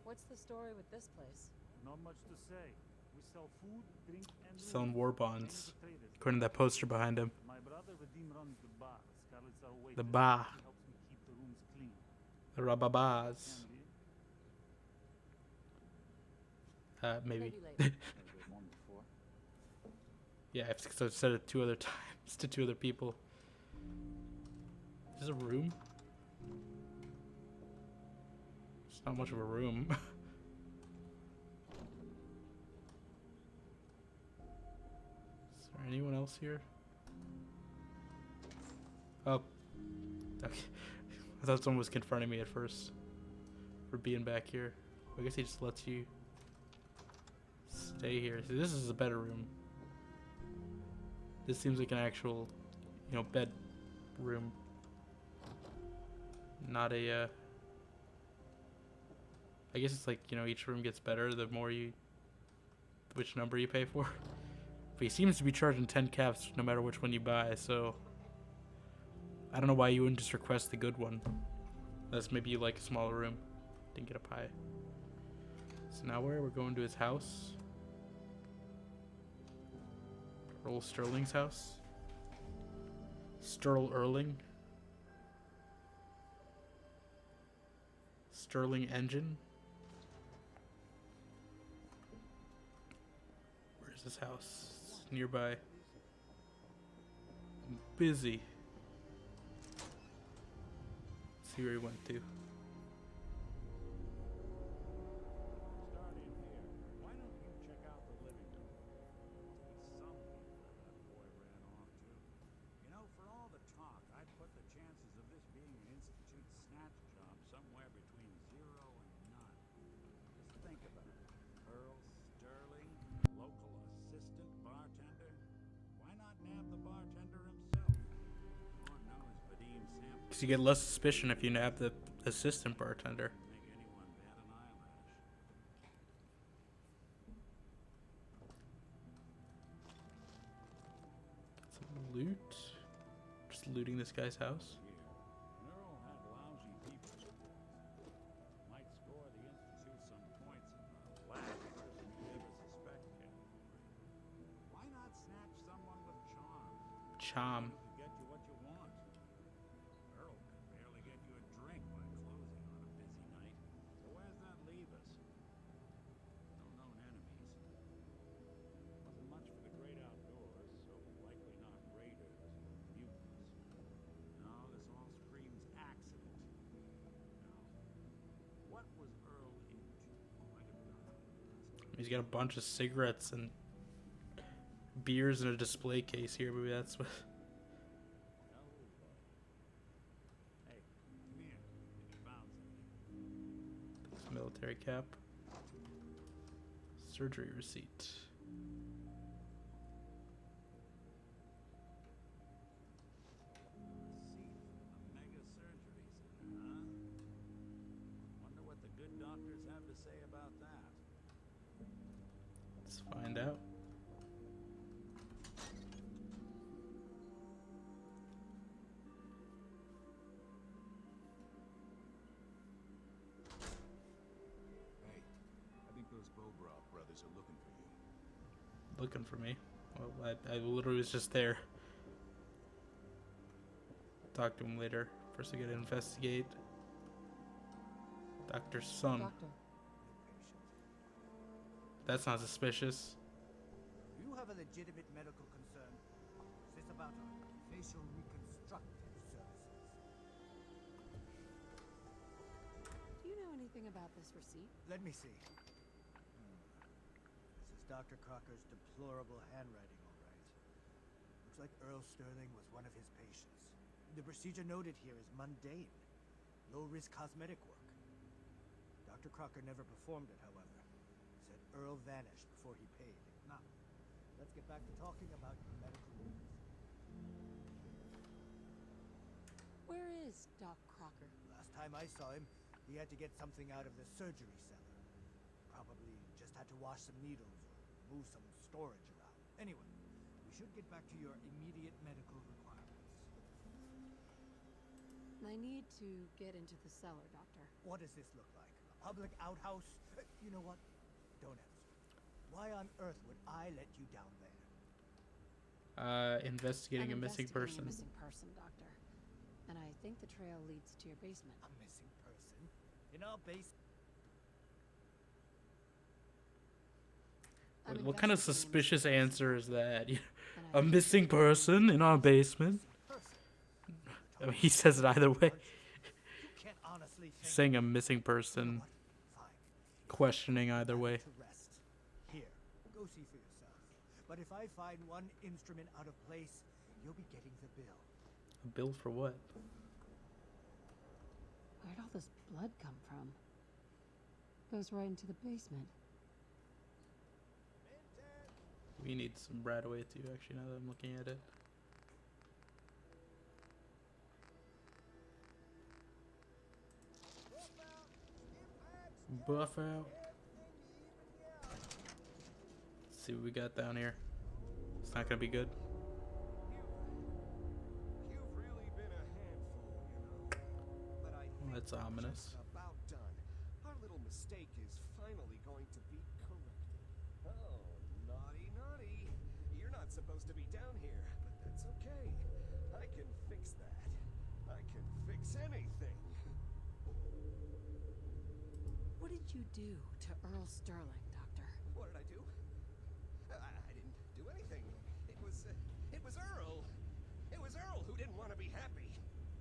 What's the story with this place? Not much to say. We sell food, drink, and Selling rooms. war Many bonds. of the traders. According to that poster behind him. My brother Vadim runs the bar. Scarlet's our waitress. The bar. He helps me keep the rooms clean. The Rababas. Can be. Maybe. Maybe later. Never been one before. Yeah, I've said it 2 other times to 2 other people. Is this a room? It's not much of a room. Is there anyone else here? Oh. Okay. I thought someone was confronting me at first for being back here. I guess he just lets you stay here. See, this is a better room. This seems like an actual, bed room. Not a, I guess it's like, each room gets better the more which number you pay for. But he seems to be charging 10 caps no matter which one you buy, so I don't know why you wouldn't just request the good one. Unless maybe you like a smaller room. Didn't get a pie. So now we're going to his house. Earl Sterling's house. Sterl Erling. Sterling engine. Where's his house? It's nearby. I'm busy. Let's see where he went to. Start in here. Why don't you check out the living room? Must be some people that boy ran off to. You know, for all the talk, I'd put the chances of this being an institute snatch job somewhere between 0 and none. Just think about it. Earl Sterling, local assistant bartender. Why not nab the bartender himself? Lord knows Vadim Sam. Because you get less suspicion if you nab the assistant bartender. Make anyone bat an eyelash. Some loot. Just looting this guy's house. Here, Earl had lousy people skills. Might score the institute some points in the last person you'd ever suspect category. Why not snatch someone with charm? Charm. Who could get you what you want? Earl could barely get you a drink by closing on a busy night. So where's that leave us? No known enemies. Wasn't much for the great outdoors, so likely not raiders or mutants. No, this all screams accident. Now, what was Earl into? Might have gone. He's got a bunch of cigarettes and beers in a display case here. Maybe that's what. Hey, come here. If you found something. This military cap. Surgery receipt. A mega surgery center, huh? Wonder what the good doctors have to say about that. Let's find out. Hey, I've been looking for me. Well, I literally was just there. Talk to him later. First I gotta investigate. Dr. Sun. Doctor. That's not suspicious. Do you have a legitimate medical concern? Is this about facial reconstructive services? Do you know anything about this receipt? Let me see. This is Dr. Crocker's deplorable handwriting, all right. Looks like Earl Sterling was one of his patients. The procedure noted here is mundane. Low-risk cosmetic work. Dr. Crocker never performed it, however. Said Earl vanished before he paid. Now, let's get back to talking about your medical needs. Where is Doc Crocker? Last time I saw him, he had to get something out of the surgery cellar. Probably just had to wash some needles or move some storage around. Anyway, we should get back to your immediate medical requirements. I need to get into the cellar, Doctor. What does this look like? A public outhouse? You know what? Don't answer. Why on earth would I let you down there? Investigating a missing person. A missing person, Doctor. And I think the trail leads to your basement. A missing person? In our basement? What kind of suspicious answer is that? A missing person in our basement? I mean, he says it either way. He's saying a missing person. Questioning either way. Here, go see for yourself. But if I find one instrument out of place, you'll be getting the bill. A bill for what? Where'd all this blood come from? Goes right into the basement. We need some Bradaway too, actually, now that I'm looking at it. Buff out. Let's see what we got down here. It's not gonna be good. You've really been a handful, you know. But I think That's ominous. just about done. Our little mistake is finally going to be corrected. Oh, naughty, naughty. You're not supposed to be down here, but that's okay. I can fix that. I can fix anything. What did you do to Earl Sterling, Doctor? What did I do? I didn't do anything. It was Earl. It was Earl who didn't want to be happy.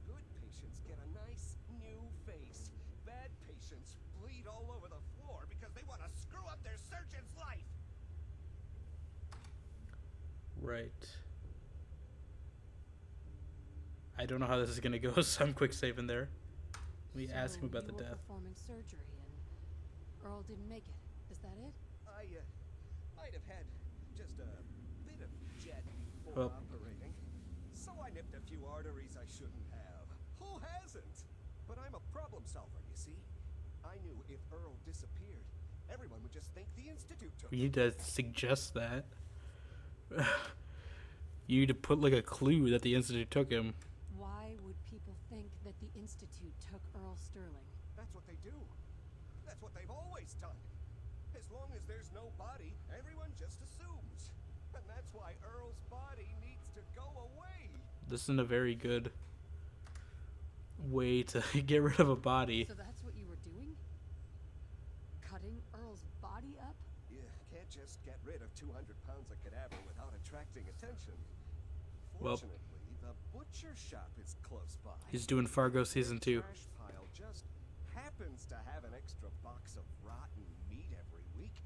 Good patients get a nice new face. Bad patients bleed all over the floor because they want to screw up their surgeon's life. Right. I don't know how this is gonna go, so I'm quick saving there. Let me ask him about the death. Performing surgery and Earl didn't make it. Is that it? I might have had just a bit of jet before operating. So I nipped a few arteries I shouldn't have. Who hasn't? But I'm a problem solver, you see. I knew if Earl disappeared, everyone would just think the Institute took him. You need to suggest that. You need to put like a clue that the Institute took him. Why would people think that the Institute took Earl Sterling? That's what they do. That's what they've always done. As long as there's no body, everyone just assumes. And that's why Earl's body needs to go away. This isn't a very good way to get rid of a body. So that's what you were doing? Cutting Earl's body up? You can't just get rid of 200 pounds of cadaver without attracting attention. Well, Fortunately, the butcher shop is close by. he's doing Fargo season 2. The trash pile just happens to have an extra box of rotten meat every week.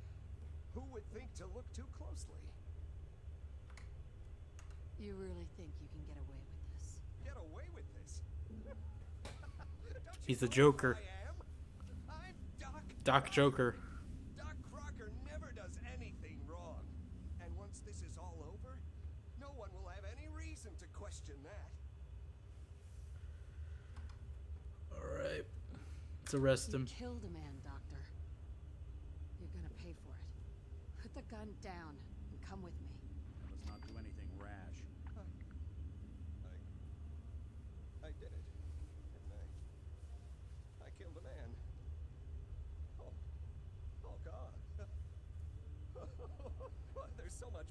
Who would think to look too closely? You really think you can get away with this? Get away with this? He's the Joker. I'm Doc Joker. Doc Crocker never does anything wrong. And once this is all over, no one will have any reason to question that. Alright. Let's arrest him. You killed a man, Doctor. You're gonna pay for it. Put the gun down and come with me. Let's not do anything rash. I did it. Didn't I killed a man. Oh God. There's so much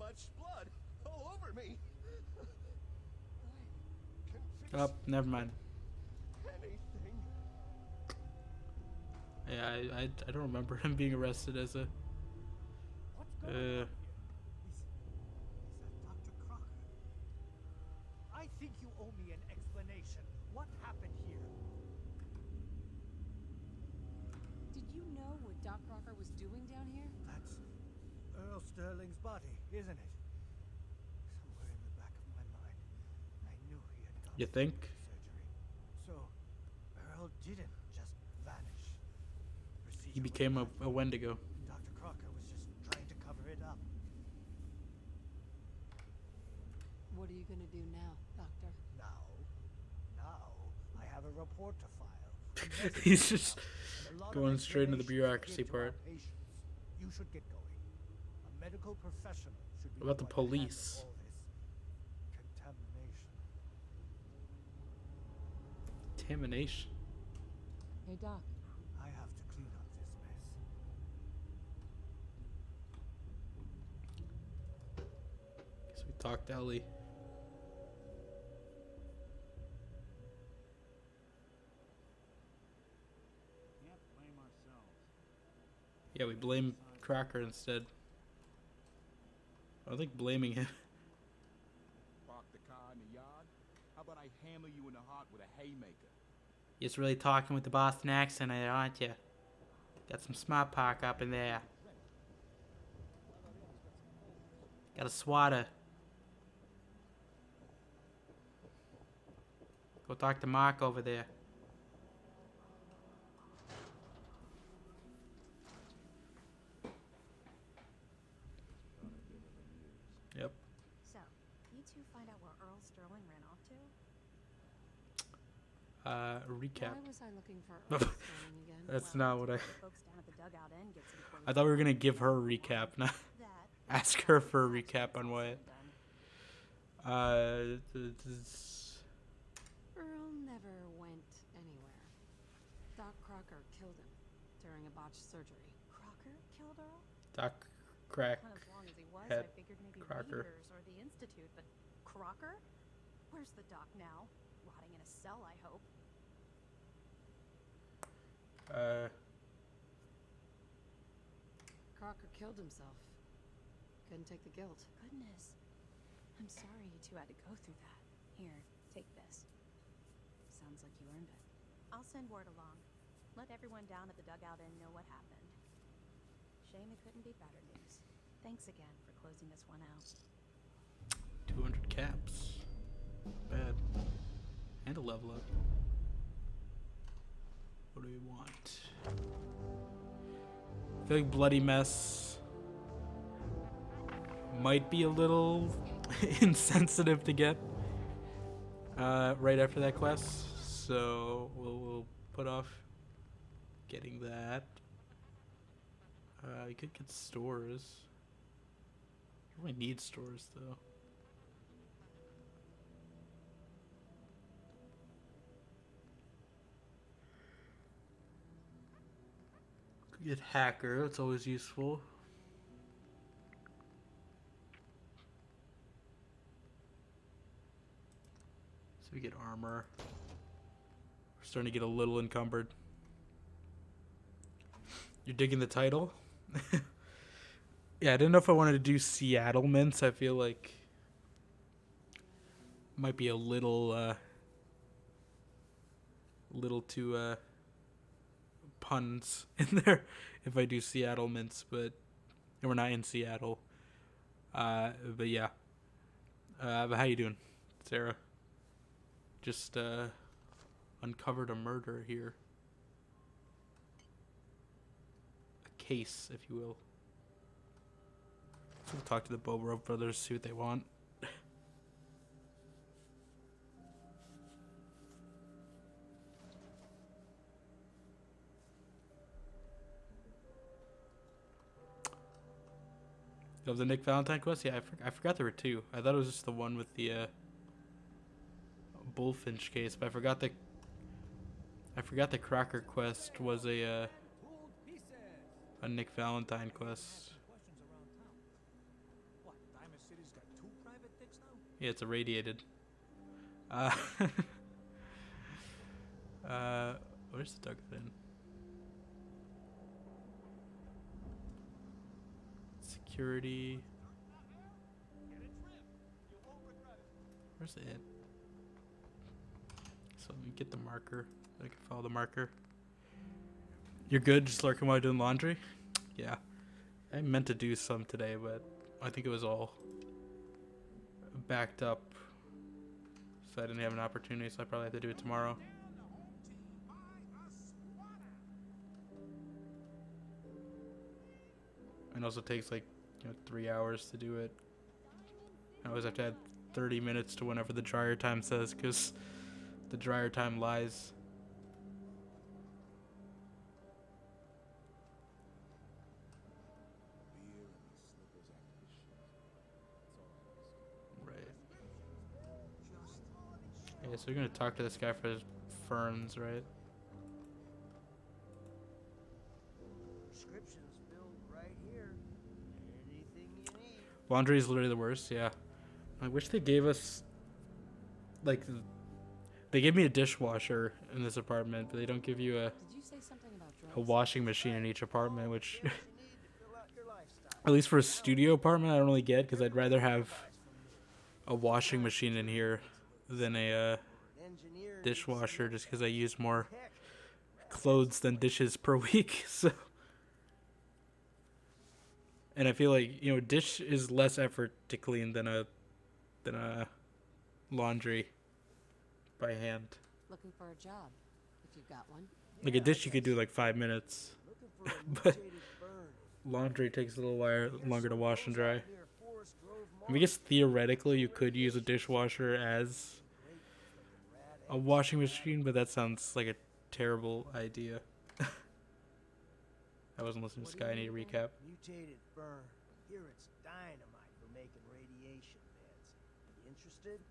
much blood all over me. Oh, never mind. Anything. Yeah, I don't remember him being arrested as a. What's going on here? Is that Dr. Crocker? I think you owe me an explanation. What happened here? Did you know what Doc Crocker was doing down here? That's Earl Sterling's body, isn't it? Somewhere in the back of my mind, I knew he had gone You think? surgery. So, Earl didn't just vanish. He became a Wendigo. Dr. Crocker was just trying to cover it up. What are you gonna do now, Doctor? Now, I have a report to file. He's just And a lot of going straight into the information bureaucracy to give to our part. patients. You should get going. A medical professional should be What about the one to handle police? all this contamination. Contamination. Hey, Doc. I have to clean up this mess. Guess we talked to Ellie. Can't blame ourselves. Yeah, we blame Crocker instead. I think blaming him. Park the car in the yard? How about I hammer you in the heart with a haymaker? You're just really talking with the Boston accent, aren't you? Got some smart park up in there. Got a swatter. Go talk to Mark over there. Yep. So, you two find out where Earl Sterling ran off to? Recap. Why was I looking for Earl Sterling again? That's Well, not what I. the folks down at the dugout end get some clothes I thought we were gonna give her a recap, not ask her for a recap on Wyatt. Earl never went anywhere. Doc Crocker killed him during a botched surgery. Crocker killed Earl? Doc Crack. Not as long as he was, Head I figured maybe Crocker. Reavers or the Institute, but Crocker? Where's the doc now? Rotting in a cell, I hope. Crocker killed himself. Couldn't take the guilt. Goodness. I'm sorry you two had to go through that. Here, take this. Sounds like you earned it. I'll send word along. Let everyone down at the dugout end know what happened. Shame it couldn't be better news. Thanks again for closing this one out. 200 caps. Bad. And a level up. What do we want? I feel like Bloody Mess might be a little insensitive to get right after that quest, so we'll put off getting that. You could get stores. You really need stores though. Could get hacker, that's always useful. So we get armor. We're starting to get a little encumbered. You're digging the title? Yeah, I didn't know if I wanted to do Seattle mints. I feel like might be a little too puns in there if I do Seattle mints, but we're not in Seattle. But yeah. But how you doing, Sarah? Just uncovered a murder here. A case, if you will. So we'll talk to the Bobo brothers, see what they want. Of the Nick Valentine quest? Yeah, I forgot there were two. I thought it was just the one with the Bullfinch case, but I forgot the Crocker quest was a Nick Valentine quest. city's got 2 private dicks now? Yeah, it's irradiated. Where's the duck then? Security. Where's it? So let me get the marker. I can follow the marker. You're good, just lurking while doing laundry? Yeah. I meant to do some today, but I think it was all backed up. So I didn't have an opportunity, so I probably have to do it tomorrow. It also takes like 3 hours to do it. I always have to add 30 minutes to whenever the dryer time says, because the dryer time lies. Right. Yeah, so you're gonna talk to this guy for his ferns, right? Prescriptions filled right here. Anything you need. Laundry is literally the worst, yeah. I wish they gave us, like, they gave me a dishwasher in this apartment, but they don't give you Did you say something about a drugs? washing machine in each apartment, which, at least for a studio apartment, I don't really get, because I'd rather have a washing machine in here than a dishwasher, just because I use more clothes than dishes per week, so. And I feel like, a dish is less effort to clean than a laundry by hand. Looking for a job, if you've got one. Like a dish you could do like 5 minutes, but laundry takes a little while longer to wash and dry. I guess theoretically you could use a dishwasher as a washing machine, but that sounds like a terrible idea. I wasn't listening to Sky. I need a recap. Mutated fern. Here it's dynamite for making radiation beds. You interested?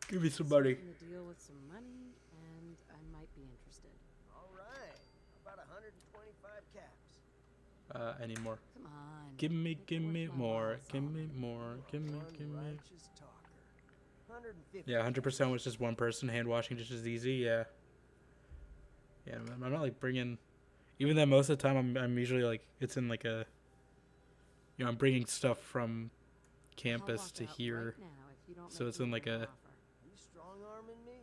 Give me some money. In a deal with some money, and I might be interested. All right. About 125 caps. I need more. Come on. Give me more. Give me more. Give me. Righteous talker. 150. Yeah, 100% was just one person. Hand washing just as easy. Yeah. Yeah, I'm not like bringing. Even then, most of the time, I'm usually like it's in like a. I'm bringing stuff from campus to here, so it's in like a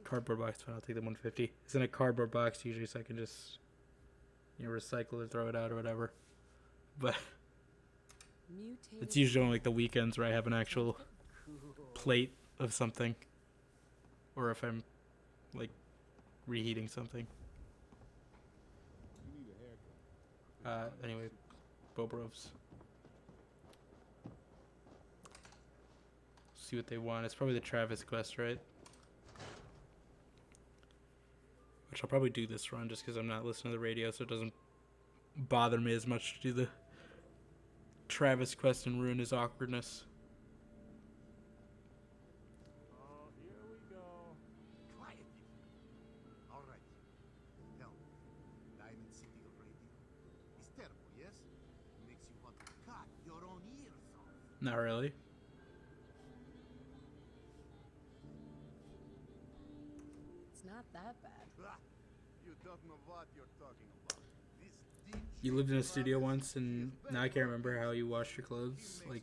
cardboard box. But I'll take the 150. It's in a cardboard box usually, so I can just recycle it, throw it out, or whatever. But it's usually on like the weekends where I have an actual plate of something, or if I'm like reheating something. Anyway, Bobrovs. See what they want. It's probably the Travis quest, right? Which I'll probably do this run just because I'm not listening to the radio, so it doesn't bother me as much to do the Travis quest and ruin his awkwardness. Oh, here we go. Quiet. All right. Tell me, Diamond City of Radio. It's terrible, yes? Makes you want to cut your own ears off. Not really. It's not that bad. You don't know what you're talking about. This You lived in a studio once, and now I can't remember how you washed your clothes. Like,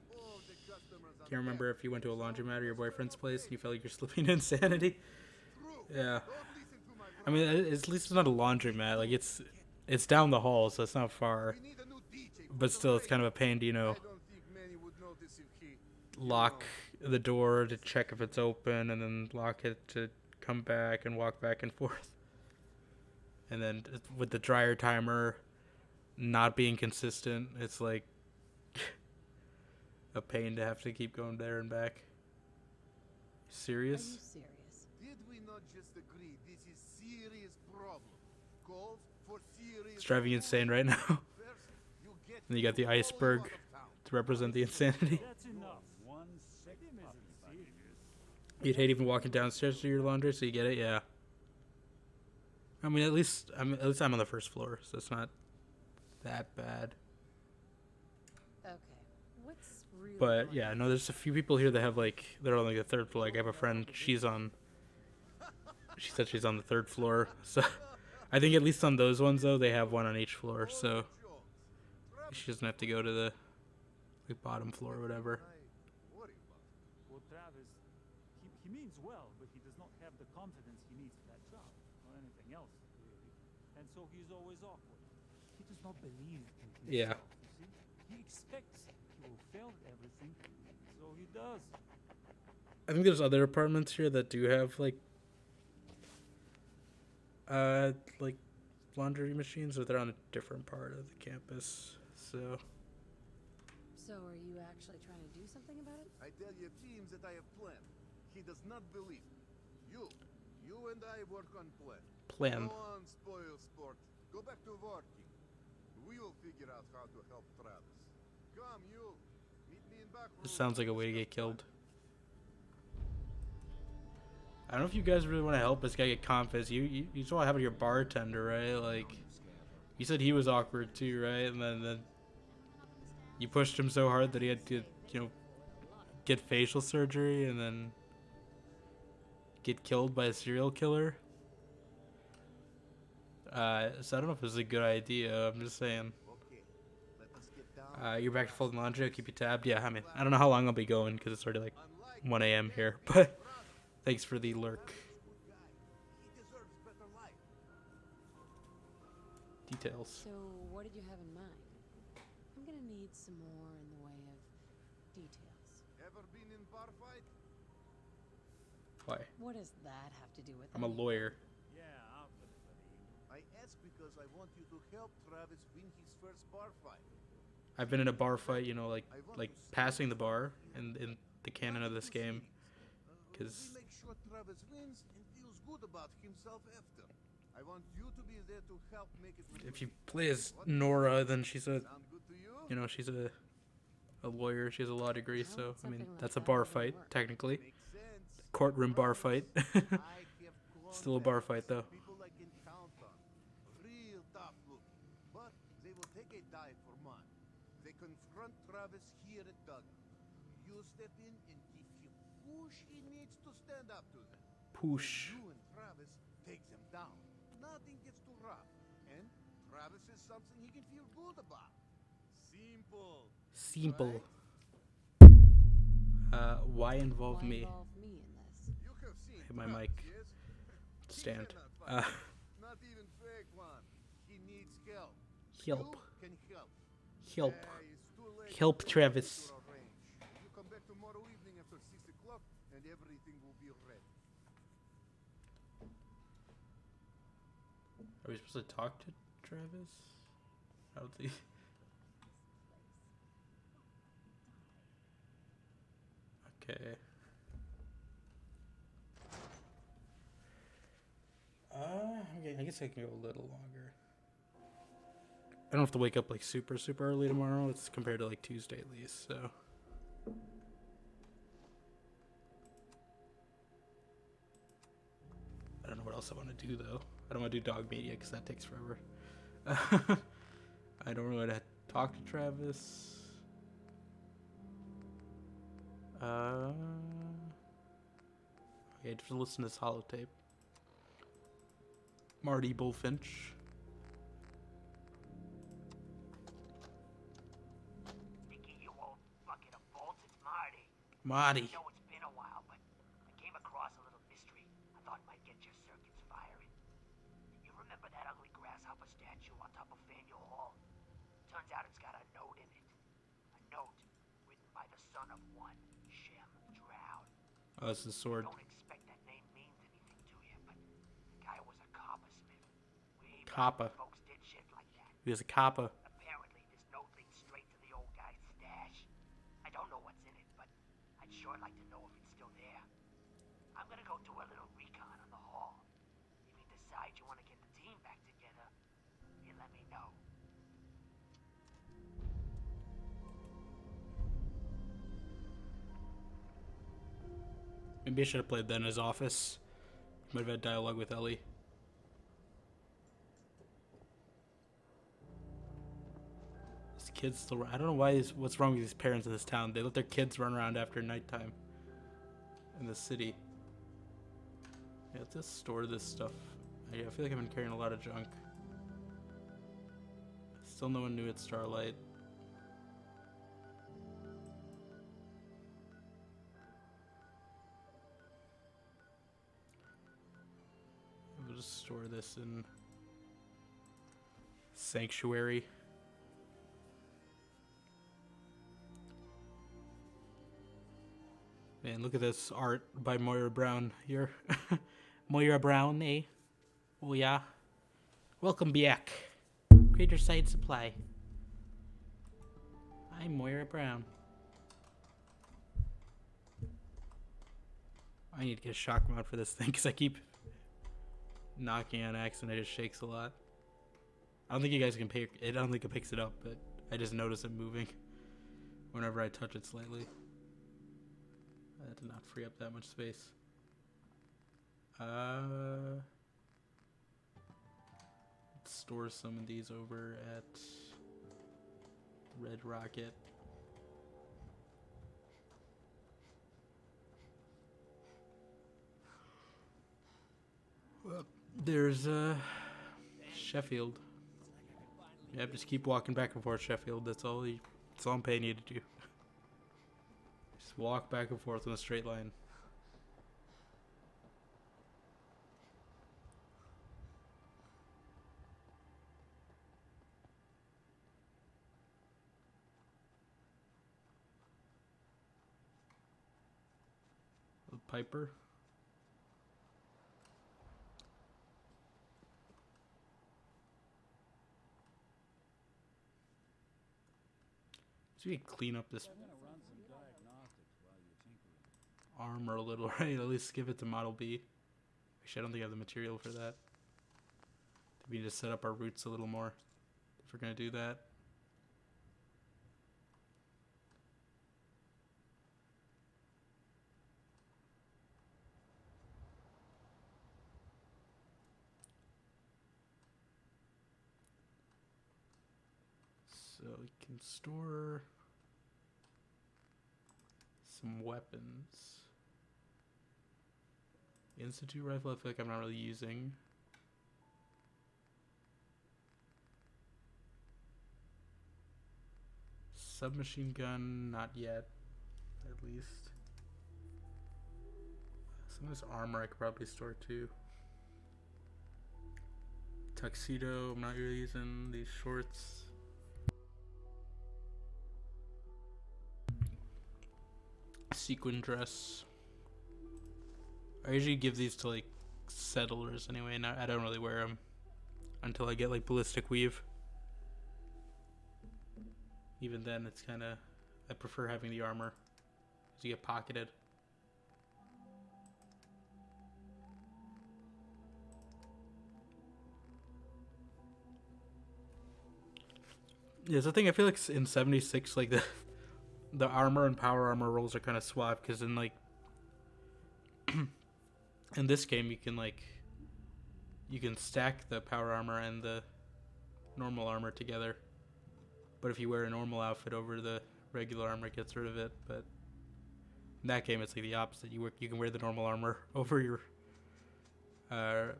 can't remember if you went to a laundromat or your boyfriend's place and you felt like you're slipping insanity. Yeah. I mean, at least it's not a laundromat. Like, it's down the hall, so it's not far. But still, it's kind of a pain to, lock the door to check if it's open, and then lock it to come back and walk back and forth. And then with the dryer timer not being consistent, it's like a pain to have to keep going there and back. Serious? Are you serious? Did we not just agree this is serious problem? Calls for serious. It's driving you insane right now. And you got the iceberg to represent the insanity. That's enough. One sick puppy. You'd hate even walking downstairs to do your laundry, so you get it, yeah. I mean, at least I'm on the first floor, so it's not that bad. Okay. What's really But yeah, no, there's a few people here that have like they're on like the third floor. Like I have a friend, she said she's on the third floor. So I think at least on those ones though, they have one on each floor. So she doesn't have to go to the like bottom floor or whatever. Well, Travis, he means well, but he does not have the confidence he needs for that job, or anything else, really. And so he's always awkward. He does not believe in himself, Yeah. you see? He expects he will fail at everything, so he does. I think there's other apartments here that do have like laundry machines, but they're on a different part of the campus. So So are you actually trying to do something about it? I tell your teams that I have planned. He does not believe. You and I work on plan. Plan. Go on, spoil sport. Go back to working. We will figure out how to help Travis. Come, you. Meet me in back room. this sounds like a way to get killed. I don't know if you guys really want to help this guy get confidence. You just want to have it your bartender, right? Like, you said he was awkward too, right? And then you pushed him so hard that he had to, get facial surgery and then get killed by a serial killer. So I don't know if this is a good idea. I'm just saying. You're back to folding laundry. I'll keep you tabbed. Yeah, I mean, I don't know how long I'll be going because it's already like 1 a.m. here, but thanks for the lurk. Details. So what did you have in mind? I'm gonna need some more in the way of details. Ever been in bar fight? Why? What does that have to do with I'm a anything? lawyer. Yeah, I asked because I want you to help Travis win his first bar fight. I've been in a bar fight, like passing the bar in the canon of this game. Because We make sure Travis wins and feels good about himself after. I want you to be there to help make it. if you play as Nora, then she's a, Sound good to you? she's a lawyer. She has a law degree, so I mean that's a bar fight technically. Courtroom bar fight. Still a bar fight though. People I can count on. Real tough looking. But they will take a dive for mine. They confront Travis here at Duggan. You step in and give him push he needs to stand up to them. Push. You and Travis take them down. Nothing gets too rough. And Travis is something he can feel good about. Simple. Simple. Why involve Why me? involve me in this? You have seen Hit my Travis, mic. yes? He Stand. cannot fight. Not even fake one. He needs help. Help. You can help. Help. It's too late Help to Travis. arrange. You come back tomorrow evening after 6 o'clock and everything will be ready. Are we supposed to talk to Travis? I don't think. Okay. Okay, I guess I can go a little longer. I don't have to wake up like super early tomorrow. It's compared to like Tuesday at least, so. I don't know what else I want to do though. I don't want to do dog media because that takes forever. I don't really want to talk to Travis. Okay, just listen to this holotape. Marty Bullfinch. Nicky, you old bucket of bolts, it's Marty. Marty. I know it's been a while, but I came across a little mystery. I thought might get your circuits firing. You remember that ugly grasshopper statue on top of Faneuil Hall? Turns out it's got a note in it. A note written by the son of one Shem Droud. Oh, it's the sword. Don't expect that name means anything to you, but the guy was a coppersmith. Way back Copper. when folks did shit like that. He was a copper. Apparently, this note leads straight to the old guy's stash. I don't know what's in it, but I'd sure like to know if it's still there. I'm gonna go do a little recon on the hall. If you decide you want to get the team back together, you let me know. Maybe I should have played that in his office. Might have had dialogue with Ellie. This kids still run. I don't know what's wrong with these parents in this town. They let their kids run around after nighttime in the city. Yeah, let's just store this stuff. I feel like I've been carrying a lot of junk. Still no one knew it's Starlight. We'll just store this in Sanctuary. Man, look at this art by Moira Brown here. Moira Brown, eh? Oh yeah. Welcome back. Greater Side Supply. I'm Moira Brown. I need to get a shock mount for this thing because I keep knocking on accident. It just shakes a lot. I don't think you guys can pick it. I don't think it picks it up, but I just notice it moving whenever I touch it slightly. That did not free up that much space. Let's store some of these over at Red Rocket. Well, there's Sheffield. Yep, just keep walking back and forth, Sheffield. That's all I'm paying you to do. Just walk back and forth in a straight line. Piper. So we clean up this armor a little, right? At least give it to Model B. Actually, I don't think I have the material for that. We need to set up our roots a little more if we're gonna do that. So we can store some weapons. Institute rifle, I feel like I'm not really using. Submachine gun, not yet, at least. Some of this armor I could probably store too. Tuxedo, I'm not really using. These shorts. Sequin dress. I usually give these to like settlers anyway, and I don't really wear them until I get like ballistic weave. Even then, it's kind of, I prefer having the armor because you get pocketed. Yeah, the thing I feel like in 76, like the armor and power armor rolls are kind of swapped because in like in this game you can stack the power armor and the normal armor together. But if you wear a normal outfit over the regular armor, it gets rid of it. But in that game, it's like the opposite. You can wear the normal armor over your I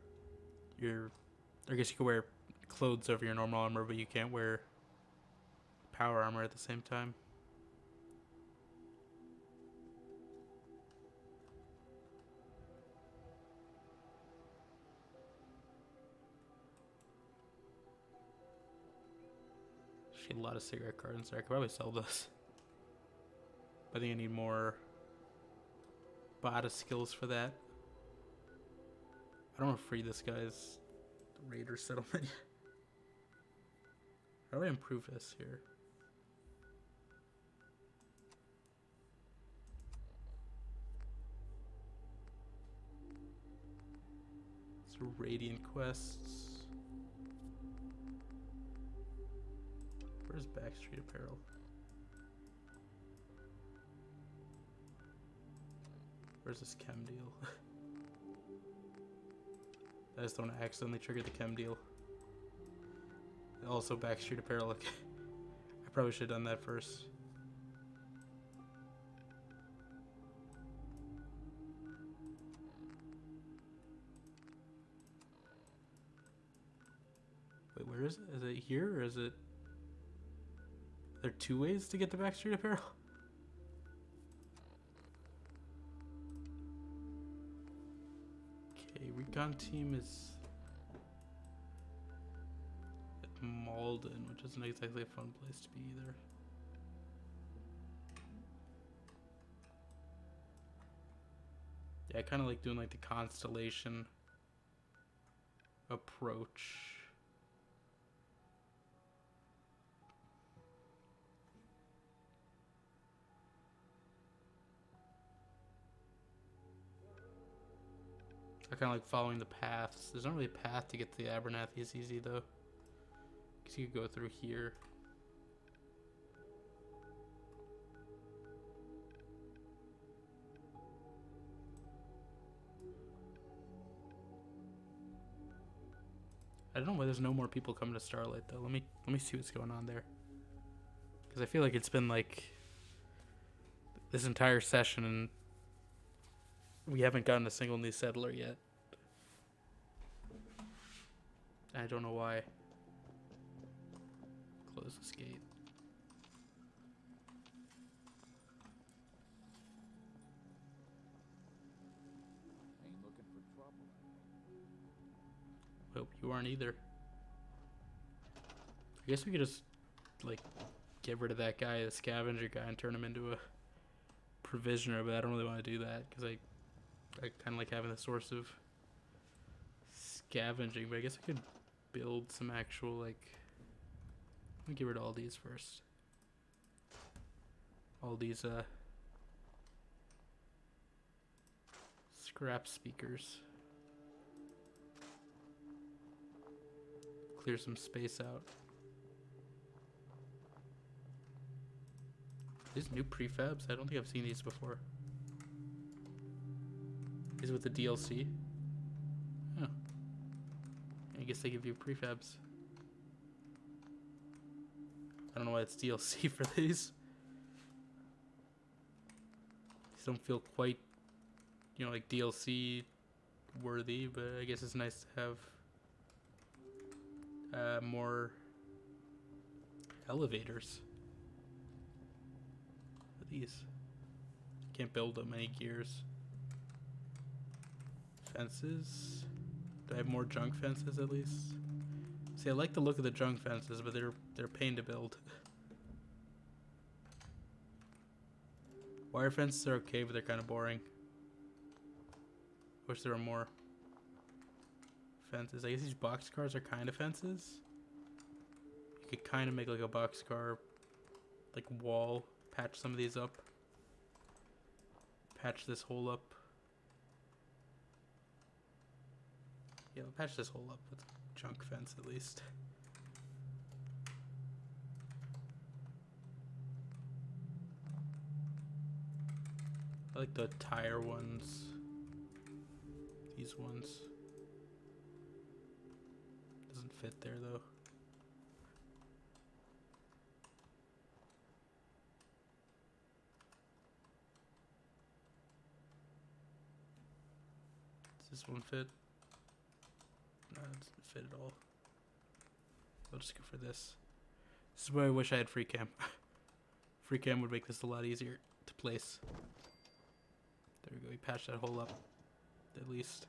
guess you can wear clothes over your normal armor, but you can't wear power armor at the same time. A lot of cigarette cartons there. I could probably sell those. But I think I need more bota skills for that. I don't want to free this guy's raider settlement. How do I improve this here? So Radiant quests. Where's Backstreet Apparel? Where's this chem deal? I just don't accidentally trigger the chem deal. Also Backstreet Apparel. I Probably should have done that first. Wait, where is it? Is it here or is it... Are there two ways to get the Backstreet Apparel? Okay, recon team is at Malden, which isn't exactly a fun place to be either. Yeah, I kind of like doing like the Constellation approach. I kind of like following the paths. There's not really a path to get to the Abernathy's easy though. Because you could go through here. I don't know why there's no more people coming to Starlight though. Let me see what's going on there. Because I feel like it's been like this entire session and we haven't gotten a single new settler yet. I don't know why. Close this gate. Ain't looking for trouble. Hope you aren't either. I guess we could just like get rid of that guy, the scavenger guy, and turn him into a provisioner, but I don't really want to do that because I kind of like having the source of scavenging, but I guess I could build some actual like... Let me get rid of all these first. All these scrap speakers. Clear some space out. These new prefabs? I don't think I've seen these before. These with the DLC? Oh. I guess they give you prefabs. I don't know why it's DLC for these. These don't feel quite, you know, like DLC worthy, but I guess it's nice to have more elevators. What are these? Can't build them, any gears. Fences. Do I have more junk fences at least? See, I like the look of the junk fences, but they're a pain to build. Wire fences are okay, but they're kind of boring. Wish there were more fences. I guess these boxcars are kind of fences. You could kind of make like a boxcar like wall. Patch some of these up. Patch this hole up. Yeah, I'll patch this hole up with junk fence at least. I like the tire ones. These ones. Doesn't fit there though. Does this one fit? No, it doesn't fit at all. I'll just go for this. This is where I wish I had free cam. Free cam would make this a lot easier to place. There we go, we patched that hole up, at least.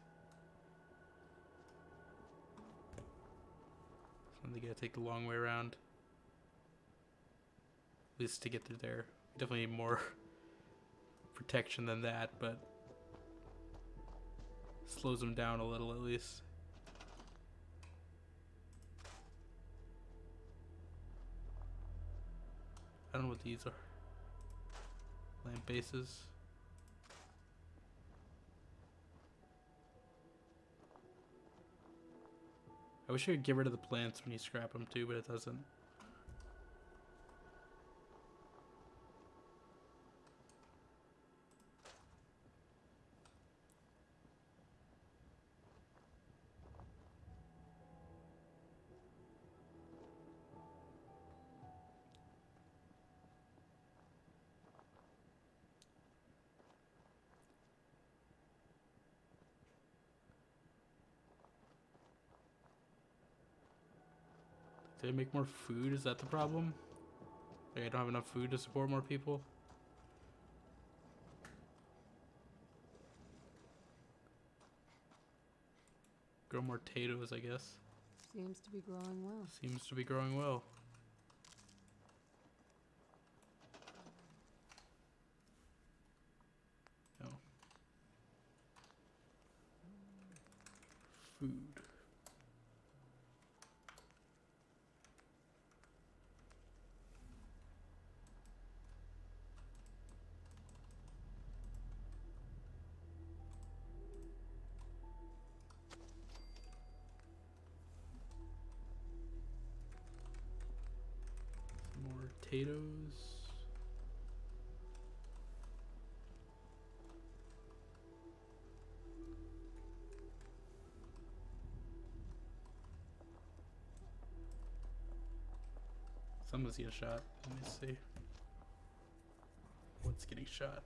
So they gotta take the long way around. At least to get through there. We definitely need more protection than that, but slows them down a little at least. I don't know what these are. Lamp bases. I wish I could get rid of the plants when you scrap them too, but it doesn't. Did I make more food? Is that the problem? Like I don't have enough food to support more people? Grow more potatoes, I guess. Seems to be growing well. Seems to be growing well. Oh. Food. More potatoes. Someone's getting shot. Let me see. What's getting shot?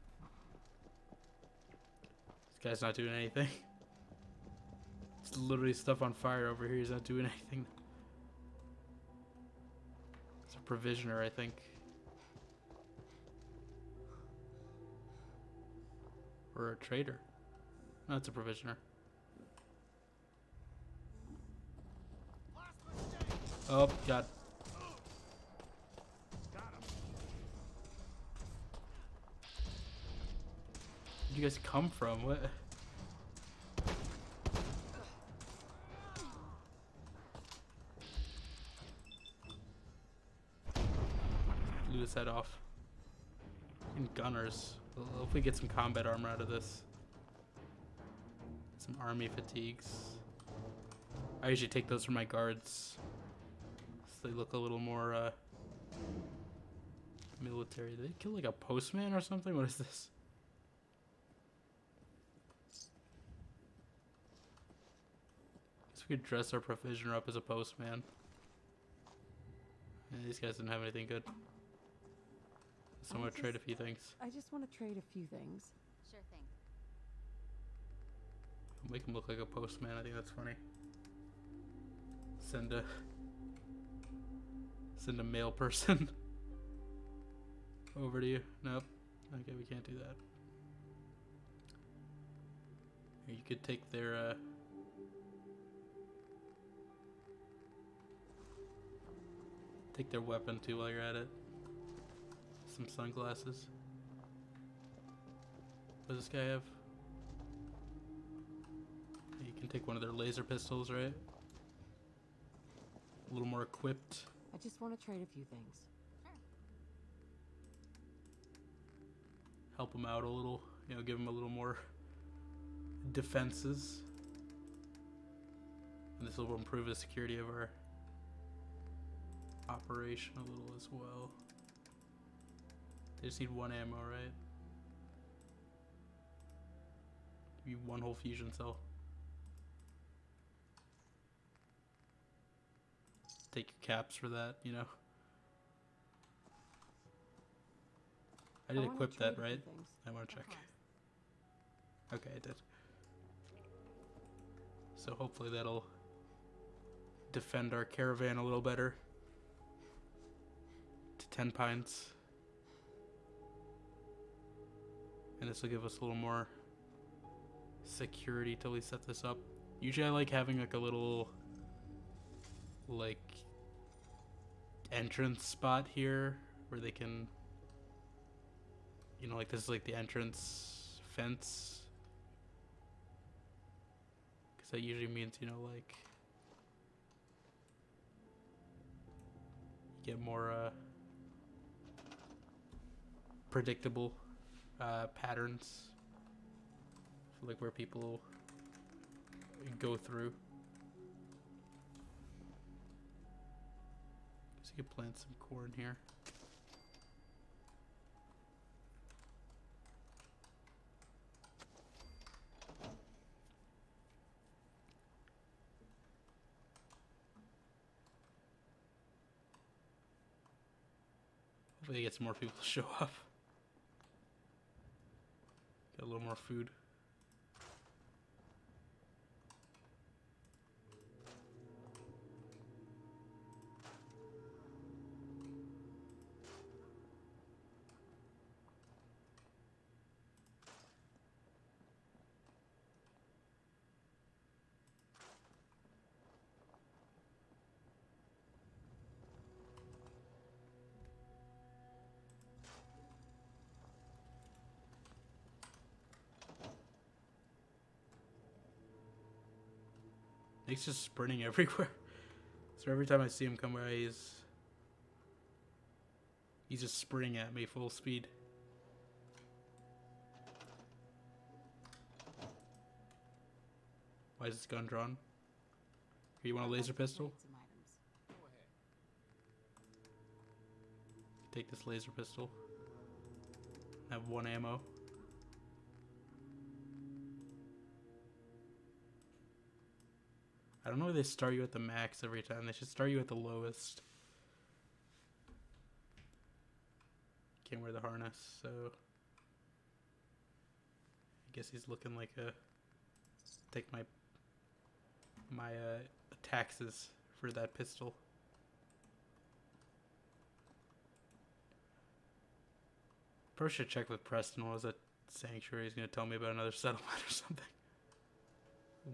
This guy's not doing anything. It's literally stuff on fire over here. He's not doing anything. It's a provisioner, I think. Or a trader. No, it's a provisioner. Oh, God. Where'd you guys come from? What? Blew his head off. And gunners. We'll hopefully get some combat armor out of this. Some army fatigues. I usually take those for my guards. So they look a little more military. Did they kill like a postman or something? What is this? Guess we could dress our provisioner up as a postman. Yeah, these guys didn't have anything good. So I'm gonna trade a few things. I just want to trade a few things. Sure thing. Make him look like a postman. I think that's funny. Send a male person over to you. Nope. Okay, we can't do that. You could take their weapon too while you're at it. Some sunglasses. What does this guy have? You can take one of their laser pistols, right? A little more equipped. I just want to trade a few things. Help them out a little. You know, give them a little more defenses. And this will improve the security of our operation a little as well. They just need one ammo, right? Give you one whole fusion cell. Take your caps for that, you know. I did equip that, right? I want to check. Okay, I did. So hopefully that'll defend our caravan a little better. To 10 pints. And this will give us a little more security till we set this up. Usually I like having like a little like entrance spot here where they can, you know, like this is like the entrance fence, because that usually means, you know, like you get more predictable patterns for like where people go through. So you could plant some corn here. Hopefully get some more people to show up. Get a little more food. Nick's just sprinting everywhere. So every time I see him come by, he's just sprinting at me full speed. Why is this gun drawn? Here, you want a laser pistol? Take this laser pistol. I have 1 ammo. I don't know why they start you at the max every time. They should start you at the lowest. Can't wear the harness, so I guess he's looking like a take my taxes for that pistol. Probably should check with Preston. What was that sanctuary? He's gonna tell me about another settlement or something.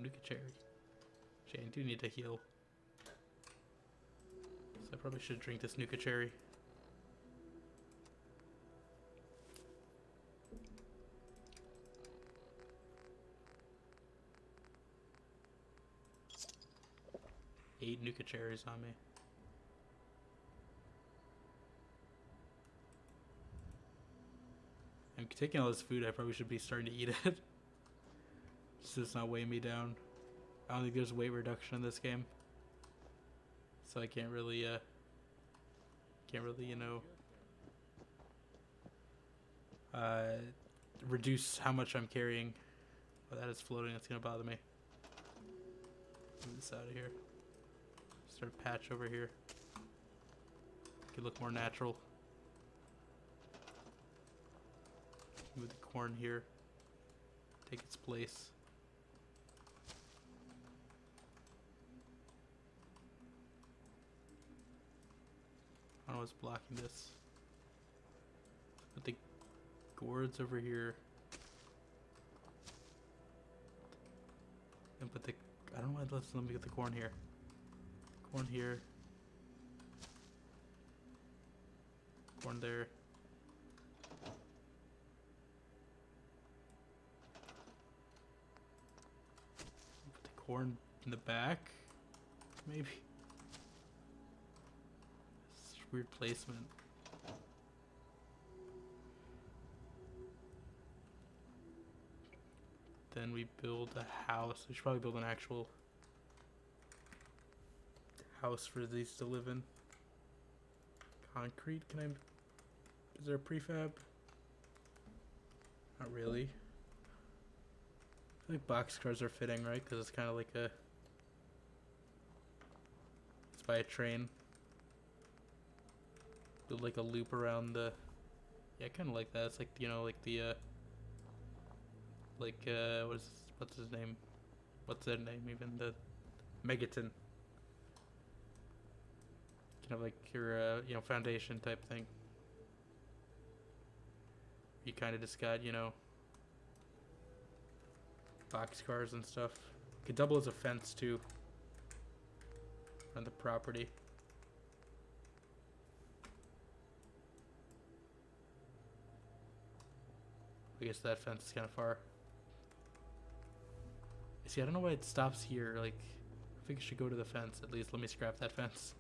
Nuka cherry. Jane, I do need to heal. So I probably should drink this Nuka cherry. Eight Nuka cherries on me. I'm taking all this food. I probably should be starting to eat it. Just so it's not weighing me down. I don't think there's weight reduction in this game, so I can't really, you know, reduce how much I'm carrying. Oh, that is floating. That's gonna bother me. Move this out of here. Start a patch over here. Could look more natural. Move the corn here. Take its place. I don't know what's blocking this. Put the gourds over here. And put the... I don't know why let me get the corn here. Corn here. Corn there. Put the corn in the back. Maybe. Weird placement. Then we build a house. We should probably build an actual house for these to live in. Concrete? Can I... Is there a prefab? Not really. I feel like boxcars are fitting, right? Because it's kind of like a... It's by a train. Build like a loop around the... Yeah, kind of like that. It's like, you know, like the, what's his name? What's their name even? The Megaton. Kind of like your, you know, foundation type thing. You kind of just got, you know, boxcars and stuff. Could double as a fence too. On the property. I guess that fence is kind of far. See, I don't know why it stops here. Like, I think it should go to the fence at least. Let me scrap that fence.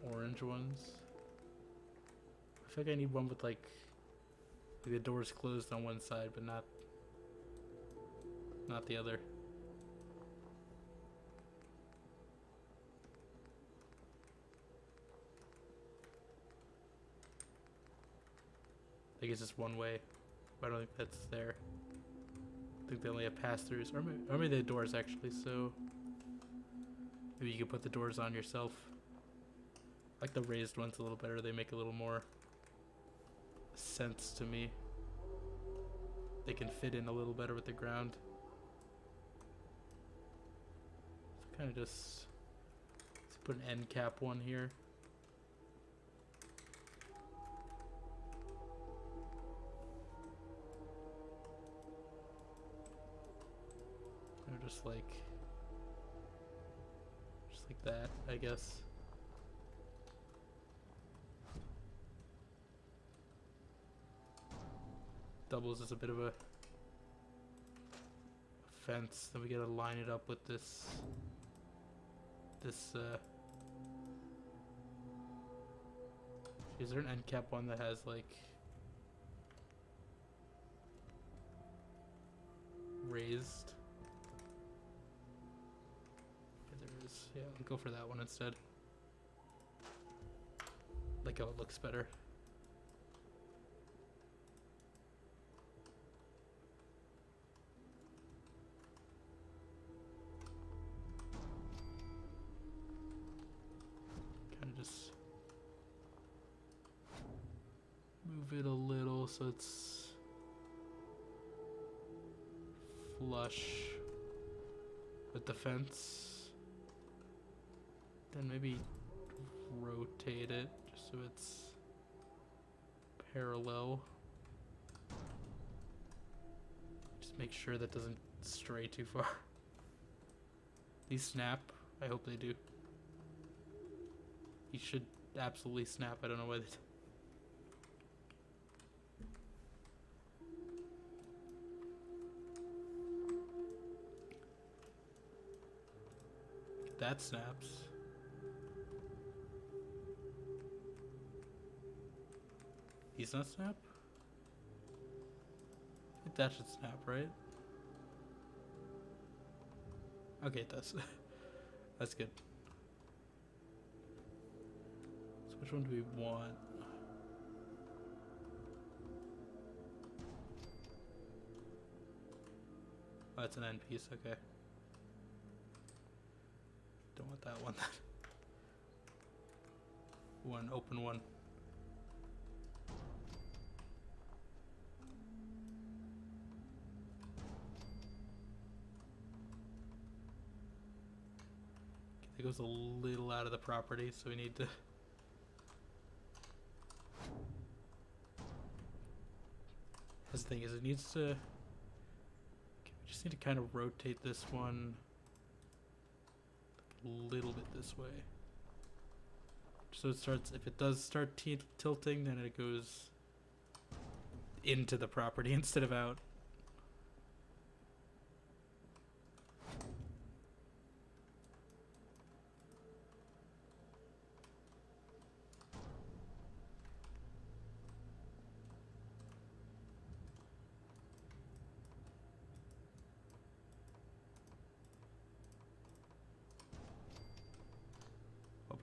Some orange ones. I feel like I need one with like the doors closed on one side, but not the other. I guess it's one way, but I don't think that's there. I think they only have pass-throughs, or maybe they have doors actually, so maybe you could put the doors on yourself. I like the raised ones a little better, they make a little more sense to me. They can fit in a little better with the ground. So kind of just let's put an end cap one here. Just like that, I guess. doubles as a bit of a fence. Then we gotta line it up with this is there an end cap one that has like raised? Yeah, there is. Yeah, I'll go for that one instead. Like how it looks better. Kind of just move it a little so it's flush with the fence. Then maybe rotate it just so it's parallel. Just make sure that doesn't stray too far. These snap. I hope they do. He should absolutely snap. I don't know why they that snaps. He's not snap? I think that should snap, right? Okay, it does. That's good. So which one do we want? Oh, it's an end piece, okay. Don't want that one. One, open one. It goes a little out of the property, so we need to That's the thing is it needs to okay, we just need to kind of rotate this one a little bit this way. So it starts, if it does start tilting, then it goes into the property instead of out.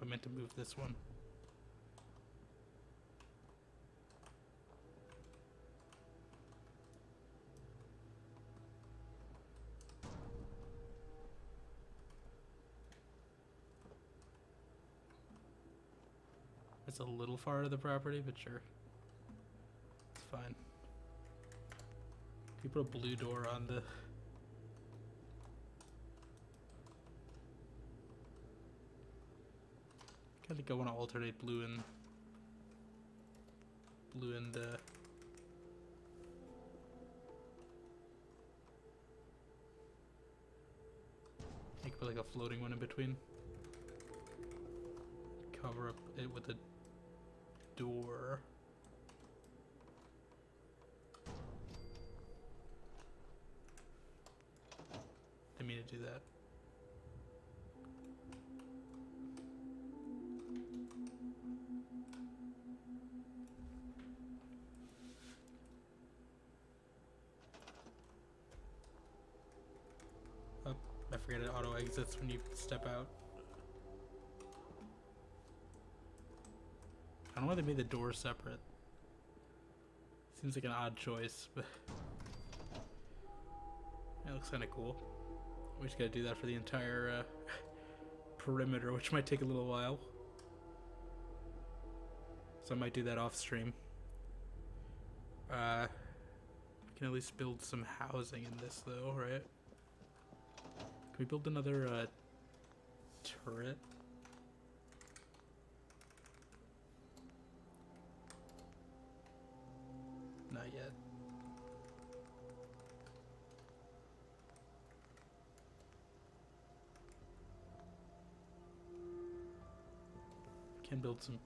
I meant to move this one. It's a little far to the property, but sure. It's fine. If you put a blue door on the I think I want to alternate blue and I could put like a floating one in between. Cover up it with a door. Didn't mean to do that. I forget it auto exits when you step out. I don't know why they made the door separate. Seems like an odd choice, but it looks kind of cool. We just gotta do that for the entire perimeter, which might take a little while. So I might do that off stream. We can at least build some housing in this though, right? Can we build another turret? Not yet. Can build some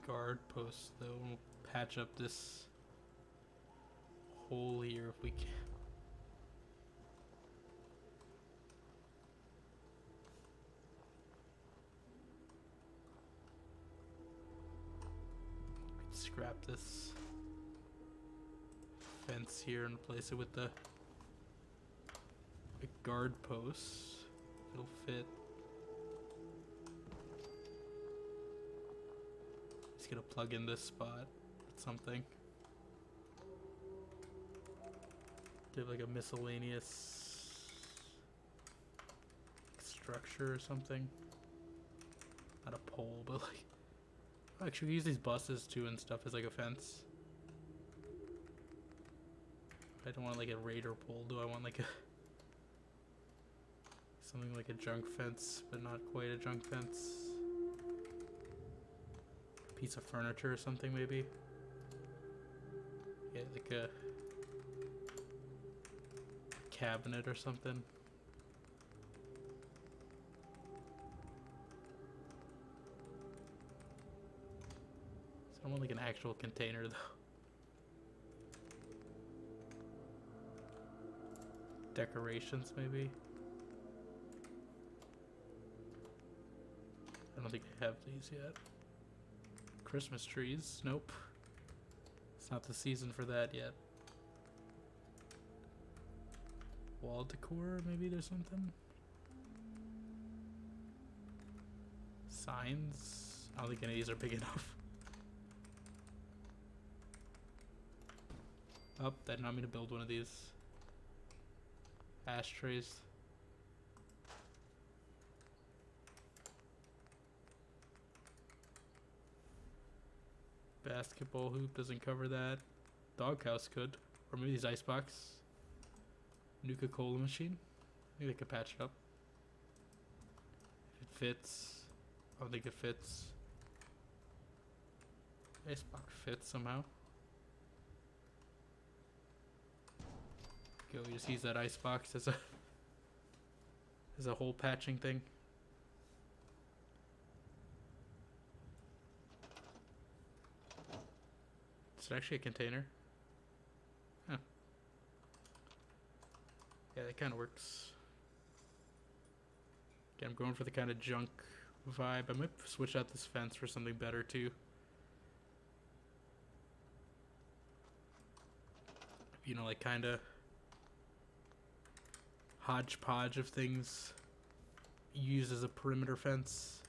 guard posts though. We'll patch up this hole here if we can. Scrap this fence here and replace it with a guard post. It'll fit. Just gonna plug in this spot with something. Do like a miscellaneous structure or something. Not a pole, but like. Actually, we use these buses too and stuff as like a fence. I don't want like a raider pole, do I want like a something like a junk fence, but not quite a junk fence? Piece of furniture or something maybe? Yeah, like a cabinet or something. I want like an actual container though. Decorations maybe. I don't think I have these yet. Christmas trees, nope. It's not the season for that yet. Wall decor, maybe there's something. Signs. I don't think any of these are big enough. Oh, that did not mean to build one of these. Ashtrays. Basketball hoop doesn't cover that. Doghouse could. Or maybe these icebox. Nuka-Cola machine. Maybe they could patch it up. If it fits. I don't think it fits. Icebox fits somehow. We just use that icebox as a whole patching thing. Is it actually a container? Huh. Yeah, that kind of works. Okay, I'm going for the kind of junk vibe. I might switch out this fence for something better too. You know, like kind of hodgepodge of things used as a perimeter fence.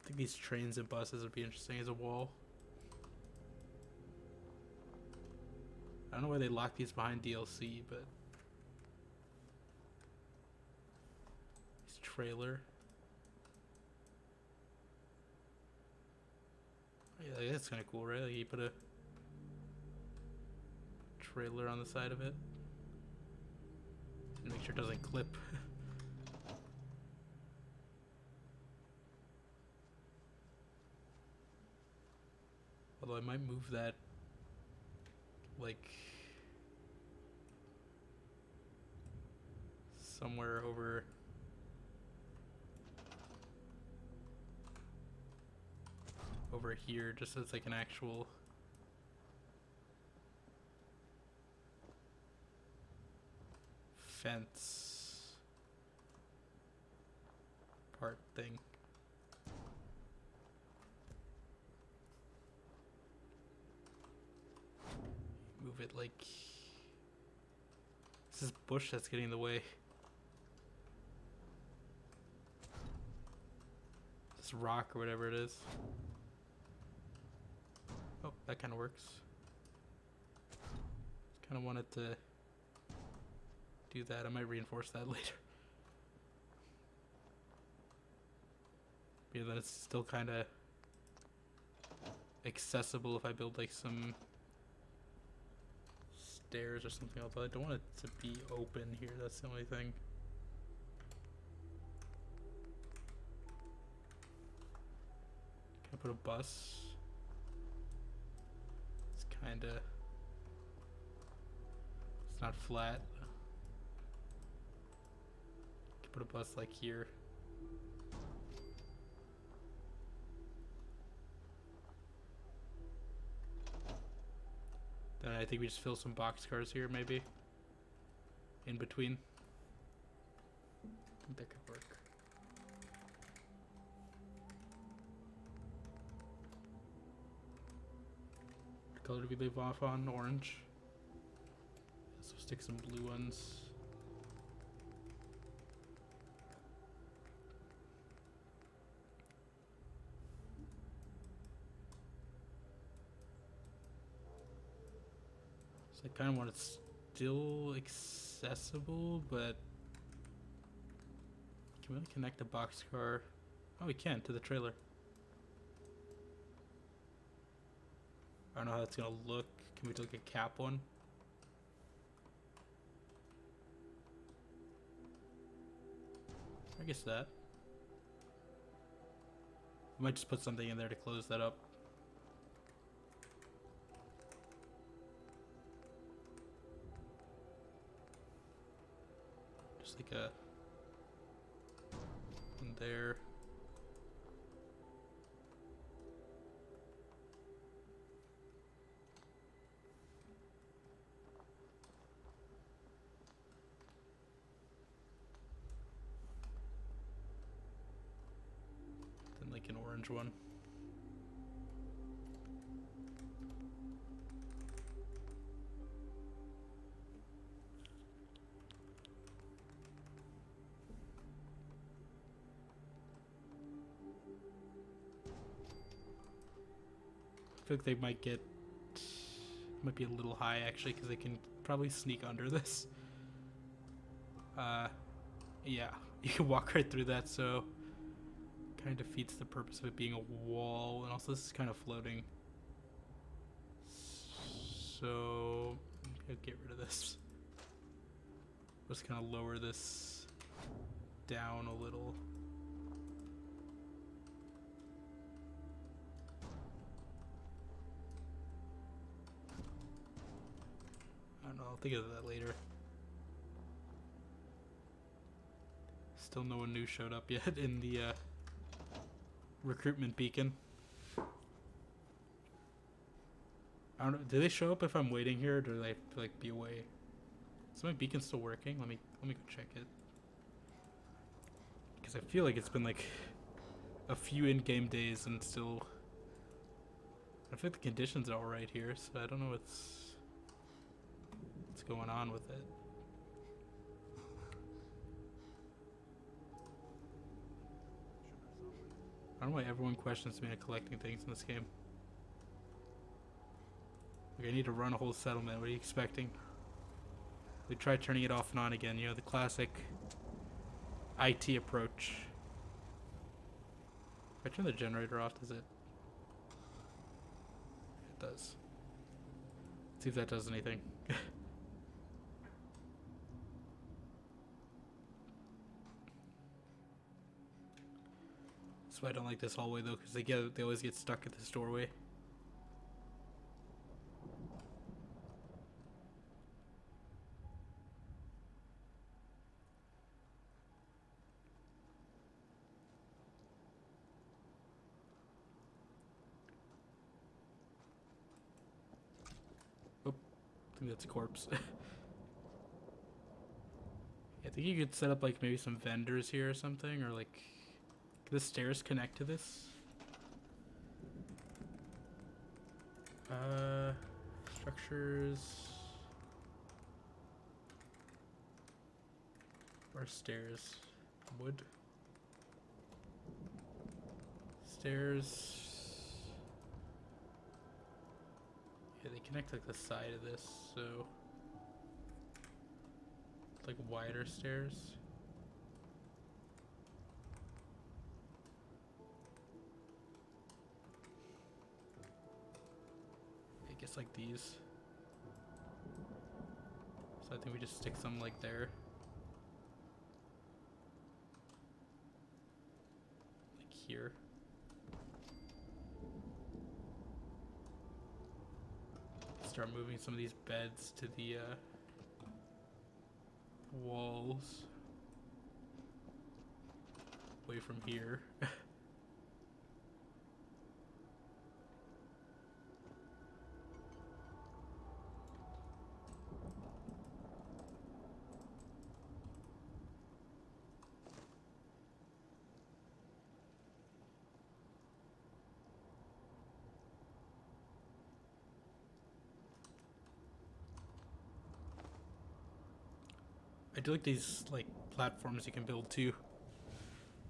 I think these trains and buses would be interesting as a wall. I don't know why they lock these behind DLC, but this trailer. Yeah, that's kind of cool, right? Like you put a trailer on the side of it. Make sure it doesn't clip. Although I might move that like somewhere over here, just as like an actual fence part thing. Move it like this is bush that's getting in the way. This rock or whatever it is. Oh, that kind of works. Just kind of wanted to do that. I might reinforce that later. Yeah, then it's still kind of accessible if I build like some stairs or something, although I don't want it to be open here. That's the only thing. Can I put a bus? It's kind of, it's not flat. Can put a bus like here. I think we just fill some boxcars here, maybe. In between. I think that could work. What color do we leave off on? Orange. So stick some blue ones. So I kind of want it still accessible, but can we really connect the boxcar? Oh, we can to the trailer. I don't know how that's gonna look. Can we like a cap one? I guess that. We might just put something in there to close that up. Just like a one there. Then like an orange one. I feel like they might be a little high actually, because they can probably sneak under this. Yeah, you can walk right through that, so kind of defeats the purpose of it being a wall, and also this is kind of floating. So I'll get rid of this. Just kind of lower this down a little. I don't know, I'll think of that later. Still no one new showed up yet in the recruitment beacon. I don't know, do they show up if I'm waiting here, or do they have to like be away? Is my beacon still working? Let me go check it. Because I feel like it's been like a few in-game days and still I feel like the conditions are alright here, so I don't know what's going on with it. I don't know why everyone questions me on collecting things in this game. Like, I need to run a whole settlement. What are you expecting? We tried turning it off and on again. You know, the classic IT approach. If I turn the generator off, does it? It does. Let's see if that does anything. That's why I don't like this hallway though, because they always get stuck at this doorway. Oh, I think that's a corpse. I think you could set up like maybe some vendors here or something, or like, can the stairs connect to this? Structures. Or stairs. Wood. Stairs. Yeah, they connect like the side of this, so like wider stairs. I guess like these. So I think we just stick some like there. Like here. Start moving some of these beds to the walls. Away from here. do like these like platforms you can build too.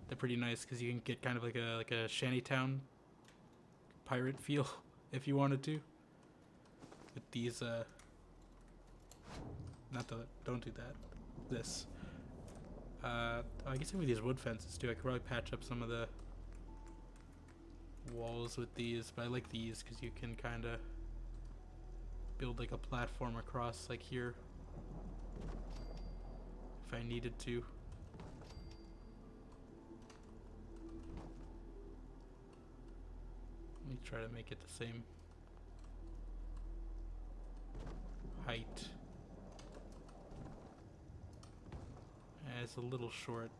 They're pretty nice because you can get kind of like a shantytown pirate feel if you wanted to. With these not the don't do that. This. I guess with these wood fences too. I could probably patch up some of the walls with these, but I like these because you can kind of build like a platform across like here if I needed to. Let me try to make it the same height. It's a little short.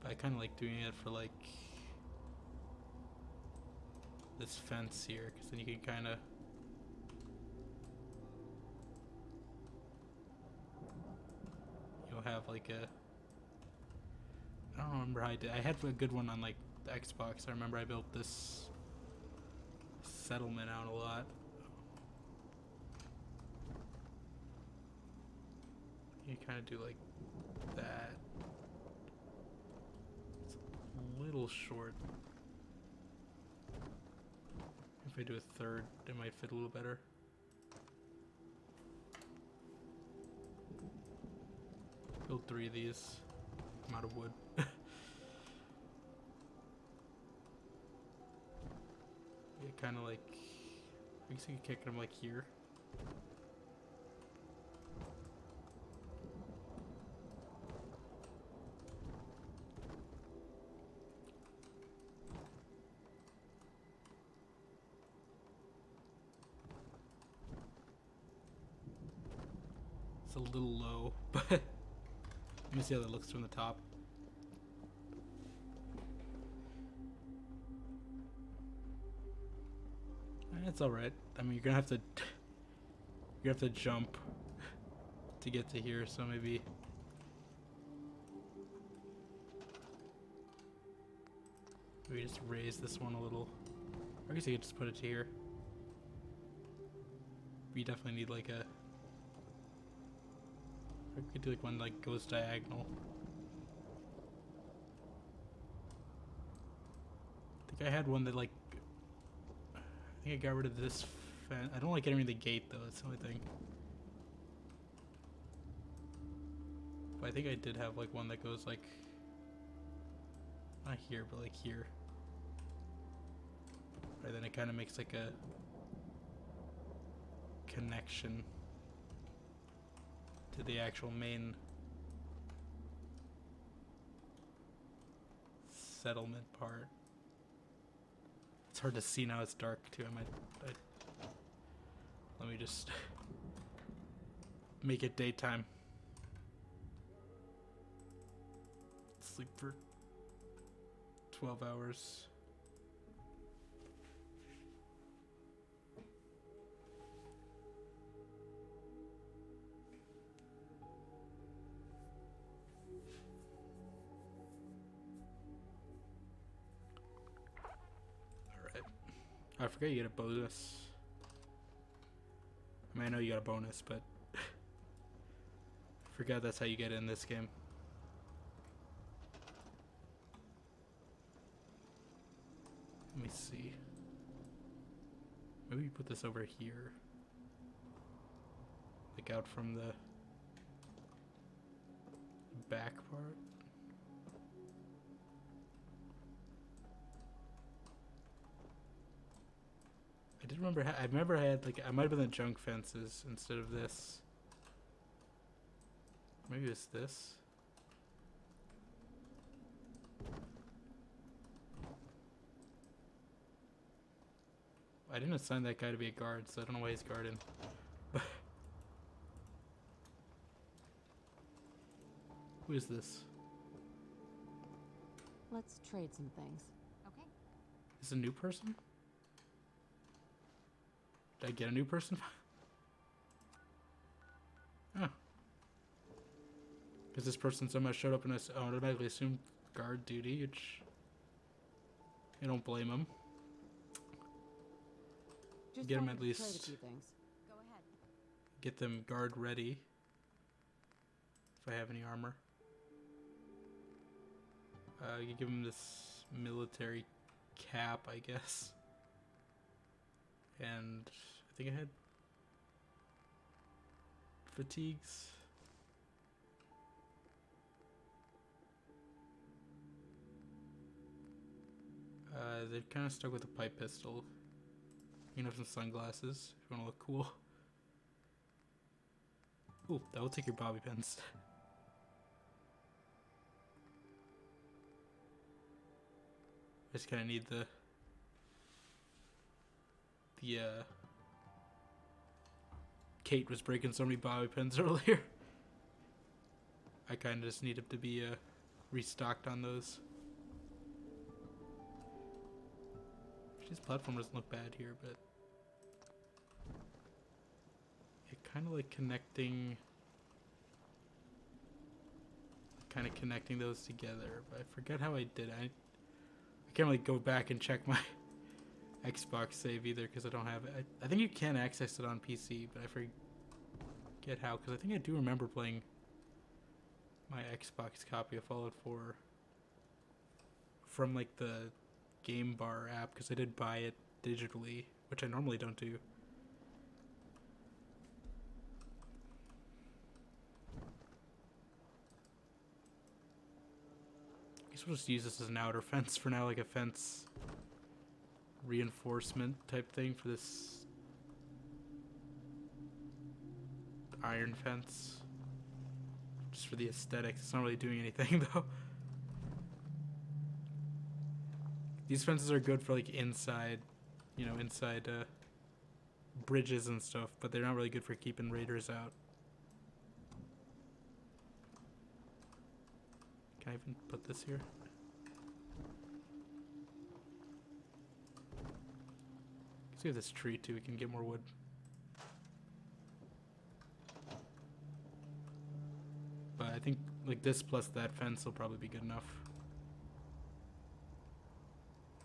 But I kind of like doing it for like this fence here, because then you can kind of have like a, I don't remember how I did. I had a good one on like the Xbox. I remember I built this settlement out a lot. You kind of do like that. It's a little short. If I do a third, it might fit a little better. Build 3 of these. I'm out of wood. Yeah, kind of like, I guess you can kick them like here. It's a little low, but let me see how that looks from the top. It's all right. I mean, you're gonna have to jump to get to here, so maybe just raise this one a little. I guess you could just put it to here. You definitely need like a. I could do like one like goes diagonal. I think I had one that like. I think I got rid of this fence. I don't like getting rid of the gate though. That's the only thing. But I think I did have like one that goes like. Not here, but like here. Right, then it kind of makes like a connection to the actual main settlement part. It's hard to see now, it's dark too. Let me just make it daytime. Sleep for 12 hours. I forget you get a bonus. I mean, I know you got a bonus, but I forgot that's how you get in this game. Let me see. Maybe you put this over here. Like out from the back part. I did remember. I remember I had like I might have been the junk fences instead of this. Maybe it's this. I didn't assign that guy to be a guard, so I don't know why he's guarding. Who is this? Let's trade some things. Okay. Is this a new person? Did I get a new person? Oh. Because this person somehow showed up and I automatically assumed guard duty, which I don't blame him. Just Get him wanted at to least. trade a few things. Go get them guard ready. If I have any armor. You give them this military cap, I guess. And I think I had fatigues. They're kind of stuck with a pipe pistol. You can have some sunglasses if you want to look cool. Ooh, that will take your bobby pins. I just kind of need the Kate was breaking so many bobby pins earlier. I kind of just need him to be restocked on those. This platform doesn't look bad here, but it kind of like connecting those together. But I forget how I did it. I can't really go back and check my Xbox save either because I don't have it. I think you can access it on PC, but I forget how, because I think I do remember playing my Xbox copy of Fallout 4 from like the Game Bar app, because I did buy it digitally, which I normally don't do. I guess we'll just use this as an outer fence for now, like a fence reinforcement type thing for this iron fence. Just for the aesthetics. It's not really doing anything though. These fences are good for like inside, inside bridges and stuff, but they're not really good for keeping raiders out. Can I even put this here? Let's see this tree too, we can get more wood. But I think like this plus that fence will probably be good enough.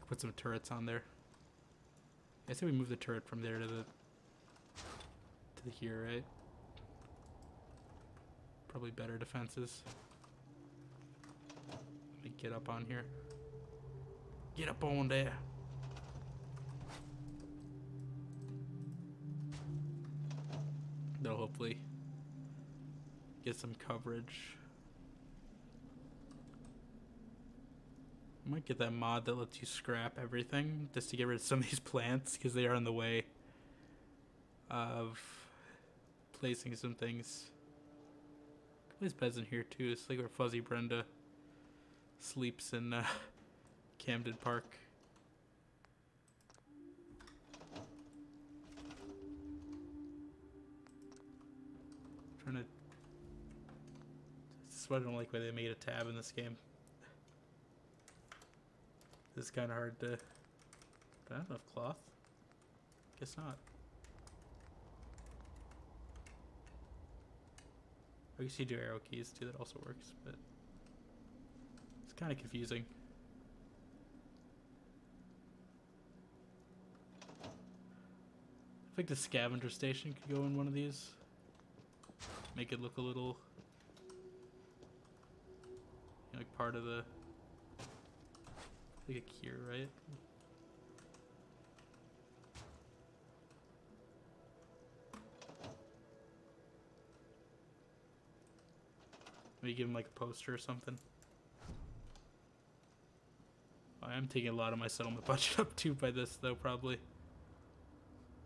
Put some turrets on there. I say we move the turret from there to the here, right? Probably better defenses. Let me get up on here. Get up on there. That'll hopefully get some coverage. I might get that mod that lets you scrap everything just to get rid of some of these plants because they are in the way of placing some things. There's beds in here too. It's like where Fuzzy Brenda sleeps in Camden Park. Trying to. This is why I don't like why they made a tab in this game. It's kind of hard to. Do I have enough cloth? Guess not. I guess you do arrow keys too, that also works, but it's kind of confusing. I think the scavenger station could go in one of these. Make it look a little like part of the like a cure, right? Maybe give him like a poster or something. I am taking a lot of my settlement budget up too by this though, probably.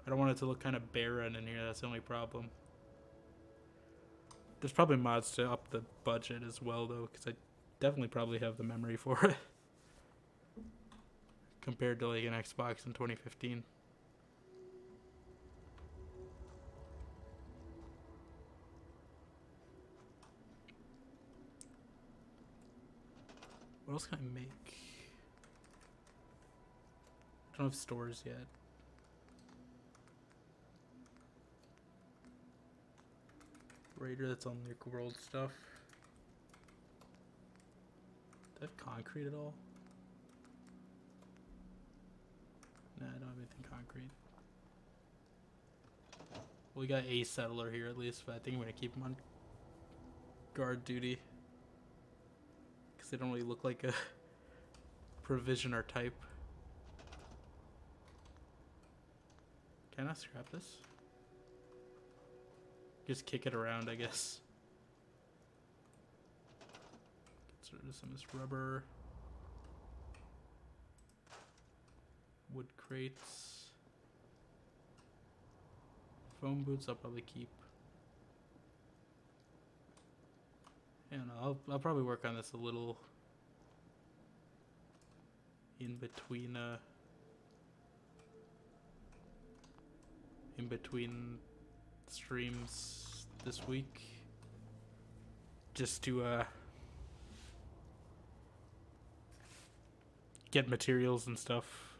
I don't want it to look kind of barren in here, that's the only problem. There's probably mods to up the budget as well though, because I definitely probably have the memory for it. Compared to like an Xbox in 2015. What else can I make? I don't have stores yet. Raider, that's on the world stuff. Do I have concrete at all? Nah, I don't have anything concrete. We got a settler here at least, but I think I'm gonna keep him on guard duty because they don't really look like a provisioner type. Can I scrap this? Just kick it around, I guess. Get rid of some of this rubber. Wood crates. Foam boots I'll probably keep. Yeah, no, I'll probably work on this a little in between streams this week, just to get materials and stuff.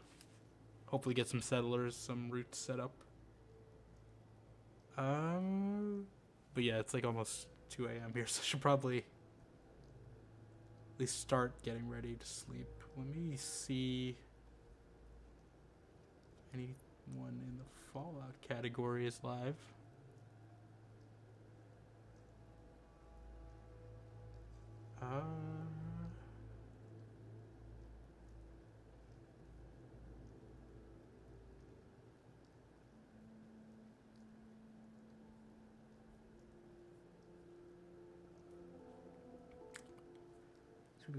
Hopefully get some settlers, some routes set up. But yeah, it's like almost 2 a.m. here, so I should probably at least start getting ready to sleep. Let me see anyone in the Fallout category is live.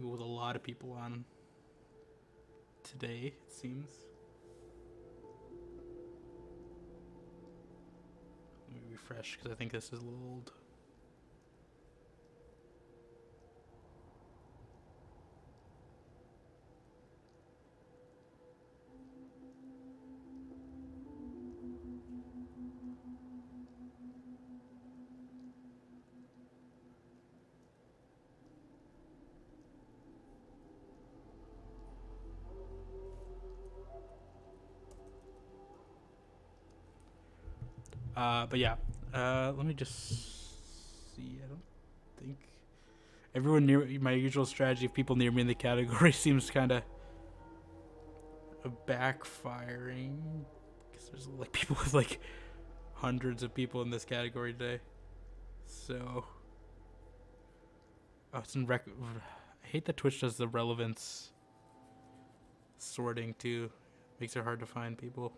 With a lot of people on today, it seems. Let me refresh because I think this is a little old. But yeah, let me just see. I don't think everyone near my usual strategy of people near me in the category seems kind of backfiring because there's like people with like hundreds of people in this category today. So, it's in I hate that Twitch does the relevance sorting too. Makes it hard to find people.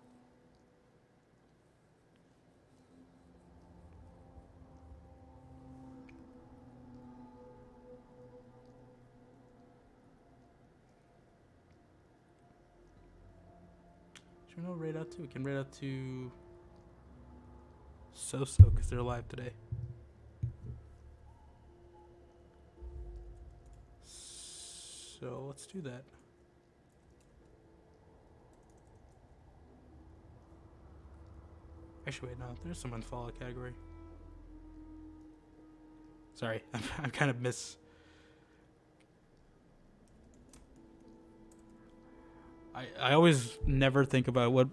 Should we know raid out to? We can raid out to So because they're live today. So let's do that. Actually, wait, no, there's some Fallout category. Sorry, I'm kind of I always never think about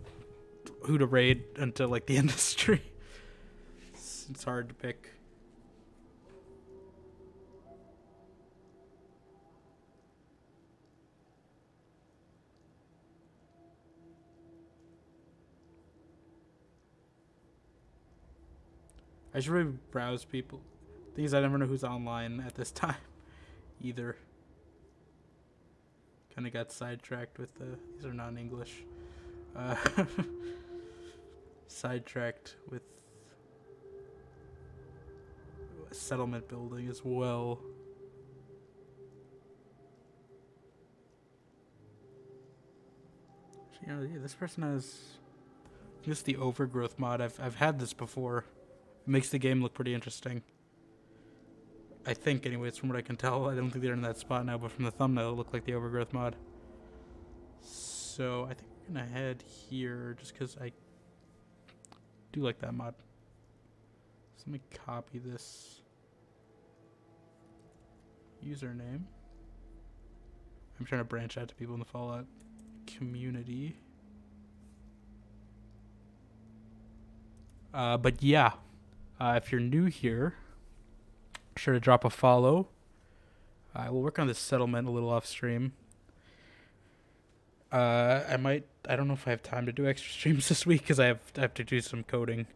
who to raid until like the end of the stream. It's hard to pick. I should really browse people. Thing is, I never know who's online at this time either. Kind of got sidetracked with these are non-English. Sidetracked with settlement building as well. You know, yeah, this person has just the overgrowth mod. I've had this before. It makes the game look pretty interesting. I think, anyways, from what I can tell. I don't think they're in that spot now, but from the thumbnail, it looked like the overgrowth mod. So I think we're gonna head here just because I do like that mod. So let me copy this username. I'm trying to branch out to people in the Fallout community. But yeah, if you're new here, be sure to drop a follow. I will work on this settlement a little off stream. I don't know if I have time to do extra streams this week because I have to do some coding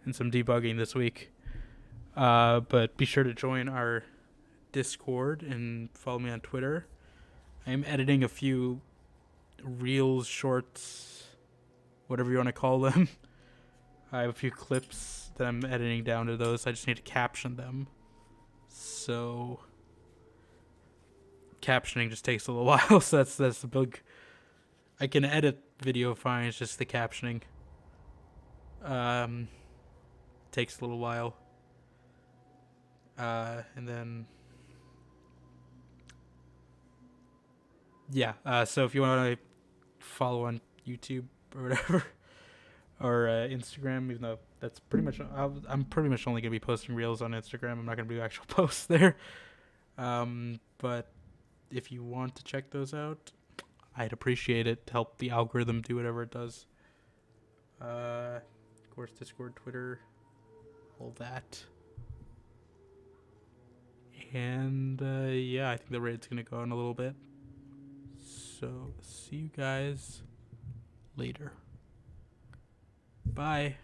and some debugging this week. But be sure to join our Discord and follow me on Twitter. I'm editing a few reels, shorts, whatever you want to call them. I have a few clips that I'm editing down to those. I just need to caption them. So captioning just takes a little while. So that's the big. I can edit video fine. It's just the captioning. Takes a little while. And then yeah. So if you want to follow on YouTube or whatever, or Instagram, even though that's pretty much I'm pretty much only gonna be posting reels on Instagram. I'm not gonna do actual posts there. But if you want to check those out, I'd appreciate it to help the algorithm do whatever it does. Of course, Discord, Twitter, all that. And yeah, I think the raid's gonna go on a little bit. So see you guys later. Bye.